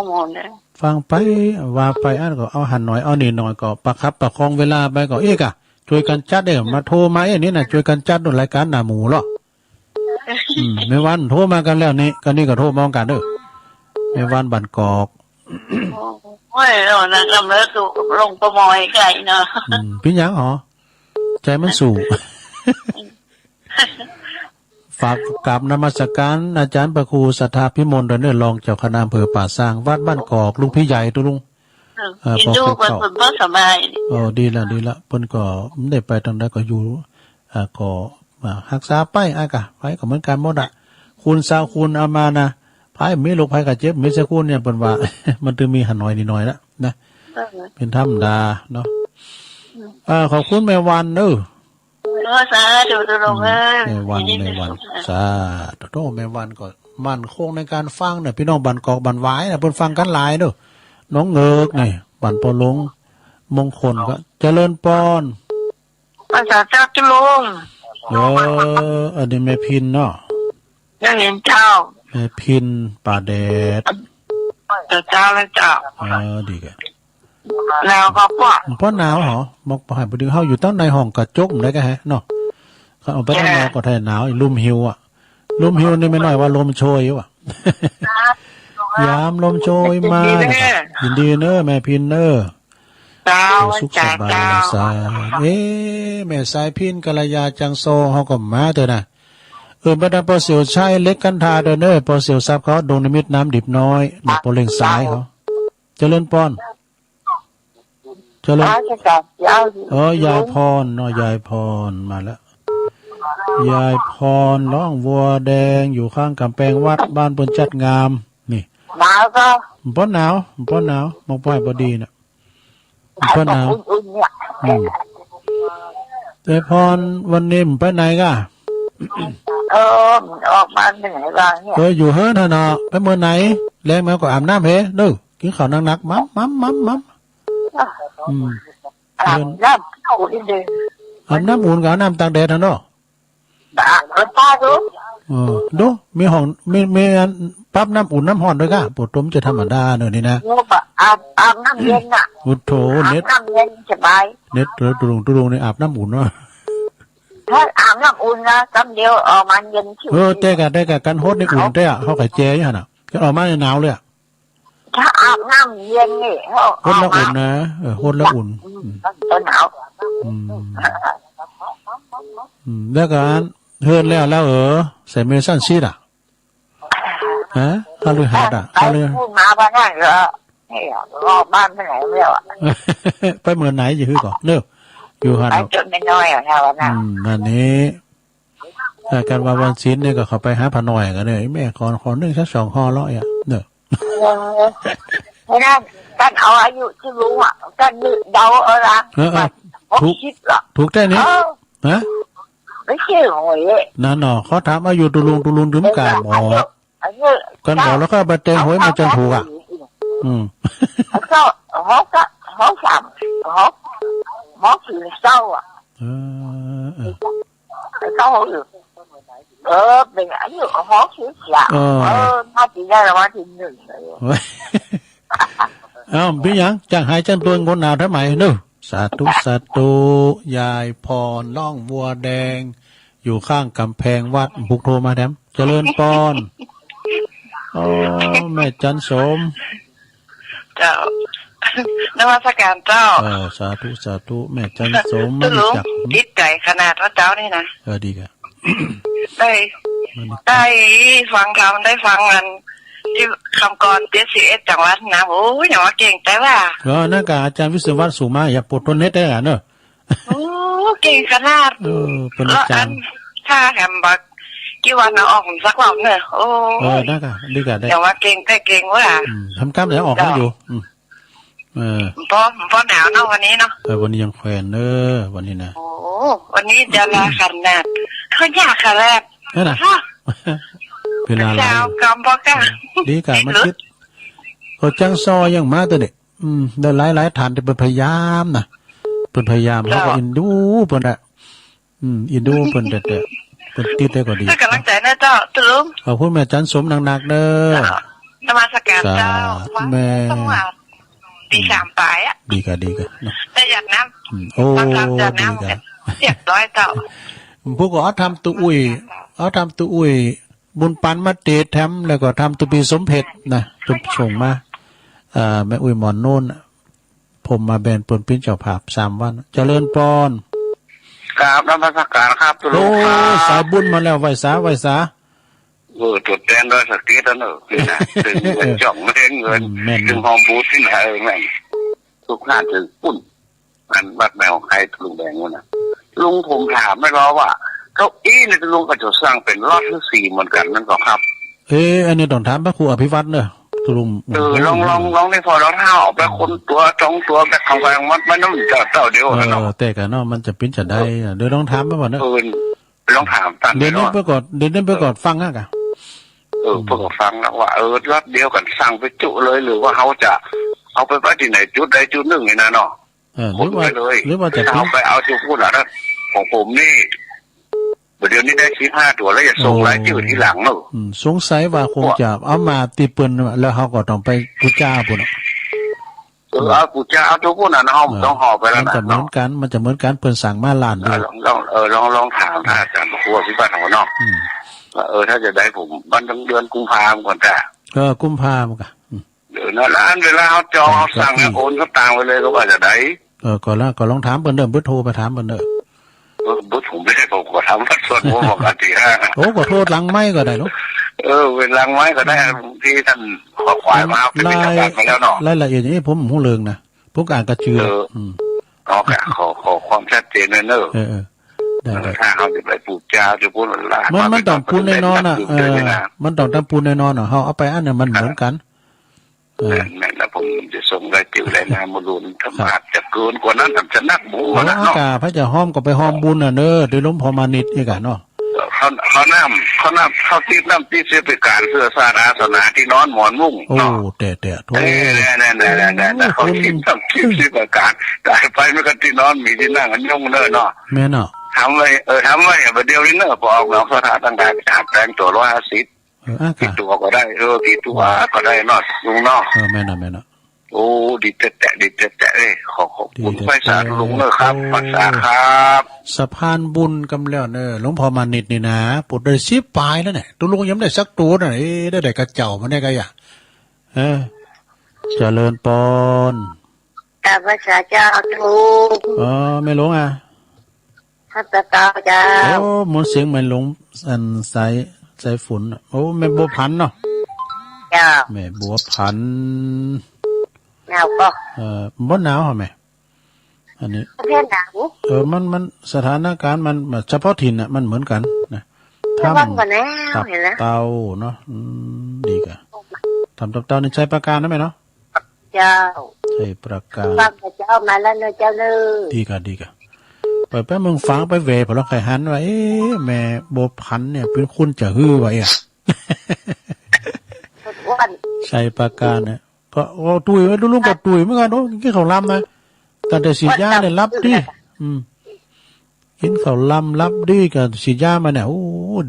โหเนี่ยฟังไปว่าไปอันก็เอาหันหน่อยเอานี่หน่อยก็ประคับประคองเวลาไปก็เอ๊ะกะช่วยกันจัดเด้มาโทรมานี่น่ะช่วยกันจัดรายการหน้าหมูหรอแม่วันโทรมากันแล้วนี่ก็โทรมองกันเด้อแม่วันบันกอกโอ้ยเรานะลำเลิศตุลงประมอยไก่เนาะพี่ยังหรอใจมันสู่ฝากกราบนมัสการอาจารย์ประครูสัทธาพิมลเดินรองเจ้าคณะอำเภอป่าซางวัดบ้านกอกลุงพี่ใหญ่ตุลุงพอเปิดบ่สบายดีละเพิ่นก็ได้ไปทางใดก็อยู่ก็รักษาไปกะไปก็เหมือนกันหมดอ่ะคุณสาวคุณเอามานะไผมีโรคภัยก็เจ็บมีสักคุณเนี่ยเพิ่นว่ามันตึงมีหันหน่อยนิดหน่อยละนะเป็นธรรมดาเนาะขอบคุณแม่วันเด้อสาธุตุลงเอ้ยแม่วันสาธุแม่วันก็มั่นคงในการฟังเนี่ยพี่น้องบันกอกบันหวายน่ะเพิ่นฟังกันหลายเด้อน้องเงิกนี่บันปอลงมงคลก็เจริญปอนภาษาเจ้าตุลงอันนี้แม่พินเนาะยังเห็นเจ้าแม่พินป่าแดดเจ้าแล้วเจ้าดีกันแล้วก็เพราะหนาวเหรอบอกไปพอดีเฮาอยู่ตั้งในห้องกระจกได้ก็ฮะเนาะเขาเอาไปข้างนอกก็แท้หนาวลุ่มหิวอ่ะลุ่มหิวนี่ไม่น้อยว่าลมโชยว่ะยามลมโชยมายินดีเนอะแม่พินเนอะสุขสบายสาแม่สายพินกัลยาจังโซเฮาก็มาเถอะนะบรรดาปอเสี่ยวชัยเล็กกันทาเด้อเนอะปอเสี่ยวซับเขาดงนิมิตน้ำดิบน้อยแบบปอเล่งซ้ายเขาเจริญปอนเจริญยายพรเนาะยายพรมาแล้วยายพรร้องวัวแดงอยู่ข้างกำแพงวัดบ้านเปิ้นจัดงามนี่หนาวก็บ่หนาวมองไปบ่ดีน่ะบ่หนาวแต่พรวันนี้มึงไปไหนกะออกมาไปไหนบ้างเนี่ยอยู่เฮ้อเนาะไปเมื่อไหนแรงมาก็อาบน้ำเฮ้เด้อกินข้าวหนักๆมัมอาบน้ำอุ่นเด้ออาบน้ำอุ่นกับน้ำตากแดดเนาะป้าดูมีห้องมีปั๊บน้ำอุ่นน้ำร้อนด้วยกะปวดต้มจะธรรมดาเนอะนี่นะอาบน้ำเย็นอ่ะอุโธเน็ตน้ำเย็นสบายเน็ตตุลุงนี่อาบน้ำอุ่นเนาะถ้าอาบน้ำอุ่นนะคำเดียวออกมาเย็นชิวแต่กันโฮดในอุ่นแต่เขาไข่เจอยู่หั่นน่ะก็ออกมาในหนาวเลยถ้าอาบน้ำเย็นนี่โฮดแล้วอุ่นนะโฮดแล้วอุ่นตอนหนาวแล้วกันเฮือนแล้วใส่เมสันซีดฮะข้าลือหาดข้าลือพูดมาบ้านนั่นเหรอรอบบ้านไปไหนไม่เอาไปเมืองไหนอยู่ก่อนเนอะอยู่หันจนไม่น้อยนะวันนั้นนั่นนี้การว่าวันศิลป์เนี่ยก็เขาไปหาพนอยกันเลยแม่ขอ1 สัก 2 ห่อร้อยเนอะเพราะนั้นไป กันเอาอายุที่ลุงอ่ะกันนึกเดาเอาละ ถูก คิดละ ถูกได้นี้ฮะ ไม่ใช่หอยเลย นั่นเนาะเขาถามอายุตุลุงถึงการหมอกันหมอแล้วก็ไปเตงหวยมาจนถูกอ่ะก็ฮอกสามฮอกสี่เศร้าอ่ะเศร้าอยู่เป็นอายุฮอกสี่สามถ้าจีได้รางวัลที่หนึ่งเลยพี่ยังจังหายจังตัวงดหนาวทำไมเนอะสาธุยายพรล่องวัวแดงอยู่ข้างกำแพงวัดบุกโทรมาแถมเจริญปอนแม่จันสมเจ้านมัสการเจ้าสาธุแม่จันสมจักติดใจขนาดว่าเจ้านี่นะดีกันได้ฟังคำได้ฟังกันที่คำกร71จังหวัดนะโอ้ยอย่าว่าเก่งแต่ว่านั่นกับอาจารย์วิศวัตสูมาอย่าปวดต้นเน็ตได้เนอะโอ้เก่งขนาดเป็นอาจารย์ถ้าแหมบักกี่วันเอาออกสักรอบเนอะโอ้ได้กันดีกันได้อย่าว่าเก่งแต่เก่งว่าทำกล้ามเดี๋ยวออกให้อยู่พอหนาวเนาะวันนี้เนาะวันนี้ยังแขวนวันนี้นะโอ้วันนี้จะลาขนาดเขาอยากขนาดนั่นน่ะเวลาเจ้ากำบอกกันดีกันมาคิดเขาจังซอยังมาตัวเด็กได้หลายฐานเป็นพยายามนะเป็นพยายามเขาก็อินดูเปิ่นอ่ะอินดูเปิ่นเด็ดเปิ่นติดได้ก็ดีกำลังใจนะเจ้าตุลุงขอบคุณแม่จันสมหนักๆเด้อนมัสการเจ้าแม่ตี3ปลายอ่ะดีกันได้หยาดน้ำโอ้ดีกันเรียบร้อยเจ้าพวกก็ทำตัวอุ้ยบุญปันมาเตะแถมแล้วก็ทำตุปีสมเพชรนะจุบส่งมาแม่อุ้ยหมอนโน่นผมมาแบนปนปิ้นเจ้าภาพ3 วันเจริญปอนกราบนมัสการครับตุลงครับสายบุญมาแล้วไหวสาจุดแดงด้วยสกีตเนอะคือนะถึงเงินจ่องเงินถึงห้องบูธที่ไหนแม่ทุกงานถึงปุ่นมันบัดแมวใครลุงแดงวะนะลุงผมถามไม่รอว่าเก้าอี้ในลุงก็จะสร้างเป็นรอดที่4เหมือนกันนั่นก็ครับอันนี้ต้องถามพระครูอภิวัตรเนอะลุงลองในพอเราเท้าไปคนตัวจองตัวแบบของแรงมันต้องเจ้าเดียวกันเนาะแต่กันเนาะมันจะเป็นจะได้เดี๋ยวต้องถามไปก่อนเนอะลองถามตันเดี๋ยวนี้ไปก่อนฟังนะกันเพื่อฟังนะว่ารถเดียวกันสั่งไปจุเลยหรือว่าเขาจะเอาไปที่ไหนจุดใดจุดหนึ่งไงนะเนาะหรือว่าจะเอาไปเอาจุดพูดหล่ะของผมนี่เดี๋ยวนี้ได้15 ตัวแล้วจะส่งรายชื่อที่หลังเนอะสงสัยว่าคงจะเอามาตีปืนแล้วเขาก็ต้องไปกุจ้าปุ่นเอากุจ้าเอาตัวพูดน่ะน้องต้องห่อไปแล้วนะมันจะเหมือนกันเปิ้นสั่งมาล้านด้วยลองถามอาจารย์ครูพิบัติของน้องถ้าจะได้ผมวันทั้งเดือนกุมภาพันธ์ก่อนแต่กุมภาพันธ์กันเดี๋ยวนะร้านเวลาเขาจองเขาสั่งโอนเขาตังไปเลยก็ว่าจะได้ก็ลองถามเปิ้นเด้อเบอร์โทรไปถามเปิ้นเด้อบุตรผมไม่ได้ผมก็ทำวัดส่วนผมปกติโอ้ก็โทษหลังไม้ก็ได้ลูกเป็นหลังไม้ก็ได้ที่ท่านขอควายมาเป็นพิธีการมาแล้วเนาะรายละเอียดอย่างนี้ผมหูเลิงนะผมอ่านกระจือขอความชัดเจนเนอะถ้าเขาจะไปปูเจ้าจะพูดอะไรมันต้องปูนแน่นอนอ่ะมันต้องทำปูนแน่นอนอ่ะเขาเอาไปอันเนี่ยมันเหมือนกันนั่นแหละผมจะส่งได้ติวได้นามาลุนถ้าอาจจะเกินกว่านั้นจะนักบุญนะเนาะพระจะห้อมก็ไปห้อมบุญน่ะเนอะโดยล้มพอมานิดนี่กันเนาะเขาน้ำตีน้ำตีเสียไปการเสื้อสาราสนาที่นอนหมอนมุ้งโอ้แต่โถ่แต่เขาตีน้ำตีเสียไปการได้ไปไม่กันที่นอนมีที่นั่งกันยุ่งเนอะเนาะแม่เนาะทำไว้เดี๋ยวนี้เนอะพอออกแล้วสถานต่างๆจัดแปลงตัว150กี่ตัวก็ได้กี่ตัวก็ได้นอดลุงนอแม่น่ะโอ้ดีแต่เลยขอบคุณไฟสารลุงเนอะครับภาษาครับสะพานบุญกำแล้วเนอะหลวงพ่อมานิดนี่นะปุดได้10 ปลายแล้วเนี่ยตัวลุงยังได้สักตัวน่ะได้กระเจ้ามันได้ไงอ่ะเจริญปอนกับภาษาเจ้าลุงไม่หลงอ่ะภาษาเจ้าโอ้มนเสียงเหมือนหลงอันสายฝนโอ้แม่บัวพันเนาะแม่บัวพันหนาวก็บ่หนาวเหรอแม่อันนี้ประเทศหนาวมันสถานการณ์มันเฉพาะถิ่นอ่ะมันเหมือนกันนะทำตับเตาเนาะดีกะทำตับเตาในใช้ประการนะแม่เนาะ เจ้า ชัยประการ ฟังพระเจ้ามาแล้วเนอะเจ้าเนอะ ดีกะไปแป๊บมึงฟังไปเวพอแล้วใครหันว่าแม่โบพันเนี่ยเป็นคุณจะฮือไว้อ่ะ อ้วน ชัยประการเนี่ยก็ตุยไว้ลุงกับตุยเมื่อก่อนโอ้กินข้าวลำนะแต่สีย่าเนี่ยรับดิกินข้าวลำรับดิกับสีย่ามาเนี่ยโอ้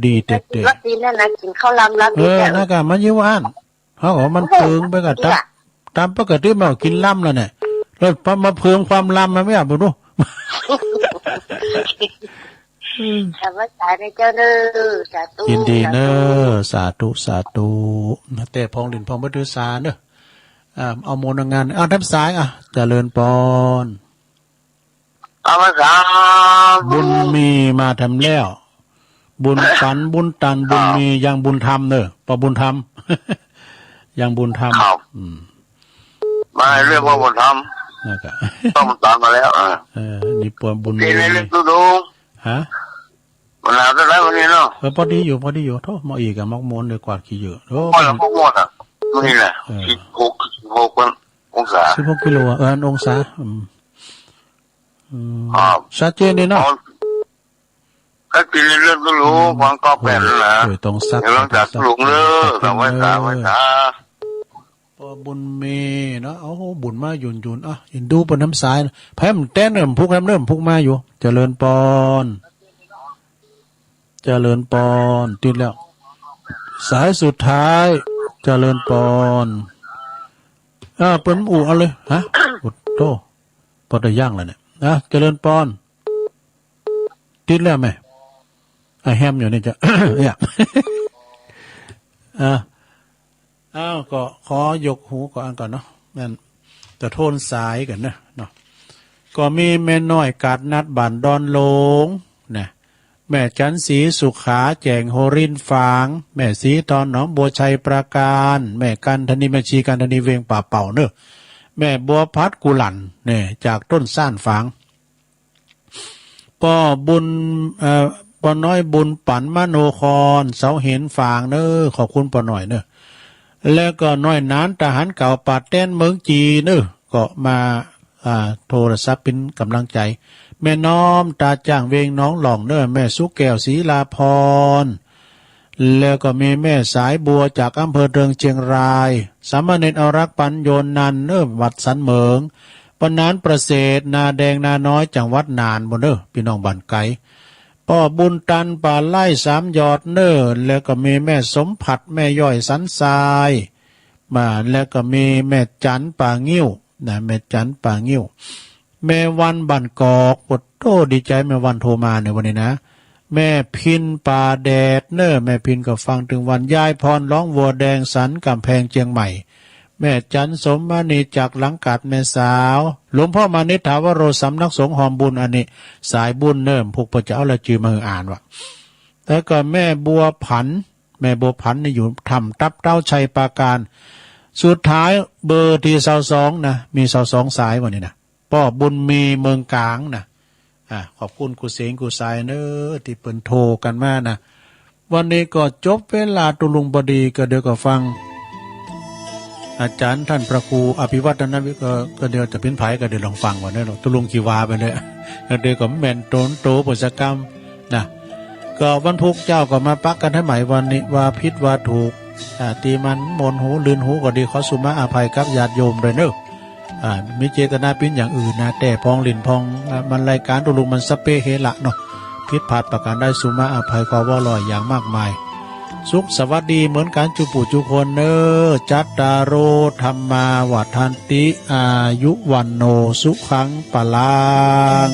ดีเด็ด รับดีนั่นนะกินข้าวลำรับดีแต่ น่ากะมันยิ่งว่านเขาบอกมันเพิงไปกับตามปกติมากินลำแล้วเนี่ยแล้วพอมาเพิ่มความลำมันไม่อยากบุญรู้ แต่ว่าสายในเจ้าเนอะสาธุ ยินดีเนอะสาธุแต่พองหลินพองบัตรสาเนอะเอาโมนงานทับซ้ายเจริญปอน เอามาสาม บุญมีมาทำแล้ว บุญปันบุญตันบุญมียังบุญธรรมเนอะปะบุญธรรม ยังบุญธรรม มาเรื่องว่าบุญธรรม นะครับ ต้องตามมาแล้วนี่ปวนบุญ ทีนี้เรื่องตู้ดู ฮะ มันหาได้วันนี้เนาะ พอดีอยู่โทษมาอีกมักมนเลยกวาดขี้เยอะโอ้ พอแล้วพวกหมดนี่แหละ16องศา 16 กิโลองศาชัดเจนดีเนาะ ก็กินเรื่องตู้ดูฟังก็เป็นนะต้องซัก เรื่องจากหลวงเด้อแต่ไว้ตาพอบุญมีเนาะบุญมาหยุ่นอินดูบนน้ำสายแพ้มแต้นพุกน้ำเริ่มพุกมาอยู่เจริญปอนติดแล้วสายสุดท้ายเจริญปอนเปิ้นเอาเลยฮะอุดโตปอดย่างแล้วเนี่ยเจริญปอนติดแล้วไหมแฮมอยู่นี่จะ เนี่ยก็ขอยกหูก่อนเนาะนั่นจะโทนสายกันเนาะก็มีแม่น้อยกาดนัดบ้านดอนโลงนะแม่จันสีสุขาแจงโฮรินฟางแม่สีตอนหนองบัวชัยประการแม่กันธนีแม่ชีกันธนีเวียงป่าเป่าเนอะแม่บัวพัดกุหลันเนี่ยจากต้นซ่านฟางป้อบุญป้อน้อยบุญปันมโนครเสาเห็นฟางเนอะขอบคุณป้อน้อยเนอะแล้วก็น้อยนานทหารเก่าปาดเต้นเมืองจีเนอะก็มาโทรศัพท์เป็นกำลังใจแม่น้อมตาจ้างเวงน้องหล่องเนอะแม่สุแก้วศรีลาพรแล้วก็มีแม่สายบัวจากอำเภอเรืองเชียงรายสามเณรอรักษ์ปัญโยนนันเนอะวัดสันเหมิงปนานประเสริฐนาแดงนาน้อยจังหวัดน่านบนเนอะพี่น้องบ้านไกลพ่อบุญตันป่าไล่3 ยอดเนอแล้วก็มีแม่สมผัดแม่ย่อยสันทรายมาแล้วก็มีแม่จันป่างิ้วนะแม่จันป่างิ้วแม่วันบันกอกปวดโตดีใจแม่วันโทรมาในวันนี้นะแม่พินป่าแดดเนอแม่พินก็ฟังถึงวันยายพรร้องวัวแดงสันกำแพงเชียงใหม่แม่จันสมมานีจากหลังกัดแม่สาวหลวงพ่อมานิถาวโรสำนักสงฆ์หอมบุญอันนี้สายบุญเนิ่มพวกพระเจ้าละจือมาอ่านว่ะแล้วก็แม่บัวผันนี่อยู่ทำตับเต้าชัยปราการสุดท้ายเบอร์ที่22นะมี22สายวันนี้นะป้อบุญมีเมืองกลางนะขอบคุณกุเสงกุสายเนอที่เปิ่นโทรกันมานะวันนี้ก็จบเวลาตุลุงบดีก็เดี๋ยวก็ฟังอาจารย์ท่านพระครูอภิวัตนวิก็เดี๋ยวจะเป็นไผก็เดี๋ยวลองฟังว่าเนี่ยตุลุงกีวาไปเลยเดี๋ยวก็แม่นโตปุษกรรมนะก็วันพุกเจ้าก็มาปักกันให้ใหม่วันนี้ว่าผิดว่าถูกตีมันมนหูลืนหูก็ดีขอสุมาอภัยกับญาติโยมเลยเนอะมีเจตนาเป็นอย่างอื่นนะแต่พองลินพองมันรายการตุลุงมันสเปเฮละเนาะผิดพลาดประการได้สุมาอภัยขอว่าลอยอย่างมากมายสุขสวัสดีเหมือนกันจุปุจุคนเนอจัตตารโรธรรมาวัฏันติอายุวันโนสุขังปะลัง